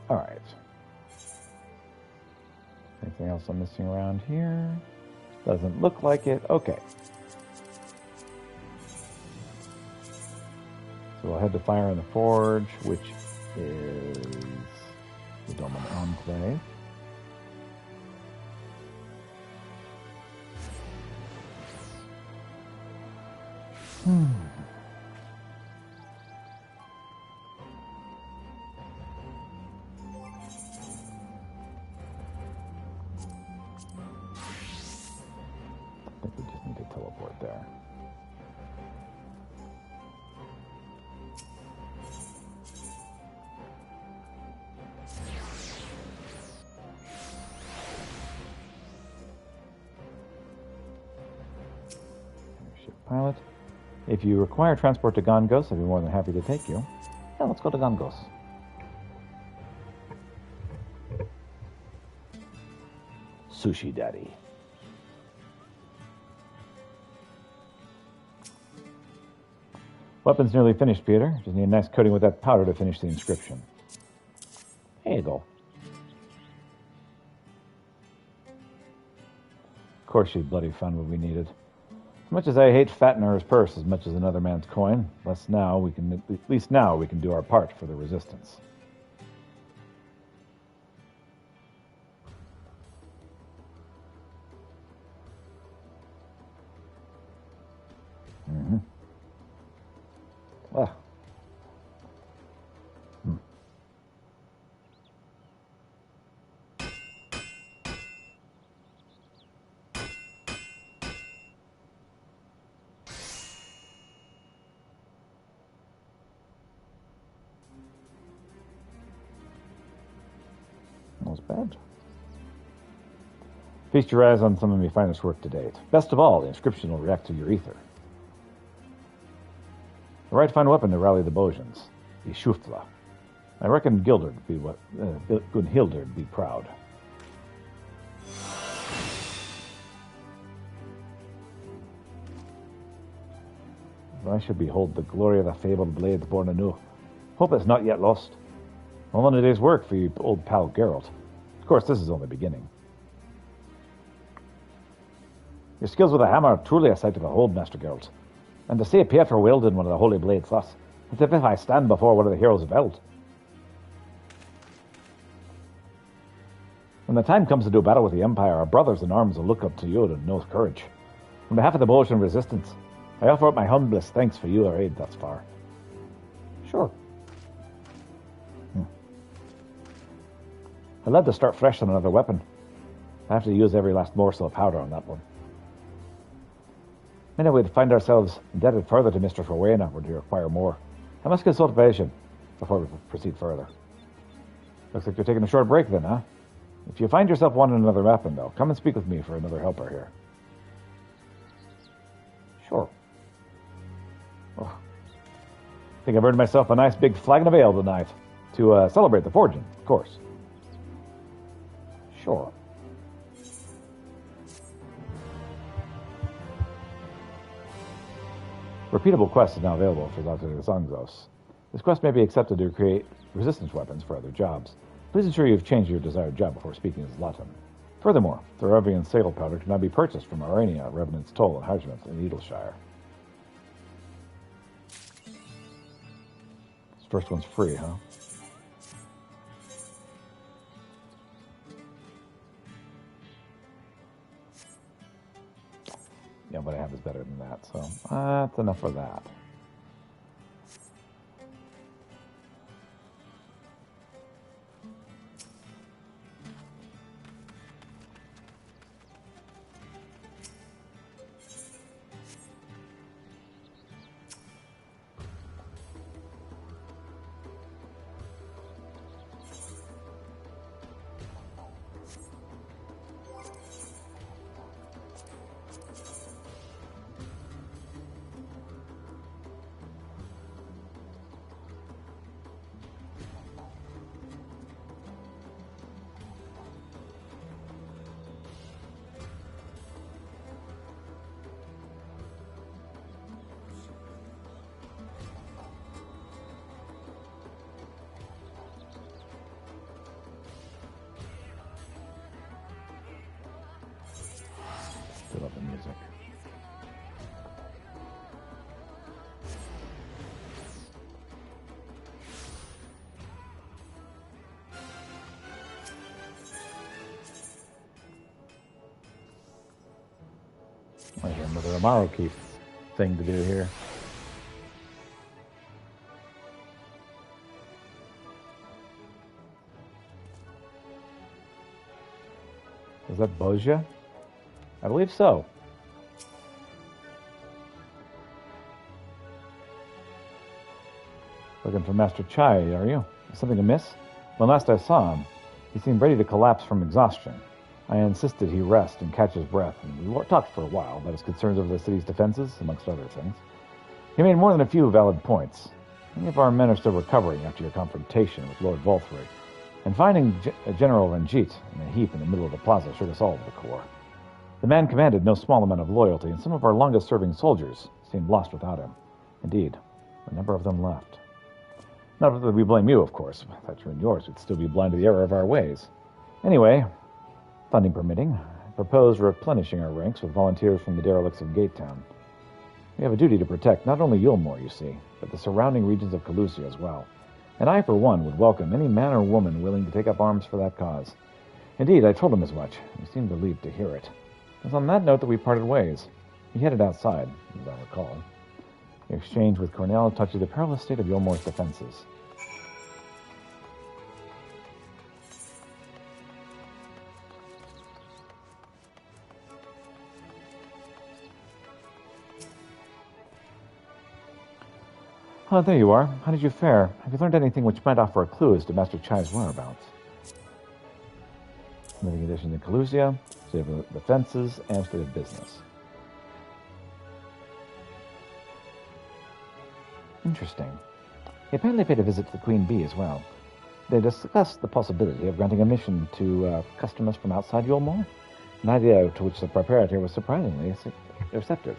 [SPEAKER 1] Alright. Anything else I'm missing around here? Doesn't look like it. Okay. So we'll head to Fire in the Forge, which is the Doman Enclave. I think we just need to teleport there. Ship pilot. If you require transport to Gongos, I'd be more than happy to take you. Yeah, let's go to Gongos. Sushi Daddy. Weapon's nearly finished, Peter. Just need a nice coating with that powder to finish the inscription. There you go. Of course she bloody found what we needed. As much as I hate Fattener's purse as much as another man's coin, at least now we can do our part for the resistance. Mm-hmm. Well. Bad. Feast your eyes on some of my finest work to date. Best of all, the inscription will react to your ether. The right fine weapon to rally the Bojans, the Shufla. I reckon Gunhildr'd be proud. I should behold the glory of the fabled blade born anew. Hope it's not yet lost. Only a day's work for you, old pal Geralt. Of course, this is only beginning. Your skills with a hammer are truly a sight to behold, Master Geralt. And to see Pietro wielding one of the holy blades thus, it's as if I stand before one of the heroes of Eld. When the time comes to do battle with the Empire, our brothers in arms will look up to you and know courage. On behalf of the Bolshevic resistance, I offer up my humblest thanks for your aid thus far. Sure. I'd love to start fresh on another weapon. I have to use every last morsel of powder on that one. Anyway, we'd find ourselves indebted further to Mr. Rowena were to require more. I must consult Vasion before we proceed further. Looks like you're taking a short break then, huh? If you find yourself wanting another weapon, though, come and speak with me for another helper here. Sure. Oh. I think I've earned myself a nice big flagon of ale tonight to celebrate the forging, of course. Sure. Repeatable quest is now available for Dr. Zongzos. This quest may be accepted to create resistance weapons for other jobs. Please ensure you've changed your desired job before speaking as Latin. Furthermore, the Revian sail powder can now be purchased from Arania, Revenant's Toll, and Harjament in Needleshire. This first one's free, huh? Yeah, what I have is better than that, so that's enough of that. Another Amaro Keep thing to do here. Is that Bozja? I believe so. Looking for Master Chai, are you? Is something amiss? Well, last I saw him, he seemed ready to collapse from exhaustion. I insisted he rest and catch his breath, and we talked for a while about his concerns over the city's defenses, amongst other things. He made more than a few valid points. Many of our men are still recovering after your confrontation with Lord Volthry, and finding General Ranjit in a heap in the middle of the plaza shook us all to the core. The man commanded no small amount of loyalty, and some of our longest-serving soldiers seemed lost without him. Indeed, a number of them left. Not that we blame you, of course. I thought you and yours would still be blind to the error of our ways. Anyway, funding permitting, I propose replenishing our ranks with volunteers from the derelicts of Gatetown. We have a duty to protect not only Yulmore, you see, but the surrounding regions of Calusia as well. And I, for one, would welcome any man or woman willing to take up arms for that cause. Indeed, I told him as much. He seemed relieved to hear it. It was on that note that we parted ways. He headed outside, as I recall. The exchange with Cornell touched the perilous state of Yulmore's defenses. Oh, there you are. How did you fare? Have you learned anything which might offer a clue as to Master Chai's whereabouts? Living conditions in Calusia, state of defenses, and state of business. Interesting. He apparently paid a visit to the Queen Bee as well. They discussed the possibility of granting a mission to customers from outside Yulmore, an idea to which the proprietor was surprisingly receptive.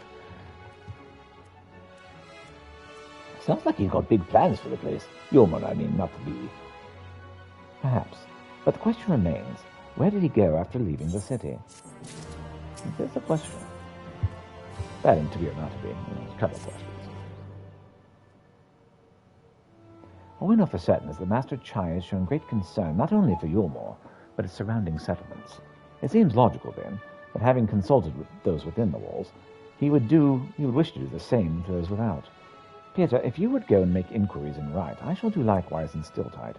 [SPEAKER 3] Sounds like you've got big plans for the place. Yulmore, I mean, not the Bee.
[SPEAKER 1] Perhaps. But the question remains, where did he go after leaving the city? There's a question. That to be or not to be, a couple of questions. All we know for certain is that Master Chai has shown great concern not only for Yulmore, but its surrounding settlements. It seems logical, then, that having consulted with those within the walls, he would wish to do the same to those without. Peter, if you would go and make inquiries in Right, I shall do likewise in Stilltide.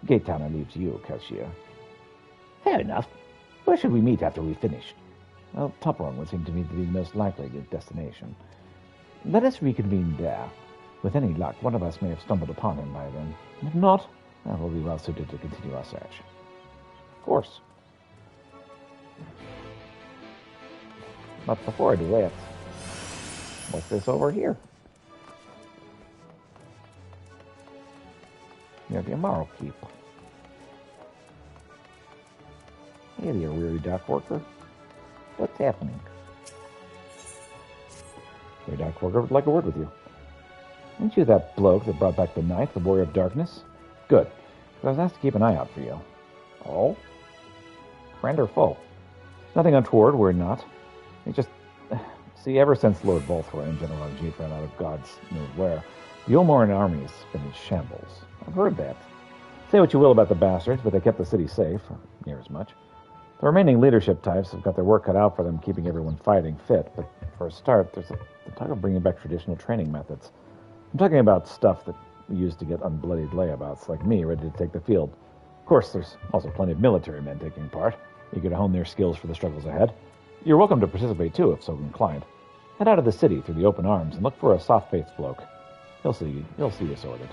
[SPEAKER 1] Gatetown I leave to you, Kelsier.
[SPEAKER 3] Fair enough. Where should we meet after we've finished?
[SPEAKER 1] Well, Topperong would seem to me to be the most likely destination. Let us reconvene there. With any luck, one of us may have stumbled upon him by then. If not, I will be well suited to continue our search.
[SPEAKER 3] Of course.
[SPEAKER 1] But before I do that, what's this over here? Near the Amaro Keep. Hey there, weary dock worker. What's happening? The dock worker would like a word with you. Weren't you that bloke that brought back the knight, the warrior of darkness? Good, because I was asked to keep an eye out for you. Oh? Friend or foe? Nothing untoward, we're not. It just... See, ever since Lord Volthroy and General Ranjit ran out of God's knows where, the Yulmoran army has been in shambles. I've heard that. Say what you will about the bastards, but they kept the city safe, or near as much. The remaining leadership types have got their work cut out for them keeping everyone fighting fit, but for a start, there's the talk of bringing back traditional training methods. I'm talking about stuff that we used to get unbloodied layabouts like me ready to take the field. Of course, there's also plenty of military men taking part, eager to hone their skills for the struggles ahead. You're welcome to participate too, if so inclined. Head out of the city through the open arms and look for a soft-faced bloke. He'll see you sorted.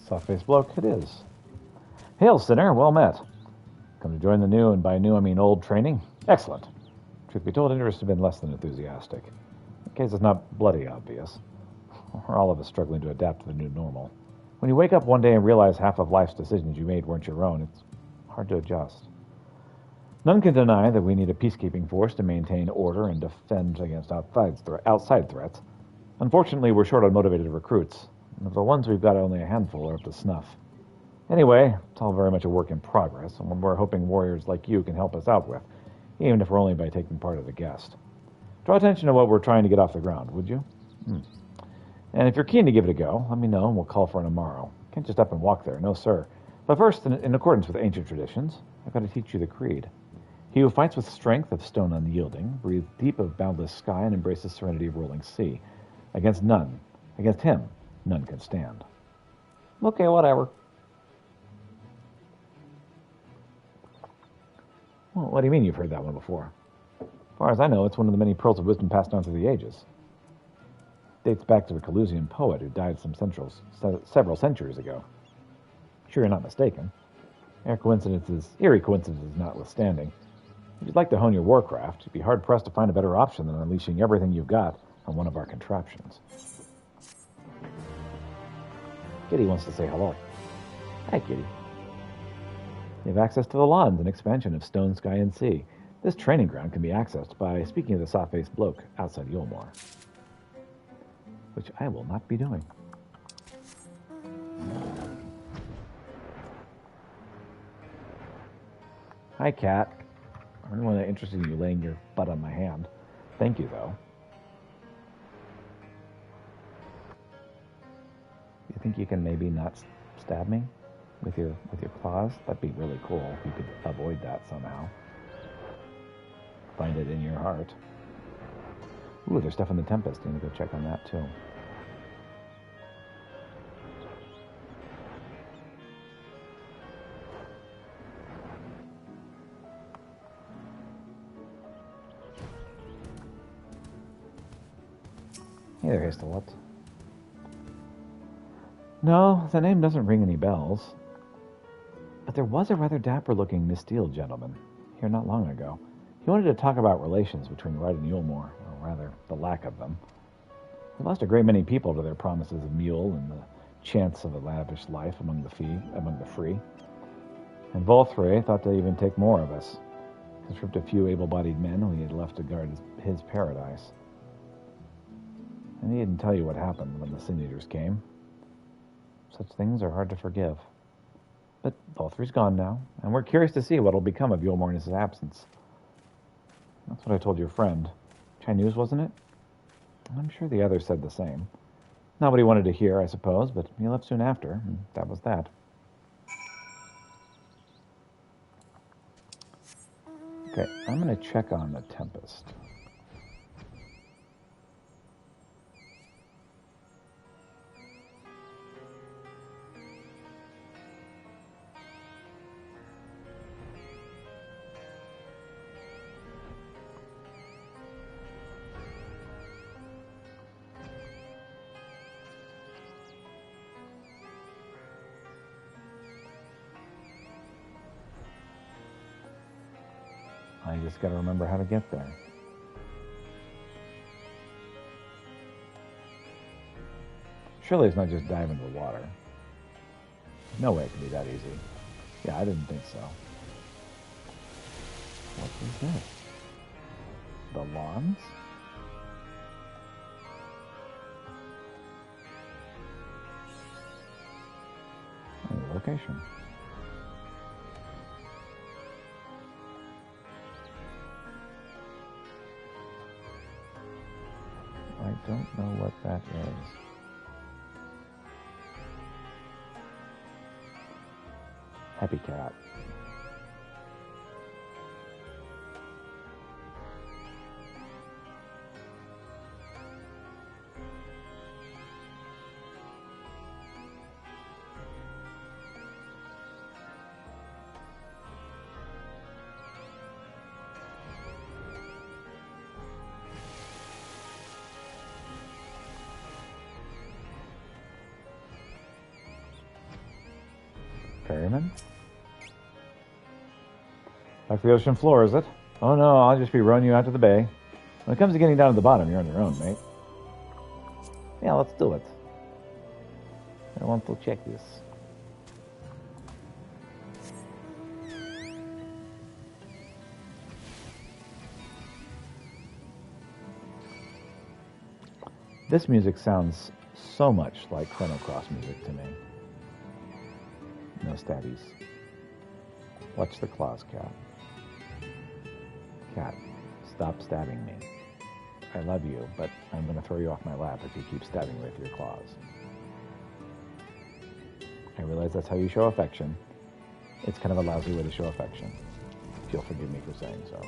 [SPEAKER 1] Soft-faced bloke it is. Hail, sinner, well met. Come to join the new, and by new I mean old, training? Excellent. Truth be told, interest has been less than enthusiastic. In case it's not bloody obvious. We're all of us struggling to adapt to the new normal. When you wake up one day and realize half of life's decisions you made weren't your own, it's hard to adjust. None can deny that we need a peacekeeping force to maintain order and defend against outside threats. Unfortunately, we're short on motivated recruits, and of the ones we've got, only a handful are up to snuff. Anyway, it's all very much a work in progress, and we're hoping warriors like you can help us out with, even if we're only by taking part as a guest. Draw attention to what we're trying to get off the ground, would you? And if you're keen to give it a go, let me know and we'll call for it tomorrow. Can't just up and walk there, no sir. But first, in accordance with ancient traditions, I've got to teach you the creed. He who fights with strength of stone unyielding, breathes deep of boundless sky, and embraces serenity of rolling sea. Against him, none can stand. Okay, whatever. Well, what do you mean you've heard that one before? As far as I know, it's one of the many pearls of wisdom passed down through the ages. It dates back to a Calusian poet who died several centuries ago. Sure you're not mistaken. Eerie coincidences notwithstanding. If you'd like to hone your warcraft, you'd be hard-pressed to find a better option than unleashing everything you've got on one of our contraptions. Kitty wants to say hello. Hi, Kitty. You have access to the lawns and expansion of Stone, Sky, and Sea. This training ground can be accessed by speaking to the soft-faced bloke outside Yulmore. Which I will not be doing. Hi, cat. I'm really interested in you laying your butt on my hand. Thank you, though. You think you can maybe not stab me with your claws? That'd be really cool if you could avoid that somehow. Find it in your heart. Ooh, there's stuff in the Tempest. You need to go check on that too. Hey there, Hastelot. No, the name doesn't ring any bells. But there was a rather dapper-looking Misteal gentleman here not long ago. He wanted to talk about relations between Wright and Yulmore, or rather, the lack of them. We lost a great many people to their promises of mule and the chance of a lavish life among the free. And Volthray thought to even take more of us. He stripped a few able-bodied men who he had left to guard his paradise. And he didn't tell you what happened when the Sin Eaters came. Such things are hard to forgive. But Volthray's gone now, and we're curious to see what will become of Yulmore in his absence. That's what I told your friend. Chinese, wasn't it? I'm sure the others said the same. Not what he wanted to hear, I suppose, but he left soon after, and that was that. Okay, I'm going to check on the Tempest. I just got to remember how to get there. Surely it's not just dive into the water. No way it can be that easy. Yeah, I didn't think so. What is this? The lawns? Oh, location. I don't know what that is. Happy cat. Ferryman? Like the ocean floor, is it? Oh no, I'll just be rowing you out to the bay. When it comes to getting down to the bottom, you're on your own, mate. Yeah, let's do it. I want to check this. This music sounds so much like Chrono Cross music to me. No stabbies. Watch the claws, cat. Cat, stop stabbing me. I love you, but I'm going to throw you off my lap if you keep stabbing me with your claws. I realize that's how you show affection. It's kind of a lousy way to show affection. If you'll forgive me for saying so.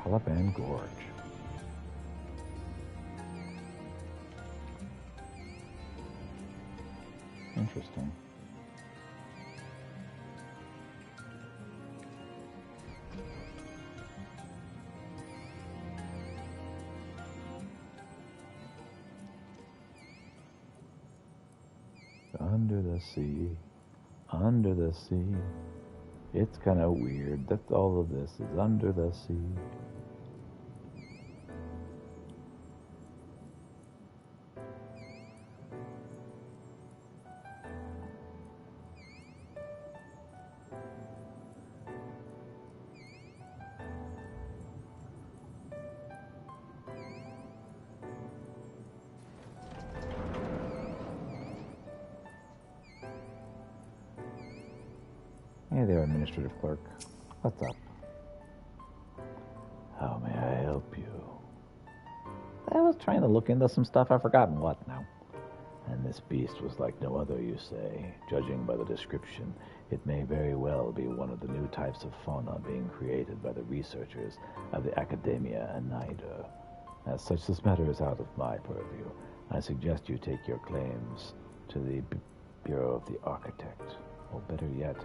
[SPEAKER 1] Caliban Gorge. Interesting. Under the sea, under the sea. It's kind of weird that all of this is under the sea. Hey there, administrative clerk. What's up? How may I help you? I was trying to look into some stuff. I've forgotten what now. And this beast was like no other, you say. Judging by the description, it may very well be one of the new types of fauna being created by the researchers of the Academia Anida. As such, this matter is out of my purview. I suggest you take your claims to the Bureau of the Architect, or better yet,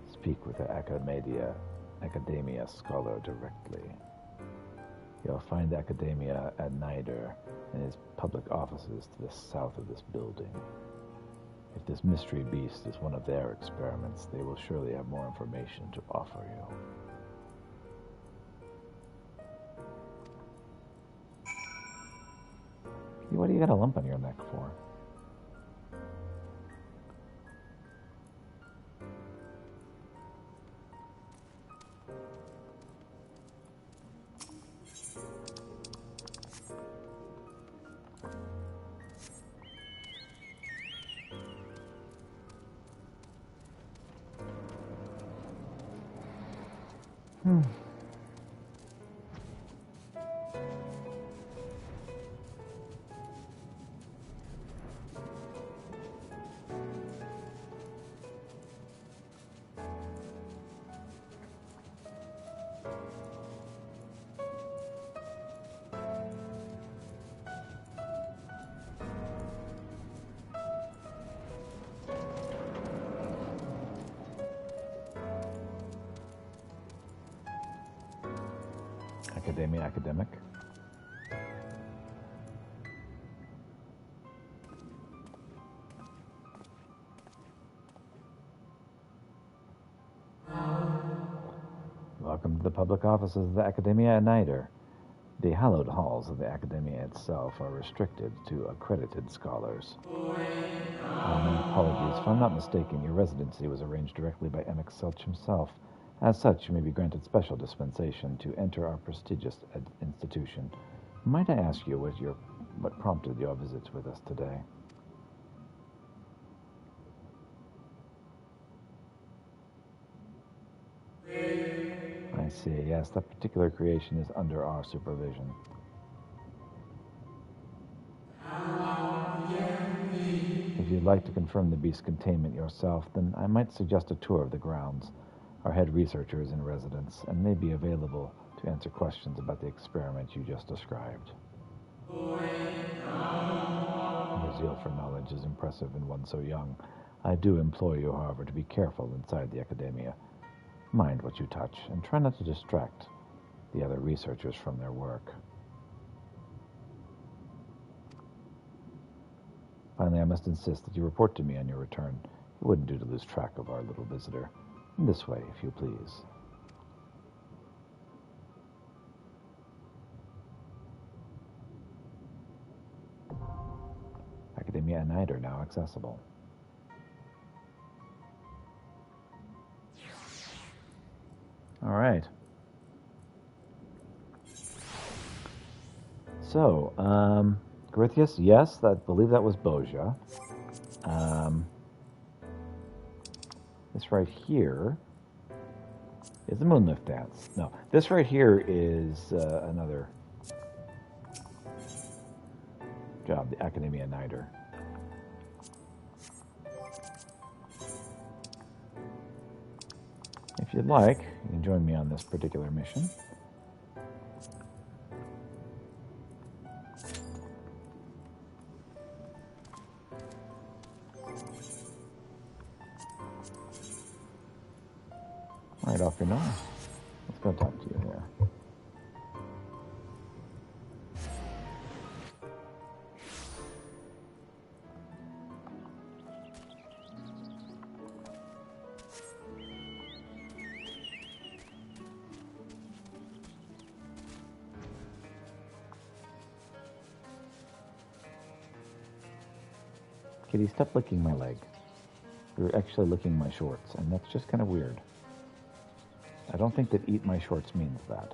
[SPEAKER 1] speak with the Academia scholar directly. You'll find Academia at Nider in his public offices to the south of this building. If this mystery beast is one of their experiments, they will surely have more information to offer you. What do you got a lump on your neck for? Academic. Welcome to the public offices of the Academia at Nider. The hallowed halls of the Academia itself are restricted to accredited scholars. My apologies. If I'm not mistaken, your residency was arranged directly by Emmett Selch himself. As such, you may be granted special dispensation to enter our prestigious institution. Might I ask you what prompted your visits with us today? I see. Yes, that particular creation is under our supervision. If you'd like to confirm the beast's containment yourself, then I might suggest a tour of the grounds. Our head researcher is in residence and may be available to answer questions about the experiment you just described. Your zeal for knowledge is impressive in one so young.
[SPEAKER 4] I do implore you, however, to be careful inside the Academia. Mind what you touch, and try not to distract the other researchers from their work. Finally, I must insist that you report to me on your return. It wouldn't do to lose track of our little visitor. This way, if you please. Academia and Night are now accessible. All right. So, Grithius, yes, I believe that was Boja. This right here is the Moonlift Dance. No, this right here is another job, the Academia Nighter. If you'd like, you can join me on this particular mission. Right off your nose. Let's go talk to you here. Kitty, stop licking my leg. You're actually licking my shorts, and that's just kind of weird. I don't think that eat my shorts means that.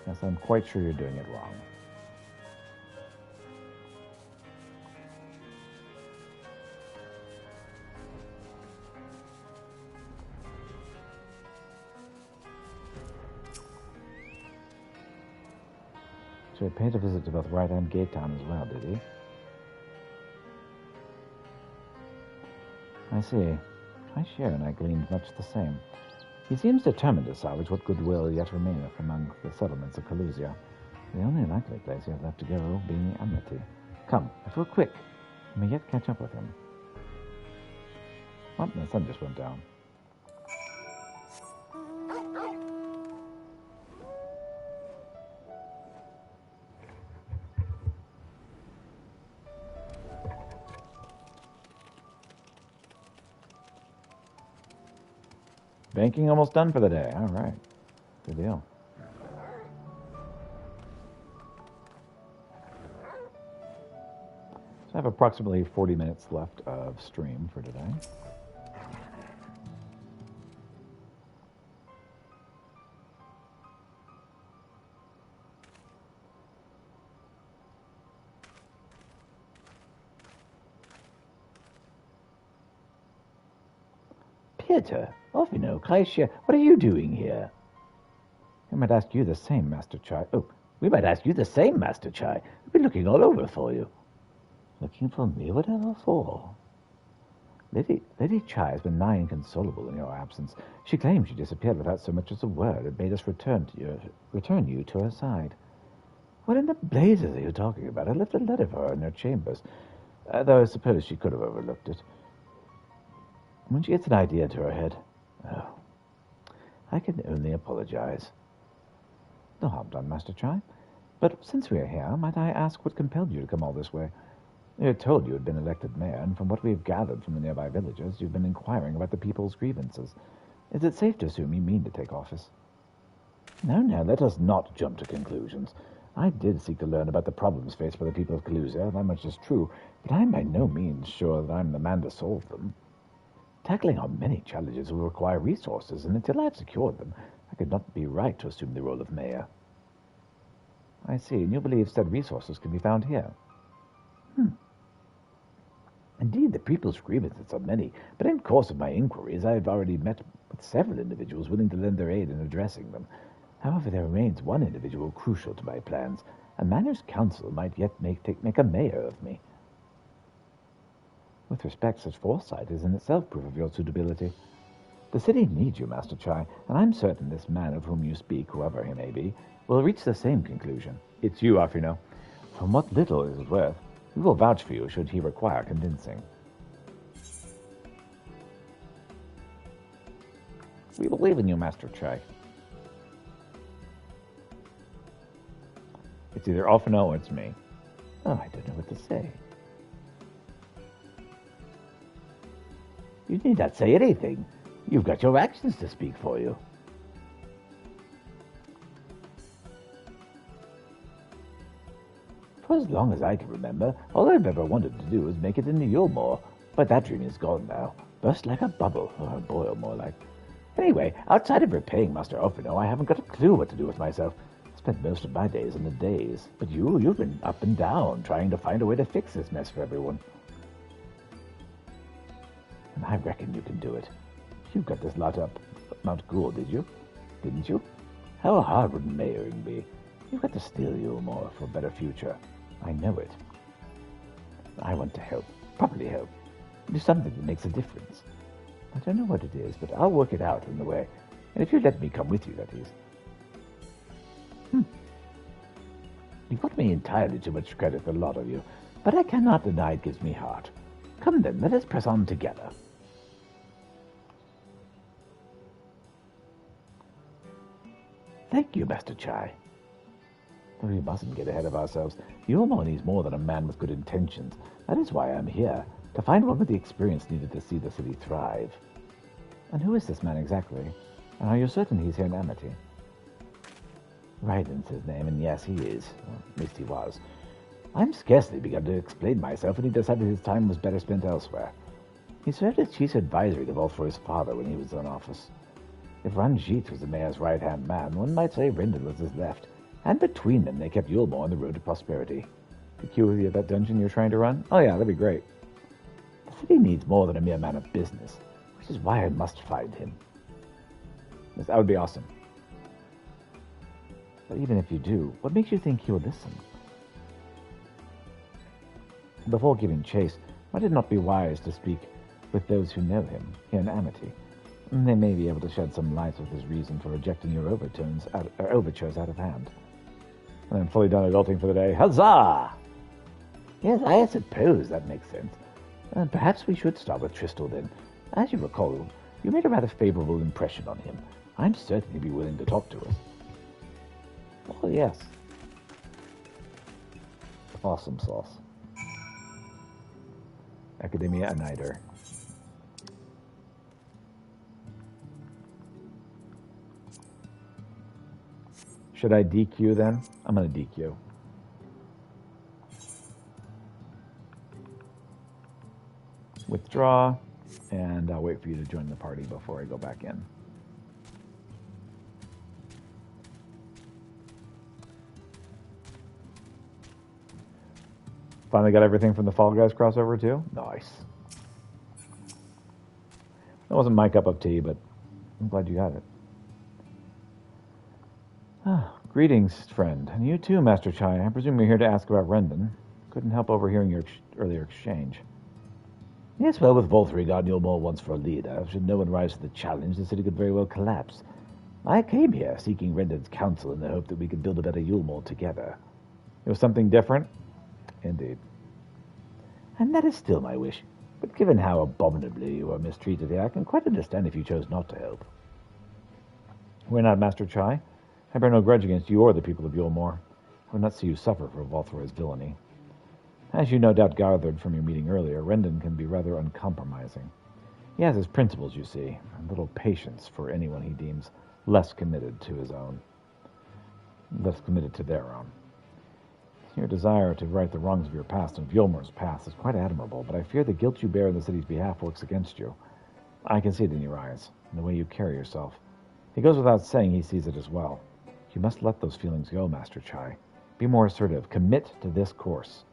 [SPEAKER 4] Yes, I'm quite sure you're doing it wrong. So he paid a visit to both Right and Gate Town as well, did he? I see. I share, and I gleaned much the same. He seems determined to salvage what goodwill yet remaineth among the settlements of Calusia. The only likely place he has left to go being Amity. Come, if we're quick, we may yet catch up with him. Oh, the sun just went down. Banking almost done for the day. All right. Good deal. So I have approximately 40 minutes left of stream for today.
[SPEAKER 3] Peter, off you know, Glacier, what are you doing here?
[SPEAKER 4] We might ask you the same, Master Chai.
[SPEAKER 3] Oh, we might ask you the same, Master Chai. We've been looking all over for you. Looking for me? Whatever for?
[SPEAKER 4] Lady Chai has been nigh inconsolable in your absence. She claims you disappeared without so much as a word and made us return you to her side.
[SPEAKER 3] What in the blazes are you talking about? I left a letter for her in her chambers, though I suppose she could have overlooked it. When she gets an idea into her head, oh, I can only apologize.
[SPEAKER 4] No harm done, Master Chai. But since we are here, might I ask what compelled you to come all this way? We had told you had been elected mayor, and from what we have gathered from the nearby villages, you've been inquiring about the people's grievances. Is it safe to assume you mean to take office?
[SPEAKER 3] No, let us not jump to conclusions. I did seek to learn about the problems faced by the people of Calusia, that much is true, but I am by no means sure that I'm the man to solve them. Tackling our many challenges will require resources, and until I've secured them, I could not be right to assume the role of mayor.
[SPEAKER 4] I see, and you believe said resources can be found here?
[SPEAKER 3] Indeed, the people's grievances are many, but in course of my inquiries, I have already met with several individuals willing to lend their aid in addressing them. However, there remains one individual crucial to my plans. A manor's council might yet make a mayor of me.
[SPEAKER 4] With respect, such foresight is in itself proof of your suitability.
[SPEAKER 1] The city needs you, Master Chai, and I'm certain this man of whom you speak, whoever he may be, will reach the same conclusion. It's you, Afino. From what little it is worth, we will vouch for you should he require convincing. We believe in you, Master Chai. It's either Alphino or it's me. Oh, I don't know what to say.
[SPEAKER 3] You need not say anything. You've got your actions to speak for you. For as long as I can remember, all I've ever wanted to do was make it into Yulmore. But that dream is gone now. Burst like a bubble, or a boil more like. Anyway, outside of repaying Master Alphino, I haven't got a clue what to do with myself. I spent most of my days in the daze. But you've been up and down, trying to find a way to fix this mess for everyone. And I reckon you can do it. You got this lot up Mount Ghoul, did you? Didn't you? How hard would mayoring be? You've got to steal Yulmore for a better future. I know it. I want to help. Properly help. Do something that makes a difference. I don't know what it is, but I'll work it out in the way. And if you let me come with you, that is. You've got me entirely too much credit for a lot of you, but I cannot deny it gives me heart. Come then, let us press on together. Thank you, Master Chai. But we mustn't get ahead of ourselves. Yulmore needs more than a man with good intentions. That is why I'm here, to find one with the experience needed to see the city thrive. And who is this man exactly? And are you certain he's here in Amity? Ryden's his name, and yes, he is. Well, at least he was. I'm scarcely begun to explain myself, and he decided his time was better spent elsewhere. He served as chief advisory to Volthroy's father when he was in office. If Ranjit was the mayor's right-hand man, one might say Rendon was his left. And between them, they kept Yulmore on the road to prosperity. The queue with you at that dungeon you're trying to run? Oh yeah, that'd be great. The city needs more than a mere man of business, which is why I must find him. Yes, that would be awesome. But even if you do, what makes you think he will listen? Before giving chase, might it not be wise to speak with those who know him here in Amity? They may be able to shed some light with his reason for rejecting your overtures out of hand. And I'm fully done adulting for the day. Huzzah! Yes, I suppose that makes sense. Perhaps we should start with Tristel then. As you recall, you made a rather favorable impression on him. I'm certain he'd be willing to talk to us. Oh, yes. Awesome sauce. Academia Annider. Should I DQ then? I'm going to DQ. Withdraw, and I'll wait for you to join the party before I go back in. Finally got everything from the Fall Guys crossover too? Nice. That wasn't my cup of tea, but I'm glad you got it. Greetings, friend. And you too, Master Chai. I presume you're here to ask about Rendon. Couldn't help overhearing your earlier exchange. Yes, well, with Volthry got Yulmore once for a leader, should no one rise to the challenge, the city could very well collapse. I came here seeking Rendon's counsel in the hope that we could build a better Yulmore together. It was something different? Indeed. And that is still my wish. But given how abominably you were mistreated here, I can quite understand if you chose not to help. We're not, Master Chai. I bear no grudge against you or the people of Yulmore. I would not see you suffer for Volthroy's villainy. As you no doubt gathered from your meeting earlier, Rendon can be rather uncompromising. He has his principles, you see, and little patience for anyone he deems less committed to his own. Less committed to their own. Your desire to right the wrongs of your past and of Yulmore's past is quite admirable, but I fear the guilt you bear in the city's behalf works against you. I can see it in your eyes, in the way you carry yourself. It goes without saying he sees it as well. You must let those feelings go, Master Chai. Be more assertive, commit to this course,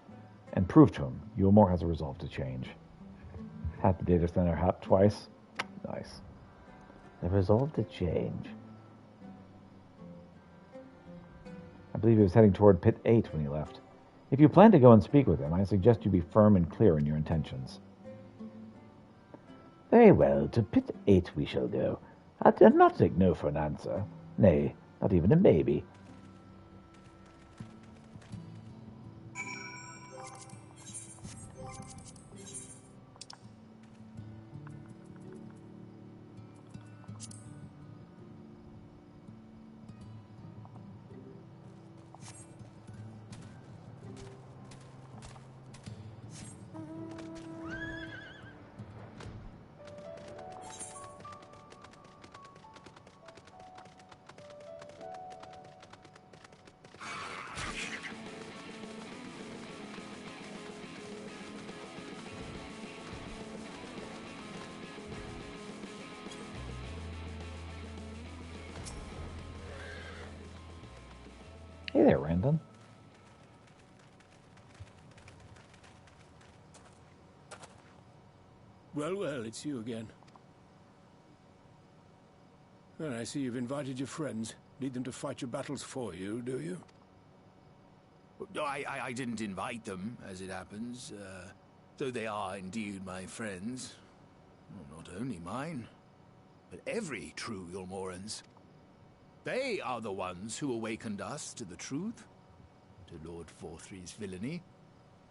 [SPEAKER 3] and prove to him Yulmore has a resolve to change. Hat the data center hat twice. Nice. The resolve to change. I believe he was heading toward Pit 8 when he left. If you plan to go and speak with him, I suggest you be firm and clear in your intentions. Very well, to pit 8 we shall go. I'll not take no for an answer. Nay, not even a maybe.
[SPEAKER 1] Hey there, Randon.
[SPEAKER 5] Well, it's you again. Well, I see you've invited your friends. Need them to fight your battles for you, do you?
[SPEAKER 6] I didn't invite them, as it happens, though they are indeed my friends. Well, not only mine, but every true Yulmoran's. They are the ones who awakened us to the truth, to Lord Forthry's villainy.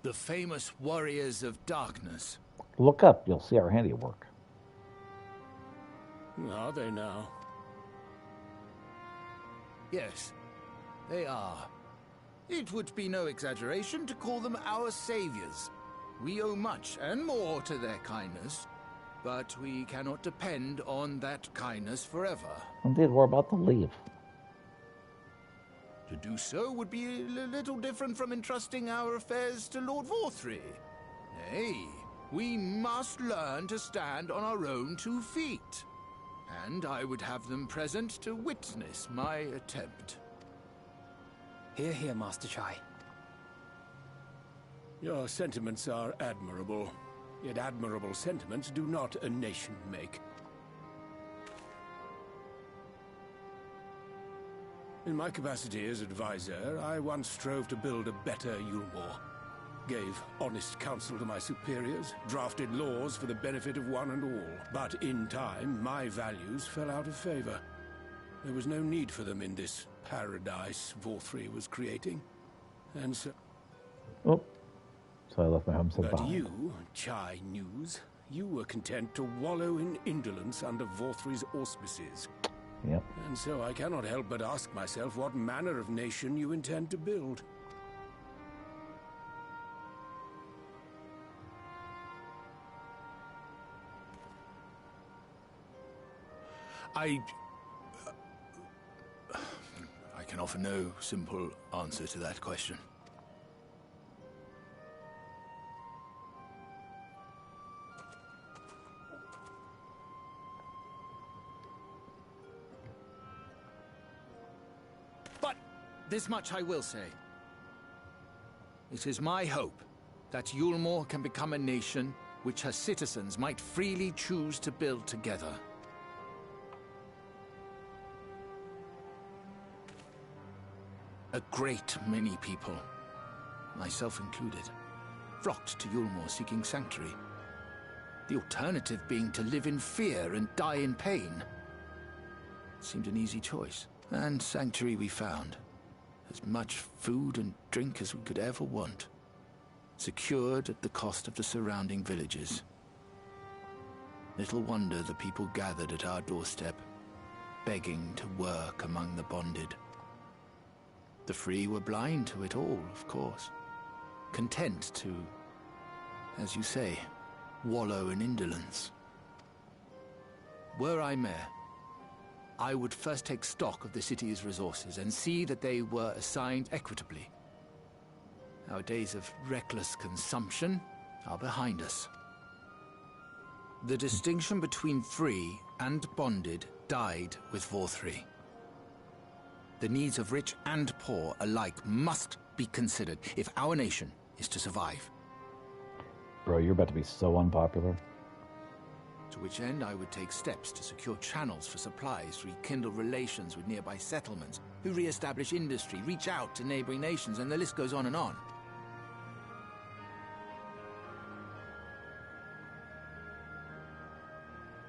[SPEAKER 6] The famous warriors of darkness.
[SPEAKER 1] Look up, you'll see our handiwork.
[SPEAKER 5] Are they now?
[SPEAKER 6] Yes, they are. It would be no exaggeration to call them our saviors. We owe much and more to their kindness, but we cannot depend on that kindness forever.
[SPEAKER 1] Indeed, we're about to leave.
[SPEAKER 6] To do so would be a little different from entrusting our affairs to Lord Forthry. Nay, we must learn to stand on our own 2 feet. And I would have them present to witness my attempt.
[SPEAKER 7] Hear, hear, Master Chai.
[SPEAKER 5] Your sentiments are admirable. Yet admirable sentiments do not a nation make. In my capacity as advisor, I once strove to build a better Yulmore. Gave honest counsel to my superiors, drafted laws for the benefit of one and all. But in time, my values fell out of favor. There was no need for them in this paradise Forthry was creating. And so...
[SPEAKER 1] Oh, so I left my homestead
[SPEAKER 5] But
[SPEAKER 1] behind.
[SPEAKER 5] you, Chai News, you were content to wallow in indolence under Forthry's auspices.
[SPEAKER 1] Yep.
[SPEAKER 5] And so I cannot help but ask myself what manner of nation you intend to build.
[SPEAKER 6] I can offer no simple answer to that question. But this much I will say. It is my hope that Yulmore can become a nation which her citizens might freely choose to build together. A great many people, myself included, flocked to Yulmore seeking sanctuary. The alternative being to live in fear and die in pain. It seemed an easy choice, and sanctuary we found. As much food and drink as we could ever want. Secured at the cost of the surrounding villages. Little wonder the people gathered at our doorstep, begging to work among the bonded. The free were blind to it all, of course. Content to, as you say, wallow in indolence. Were I mayor, I would first take stock of the city's resources and see that they were assigned equitably. Our days of reckless consumption are behind us. The distinction between free and bonded died with Forthry. The needs of rich and poor alike must be considered if our nation is to survive.
[SPEAKER 1] Bro, you're about to be so unpopular.
[SPEAKER 6] To which end I would take steps to secure channels for supplies, rekindle relations with nearby settlements, who re-establish industry, reach out to neighboring nations, and the list goes on and on.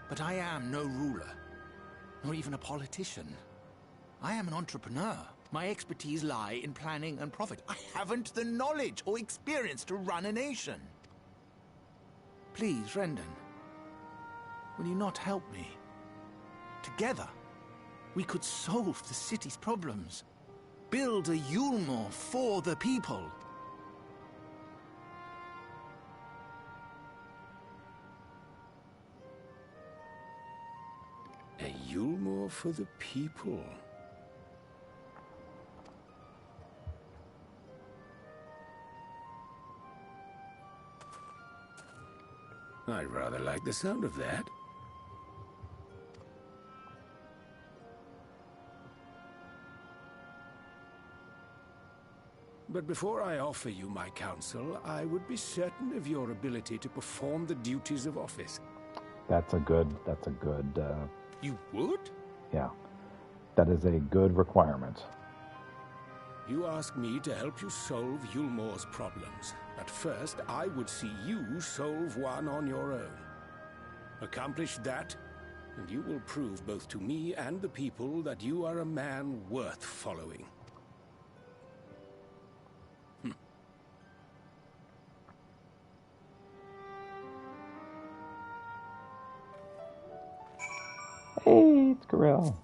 [SPEAKER 6] But I am no ruler, nor even a politician. I am an entrepreneur. My expertise lie in planning and profit. I haven't the knowledge or experience to run a nation. Please, Rendon, will you not help me? Together, we could solve the city's problems. Build a Yulmore for the people.
[SPEAKER 5] A Yulmore for the people. I rather like the sound of that. But before I offer you my counsel, I would be certain of your ability to perform the duties of office.
[SPEAKER 1] That's a good,
[SPEAKER 5] You would?
[SPEAKER 1] yeah. That is a good requirement.
[SPEAKER 5] You ask me to help you solve Yulmore's problems. But first, I would see you solve one on your own. Accomplish that, and you will prove both to me and the people that you are a man worth following.
[SPEAKER 1] Hey, it's Gorell.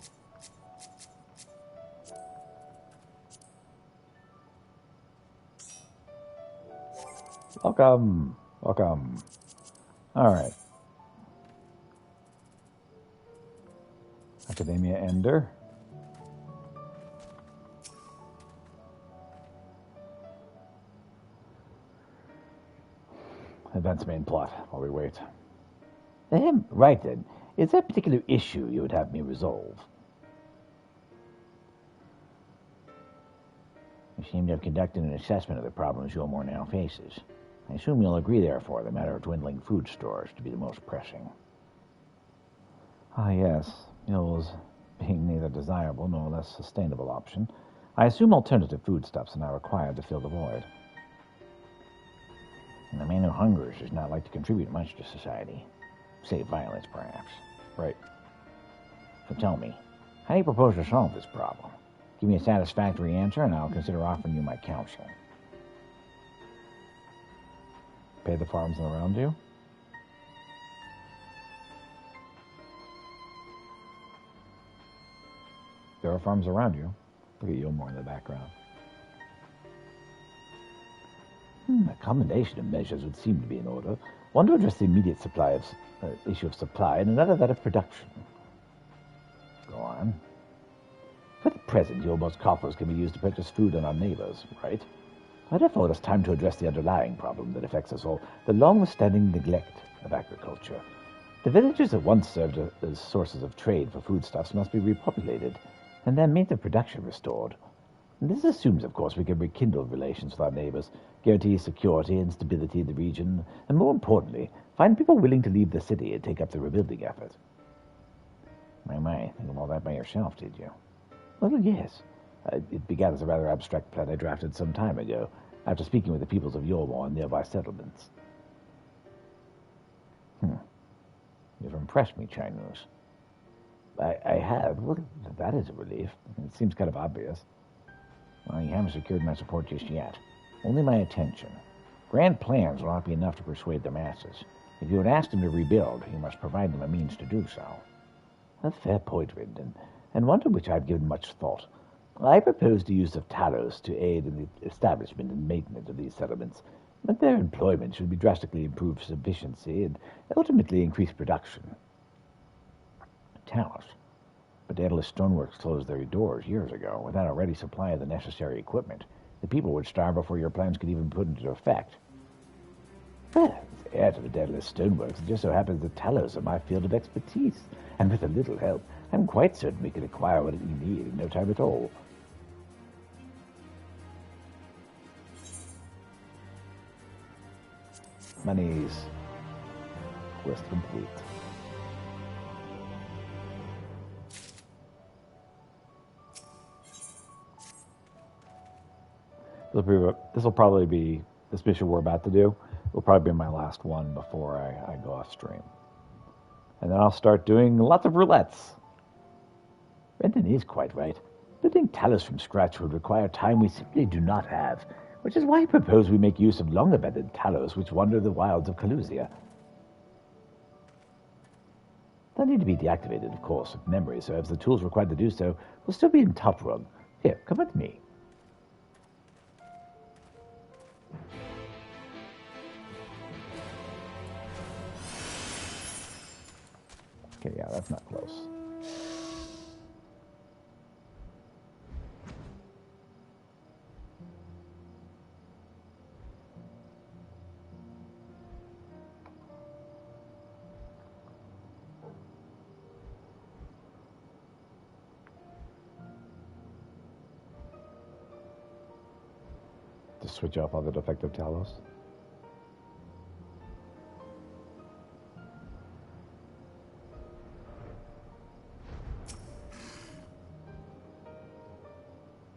[SPEAKER 1] Welcome. Welcome. All right. Academia Ender. Advance main plot while we wait.
[SPEAKER 3] Right then. Is there a particular issue you would have me resolve? You seem to have conducted an assessment of the problems Yulmore now faces. I assume you'll agree, therefore, the matter of dwindling food stores to be the most pressing.
[SPEAKER 1] Ah, yes. Mules being neither desirable nor less sustainable option, I assume alternative foodstuffs are now required to fill the void.
[SPEAKER 3] And a man who hungers does not like to contribute much to society. Save violence, perhaps.
[SPEAKER 1] Right.
[SPEAKER 3] So tell me, how do you propose to solve this problem? Give me a satisfactory answer, and I'll consider offering you my counsel.
[SPEAKER 1] Pay the farms around you? There are farms around you. Look at Yulmore in the background.
[SPEAKER 3] A combination of measures would seem to be in order. One to address the immediate issue of supply, and another that of production.
[SPEAKER 1] Go on.
[SPEAKER 3] For the present, Yulmore's coffers can be used to purchase food on our neighbors, right? But therefore, it's time to address the underlying problem that affects us all, the long-standing neglect of agriculture. The villages that once served as sources of trade for foodstuffs must be repopulated, and their means of production restored. And this assumes, of course, we can rekindle relations with our neighbors, guarantee security and stability in the region, and more importantly, find people willing to leave the city and take up the rebuilding effort.
[SPEAKER 1] My, think of all that by yourself, did you?
[SPEAKER 3] Well, yes. It began as a rather abstract plan I drafted some time ago, after speaking with the peoples of Yulmore and nearby settlements.
[SPEAKER 1] You've impressed me, Chinese.
[SPEAKER 3] I have. Well, that is a relief.
[SPEAKER 1] It seems kind of obvious.
[SPEAKER 3] Well, you haven't secured my support just yet. Only my attention. Grand plans will not be enough to persuade the masses. If you had asked them to rebuild, you must provide them a means to do so. A fair point, Rendon, and one to which I've given much thought. I propose the use of Talos to aid in the establishment and maintenance of these settlements, but their employment should be drastically improve efficiency and ultimately increase production. Talos? But Daedalus Stoneworks closed their doors years ago without a ready supply of the necessary equipment. The people would starve before your plans could even be put into effect. Well, as heir to the Daedalus Stoneworks, it just so happens that Talos are my field of expertise, and with a little help, I'm quite certain we can acquire what we need in no time at all.
[SPEAKER 1] Money's quest complete. This will probably be, this mission we're about to do will probably be my last one before I go off stream. And then I'll start doing lots of roulettes.
[SPEAKER 3] Brendan is quite right. Building Talos from scratch would require time we simply do not have, which is why I propose we make use of long-abandoned Talos which wander the wilds of Calusia. They'll need to be deactivated, of course, if memory serves. The tools required to do so will still be in top rung. Here, come with me.
[SPEAKER 1] Okay, yeah, that's not close. To switch off all the defective Talos.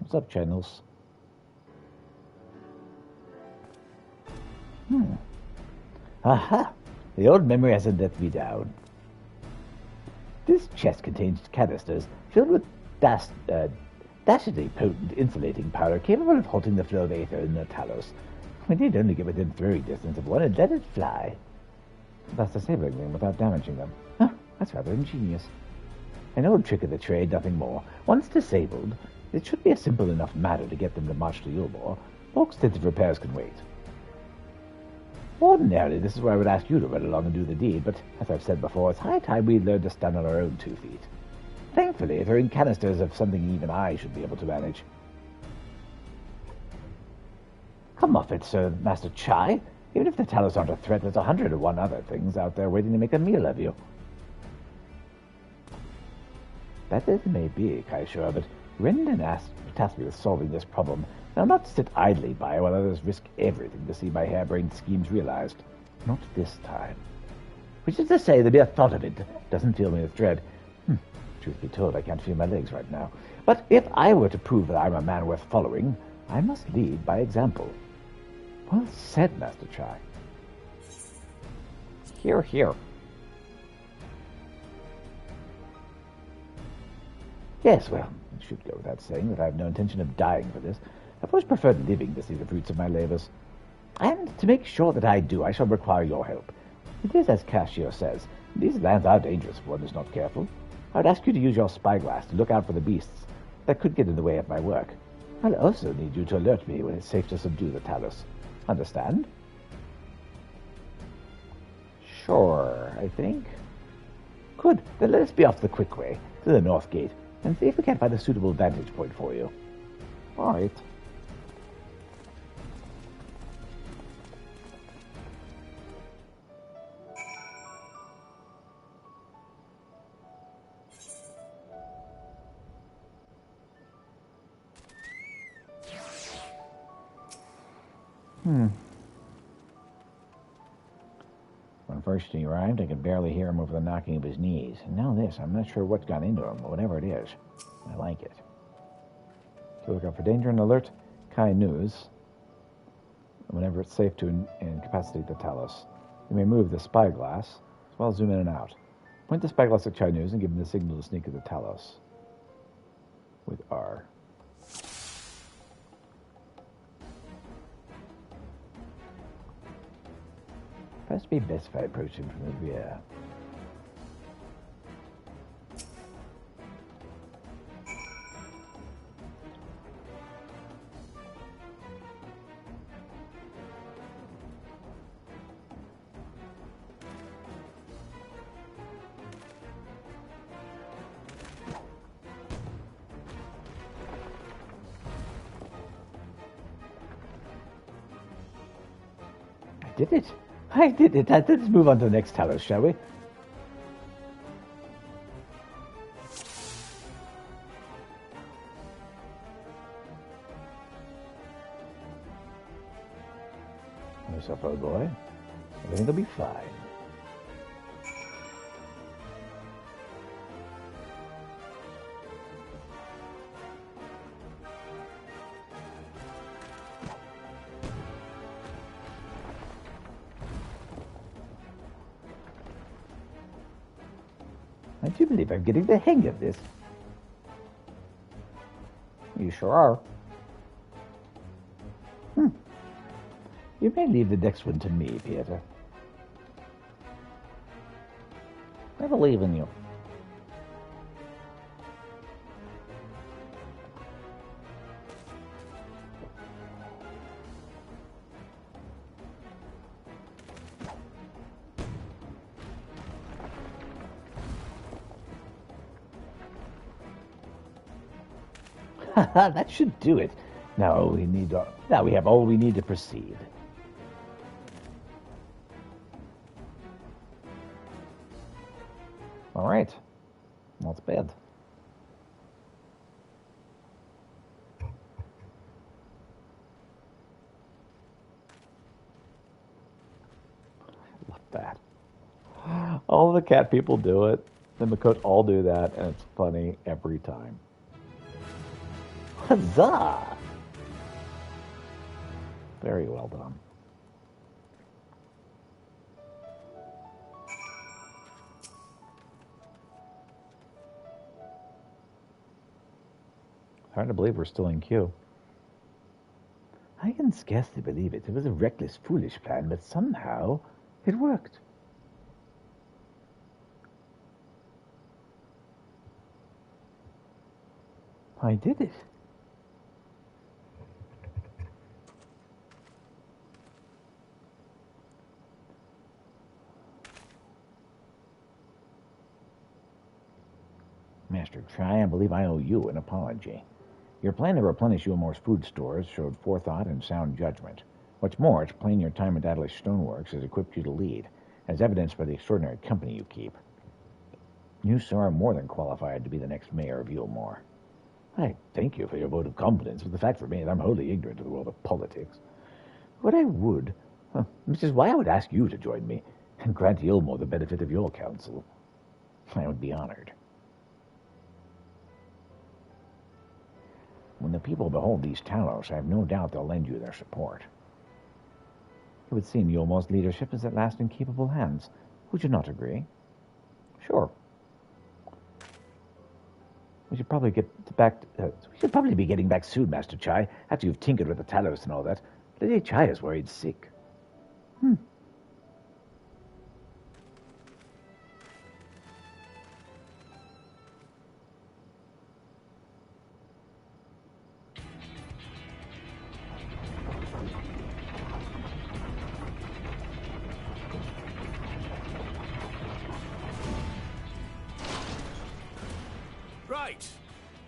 [SPEAKER 1] What's up, channels?
[SPEAKER 3] Aha! The old memory hasn't let me down. This chest contains canisters filled with dastardly potent insulating powder capable of halting the flow of aether in the Talos. We need only get within throwing distance of one and let it fly.
[SPEAKER 1] Thus disabling them without damaging them.
[SPEAKER 3] Huh, that's rather ingenious. An old trick of the trade, nothing more. Once disabled, it should be a simple enough matter to get them to march to Yulmore. More extensive repairs can wait. Ordinarily, this is where I would ask you to run along and do the deed, but as I've said before, it's high time we learn to stand on our own 2 feet. Thankfully, they're in canisters of something even I should be able to manage. Come off it, Sir Master Chai. Even if the Talos aren't a threat, there's 101 other things out there waiting to make a meal of you. That as it may be, Kaishua, but Rendon tasked me with solving this problem. I'll not sit idly by while others risk everything to see my harebrained schemes realized. Not this time. Which is to say, the mere thought of it doesn't fill me with dread. Truth be told, I can't feel my legs right now. But if I were to prove that I'm a man worth following, I must lead by example. Well said, Master Chai.
[SPEAKER 1] Here, here.
[SPEAKER 3] Yes, well, it should go without saying that I have no intention of dying for this. I've always preferred living to see the fruits of my labors. And to make sure that I do, I shall require your help. It is as Cassio says, these lands are dangerous if one is not careful. I would ask you to use your spyglass to look out for the beasts that could get in the way of my work. I'll also need you to alert me when it's safe to subdue the Talos. Understand?
[SPEAKER 1] Sure, I think.
[SPEAKER 3] Good. Then let us be off the quick way to the north gate and see if we can find a suitable vantage point for you.
[SPEAKER 1] All right. When first he arrived, I could barely hear him over the knocking of his knees. And now this, I'm not sure what's got into him, but whatever it is, I like it. So look out for danger and alert Kai News whenever it's safe to incapacitate the Talos. You may move the spyglass, as well as zoom in and out. Point the spyglass at Chai News and give him the signal to sneak at the Talos. With R.
[SPEAKER 3] Must be best if I approach him from the rear. I did it! I did it! Let's move on to the next Talos, shall we? Yourself, old boy. Everything will be fine.
[SPEAKER 1] I do believe I'm getting the hang of this. You sure are. You may leave the next one to me, Peter. I believe in you. That should do it. Now we have all we need to proceed. All right. Not bad. I love that. All the cat people do it. The Makot all do that, and it's funny every time. Huzzah! Very well done. Hard to believe we're still in queue. I can scarcely believe it. It was a reckless, foolish plan, but somehow it worked. I did it. Master Chai, I believe I owe you an apology. Your plan to replenish Yulmore's food stores showed forethought and sound judgment. What's more, it's plain your time at Adlish Stoneworks has equipped you to lead, as evidenced by the extraordinary company you keep. You, sir, are more than qualified to be the next mayor of Yulmore. I thank you for your vote of confidence, but the fact remains I'm wholly ignorant of the world of politics. What I would, which is why I would ask you to join me and grant Yulmore the benefit of your counsel. I would be honored. When the people behold these Talos, I have no doubt they'll lend you their support. It would seem Yulmore's leadership is at last in capable hands. Would you not agree? Sure. We should probably we should probably be getting back soon, Master Chai, after you've tinkered with the Talos and all that. Lady Chai is worried sick.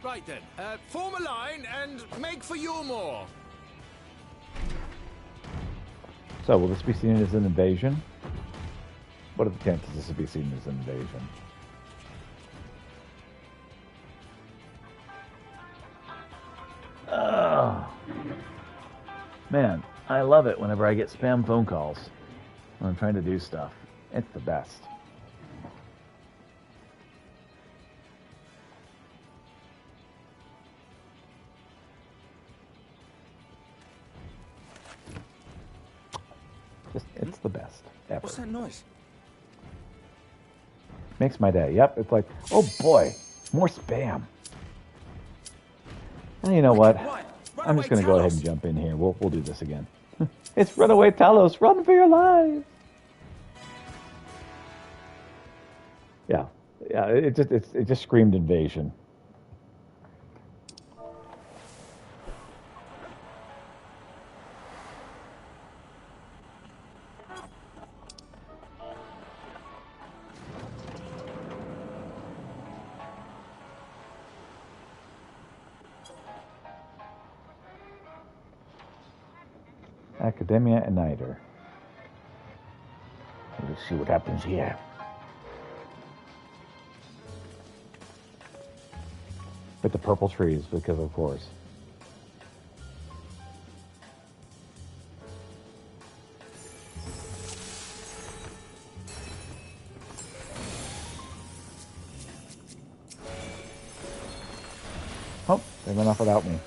[SPEAKER 6] Right then. Form a line and make for Yulmore.
[SPEAKER 1] So, will this be seen as an invasion? What are the chances this will be seen as an invasion? Man, I love it whenever I get spam phone calls when I'm trying to do stuff. It's the best. It's the best ever.
[SPEAKER 7] What's that noise?
[SPEAKER 1] Makes my day. Yep, it's like, oh boy, more spam. And you know what? I'm just going to go ahead and jump in here. We'll do this again. It's Runaway Talos. Run for your lives. Yeah, it just screamed invasion. Academia and Nider. Let's see what happens here. With the purple trees, because of course. Oh, they went off without me.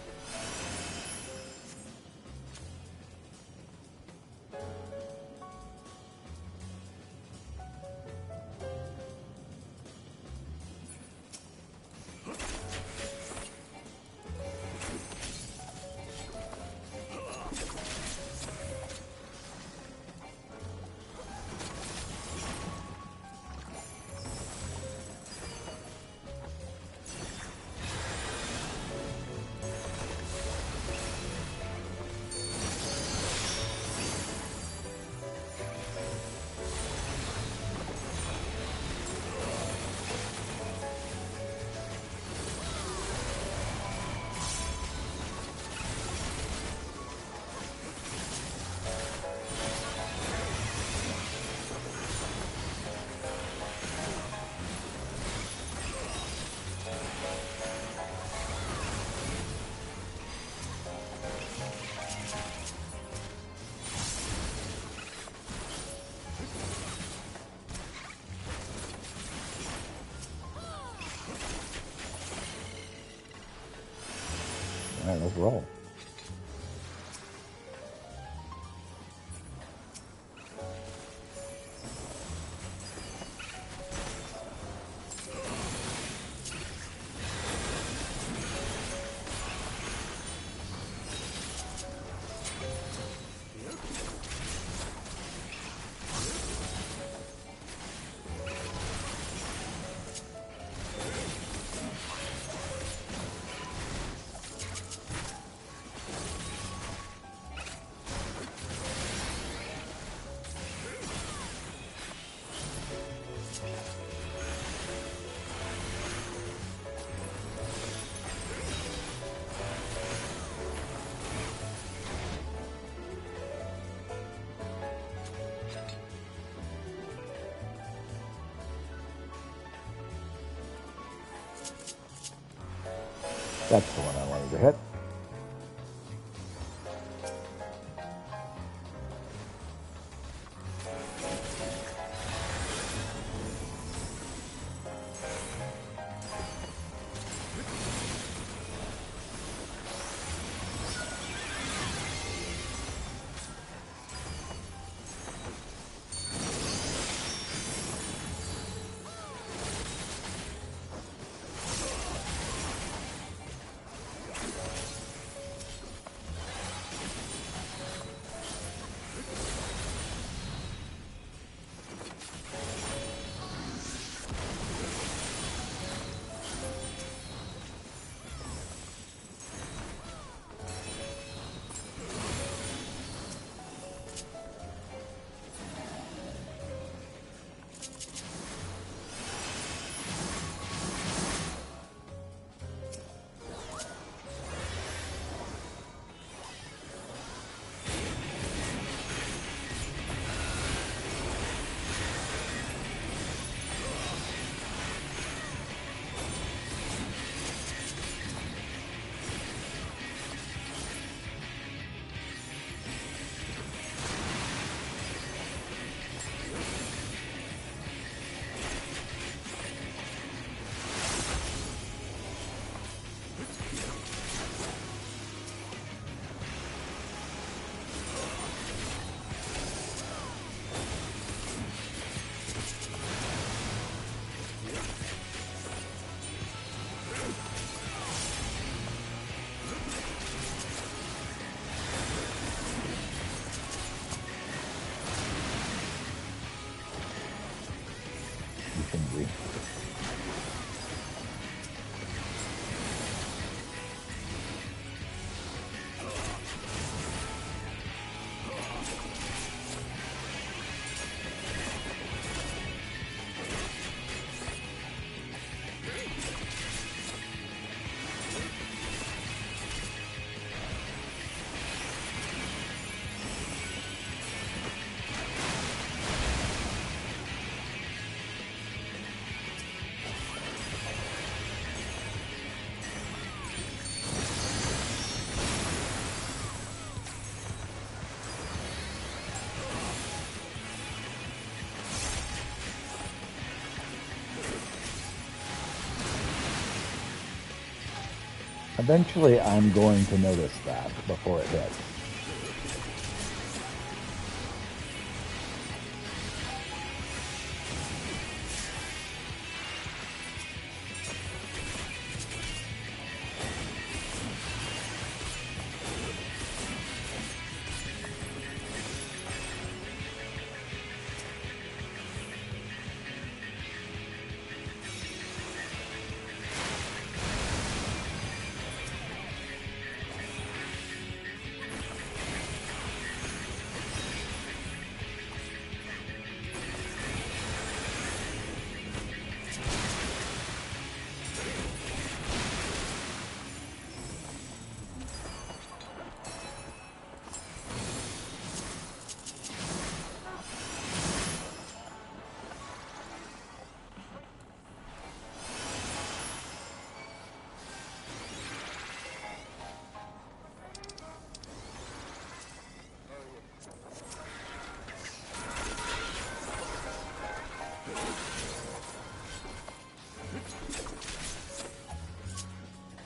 [SPEAKER 1] Alright, let's roll. That's the one I wanted to hit. Eventually, I'm going to notice that before it hits.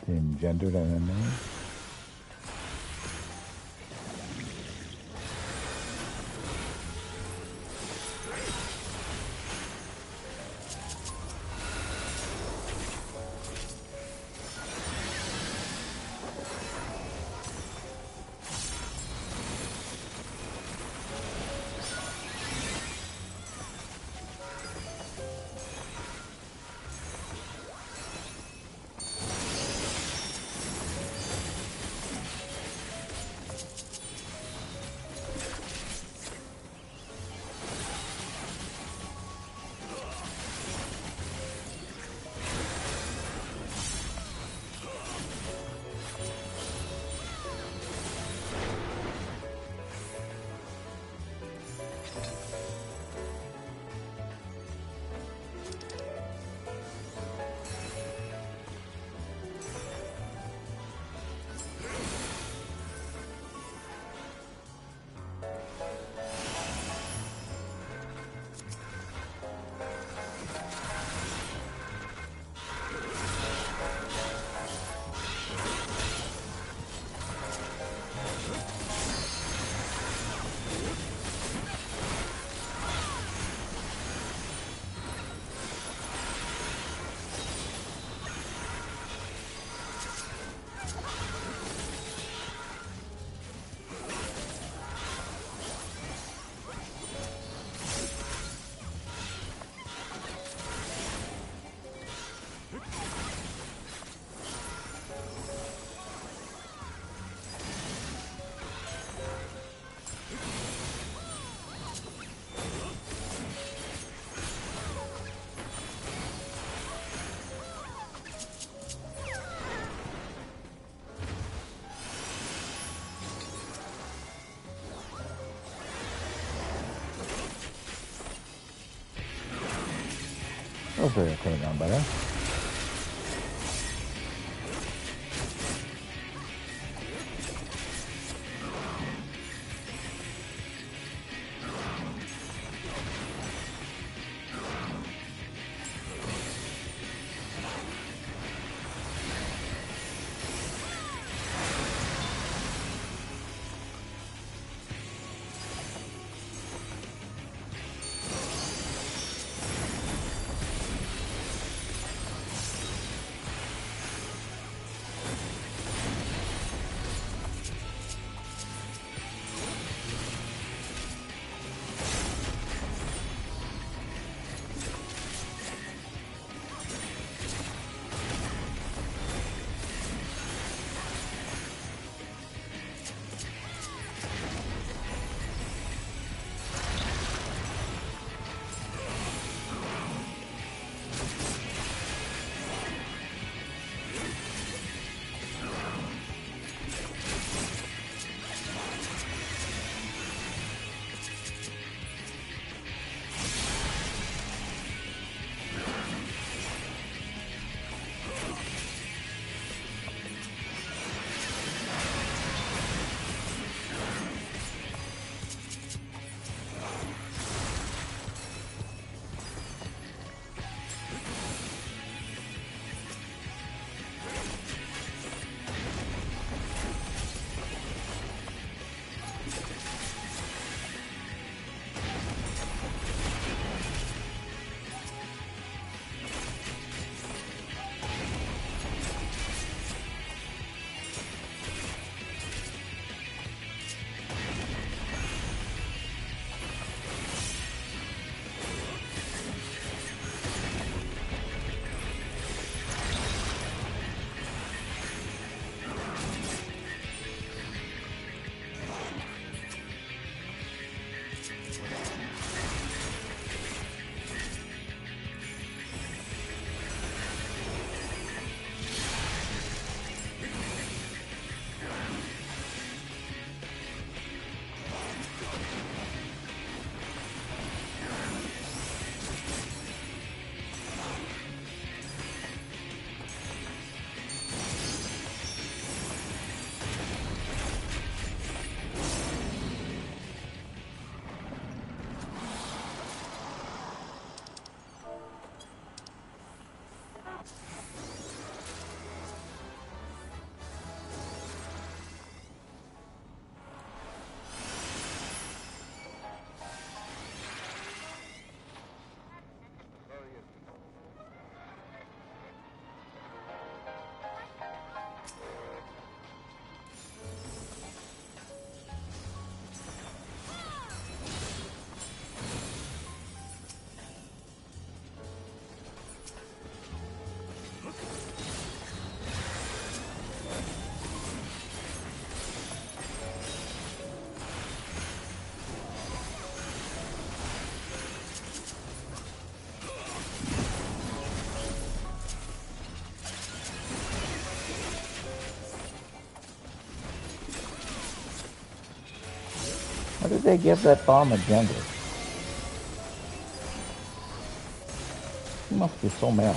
[SPEAKER 1] Engendered enemy. Those are coming down better. Why did they give that bomb a gender? He must be so mad.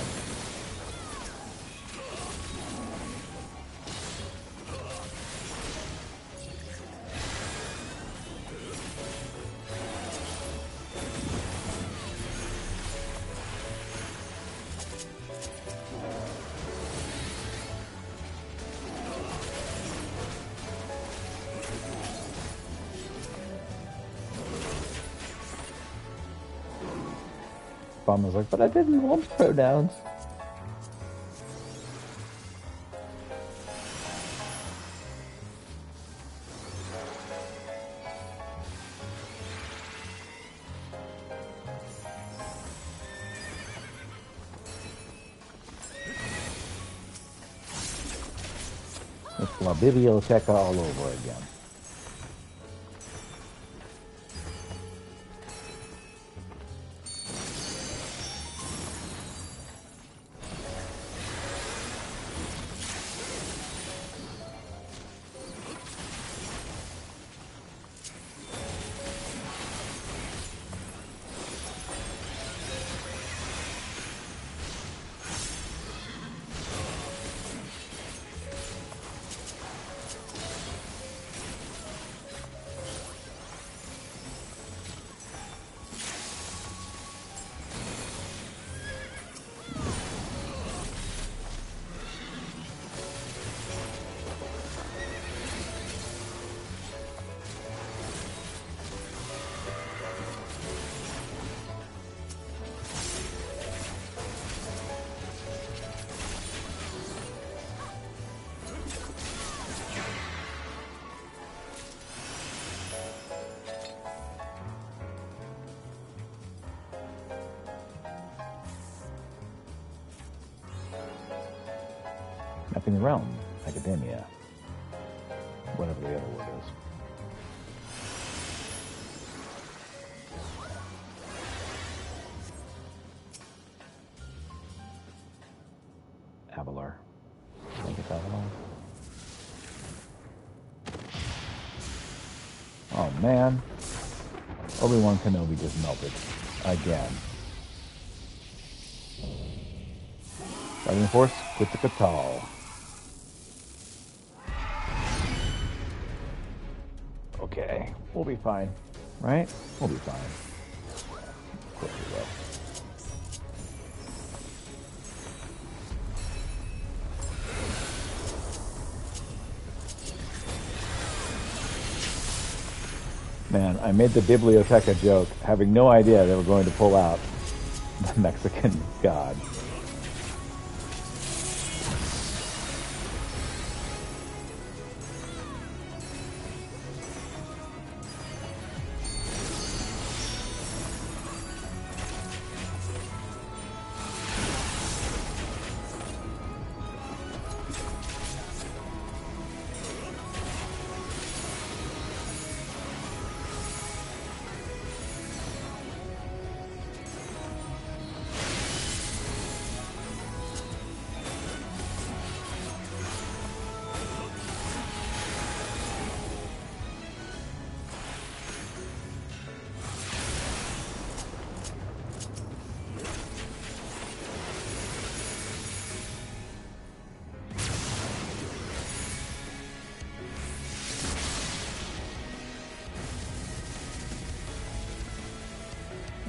[SPEAKER 1] Bomb was like, but I didn't want pronouns. It's La Biblioteca all over again. Mapping the realm. Academia. Whatever the other word is. Avalar. I think it's Avalar. Oh man. Obi-Wan Kenobi just melted. Again. Fighting Force, Critical Tall. Okay, we'll be fine. Right? We'll be fine. Of course we will. Man, I made the Biblioteca joke, having no idea they were going to pull out the Mexican god.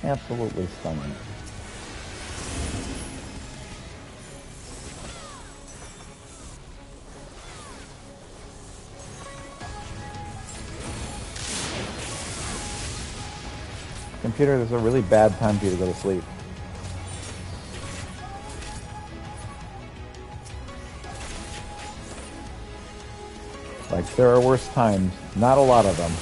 [SPEAKER 1] Absolutely stunning. Computer, there's a really bad time for you to go to sleep. Like, there are worse times. Not a lot of them.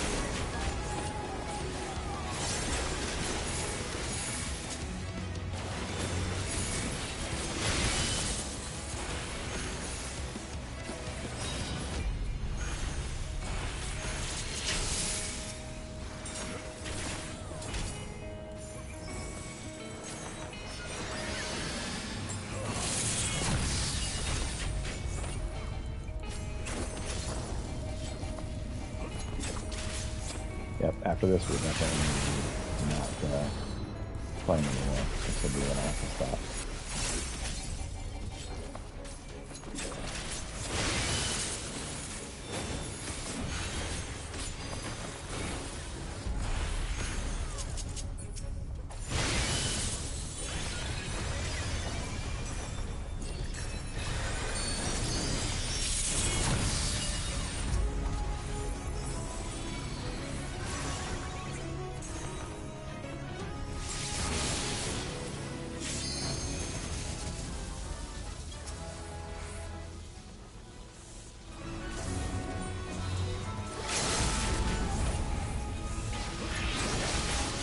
[SPEAKER 1] Yep, after this we're definitely not playing anymore. This will be when I have to stop.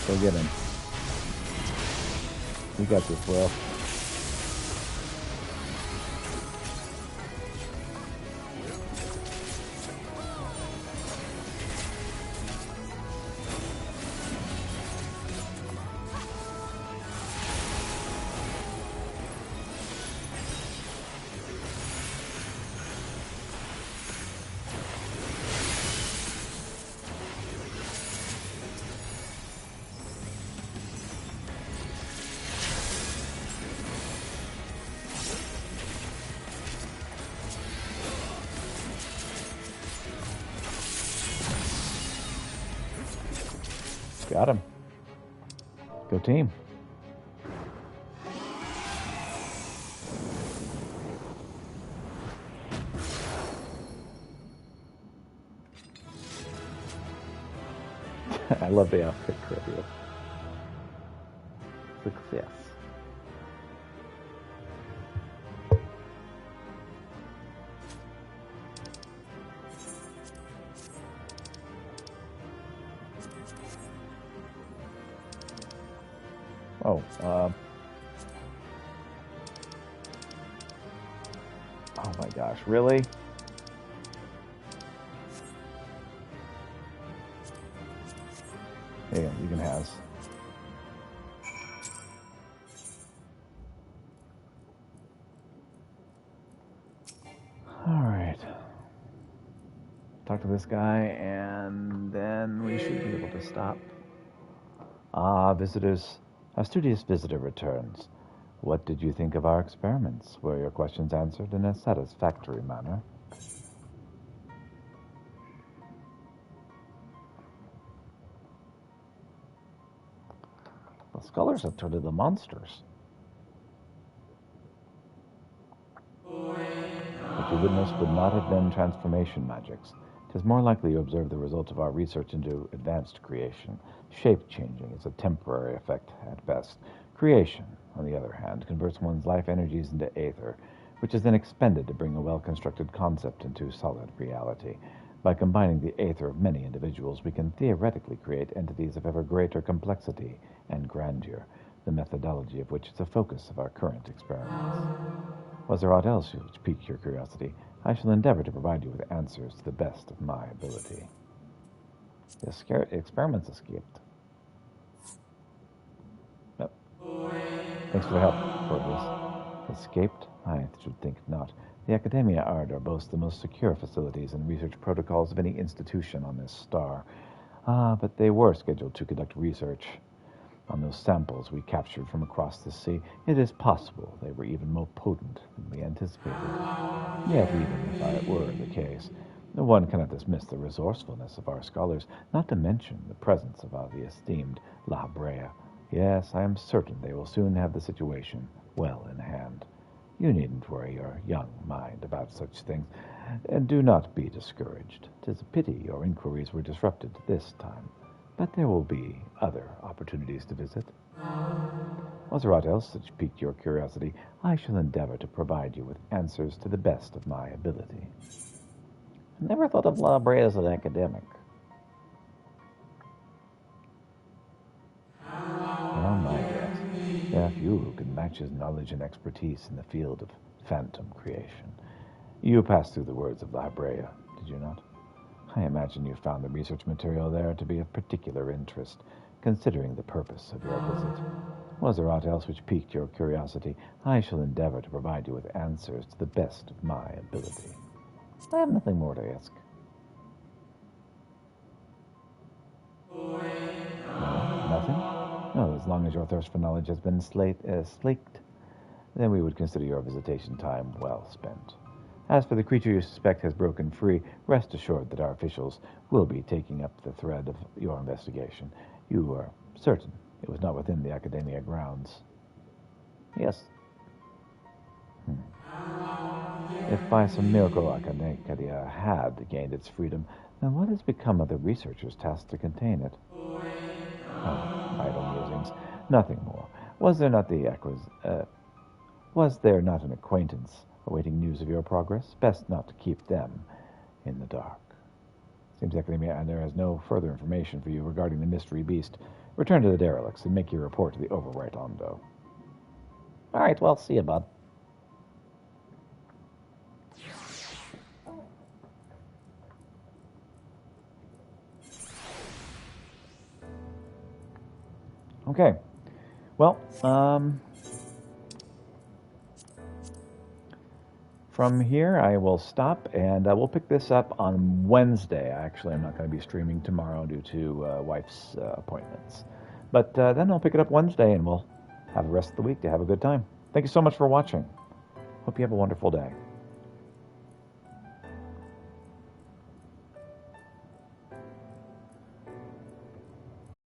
[SPEAKER 1] Go get him. We got this, bro. Got him. Go team. I love the outfit, Caribbean. Success. Oh, oh my God. gosh, really? Yeah, you can have. Alright. Talk to this guy, and then we should be able to stop. Ah, visitors. Our studious visitor returns. What did you think of our experiments? Were your questions answered in a satisfactory manner? The scholars have turned into monsters. What you witnessed would not have been transformation magics. 'Tis more likely you observed the result of our research into advanced creation. Shape-changing is a temporary effect at best. Creation, on the other hand, converts one's life energies into aether, which is then expended to bring a well-constructed concept into solid reality. By combining the aether of many individuals, we can theoretically create entities of ever greater complexity and grandeur, the methodology of which is the focus of our current experiments. Was there aught else which piqued your curiosity? I shall endeavor to provide you with answers to the best of my ability. The experiments escaped. Oh. Thanks for the help, Corvus. Escaped? I should think not. The Academia Ardor boasts the most secure facilities and research protocols of any institution on this star. But they were scheduled to conduct research on those samples we captured from across the sea. It is possible they were even more potent than we anticipated. Yet, even if that were the case, one cannot dismiss the resourcefulness of our scholars, not to mention the presence of the esteemed La Brea. Yes, I am certain they will soon have the situation well in hand. You needn't worry your young mind about such things, and do not be discouraged. 'Tis a pity your inquiries were disrupted this time, but there will be other opportunities to visit. Was there aught else which piqued your curiosity? I shall endeavor to provide you with answers to the best of my ability. I never thought of La Brea as an academic. Oh my, yes. There are few who can match his knowledge and expertise in the field of phantom creation. You passed through the words of La Brea, did you not? I imagine you found the research material there to be of particular interest, considering the purpose of your visit. Was there aught else which piqued your curiosity? I shall endeavor to provide you with answers to the best of my ability. I have nothing more to ask. No, nothing? No, as long as your thirst for knowledge has been slaked, then we would consider your visitation time well spent. As for the creature you suspect has broken free, rest assured that our officials will be taking up the thread of your investigation. You are certain it was not within the Academia grounds? Yes. If by some miracle Academia had gained its freedom, then what has become of the researchers tasked to contain it? Oh, idle musings. Nothing more. Was there not an acquaintance awaiting news of your progress? Best not to keep them in the dark. Seems Academia there has no further information for you regarding the mystery beast. Return to the derelicts and make your report to the Overwrite Ondo. All right, well, see you, bud. Okay. Well, from here I will stop, and we'll pick this up on Wednesday. Actually, I'm not going to be streaming tomorrow due to wife's appointments. But then I'll pick it up Wednesday, and we'll have the rest of the week to have a good time. Thank you so much for watching. Hope you have a wonderful day.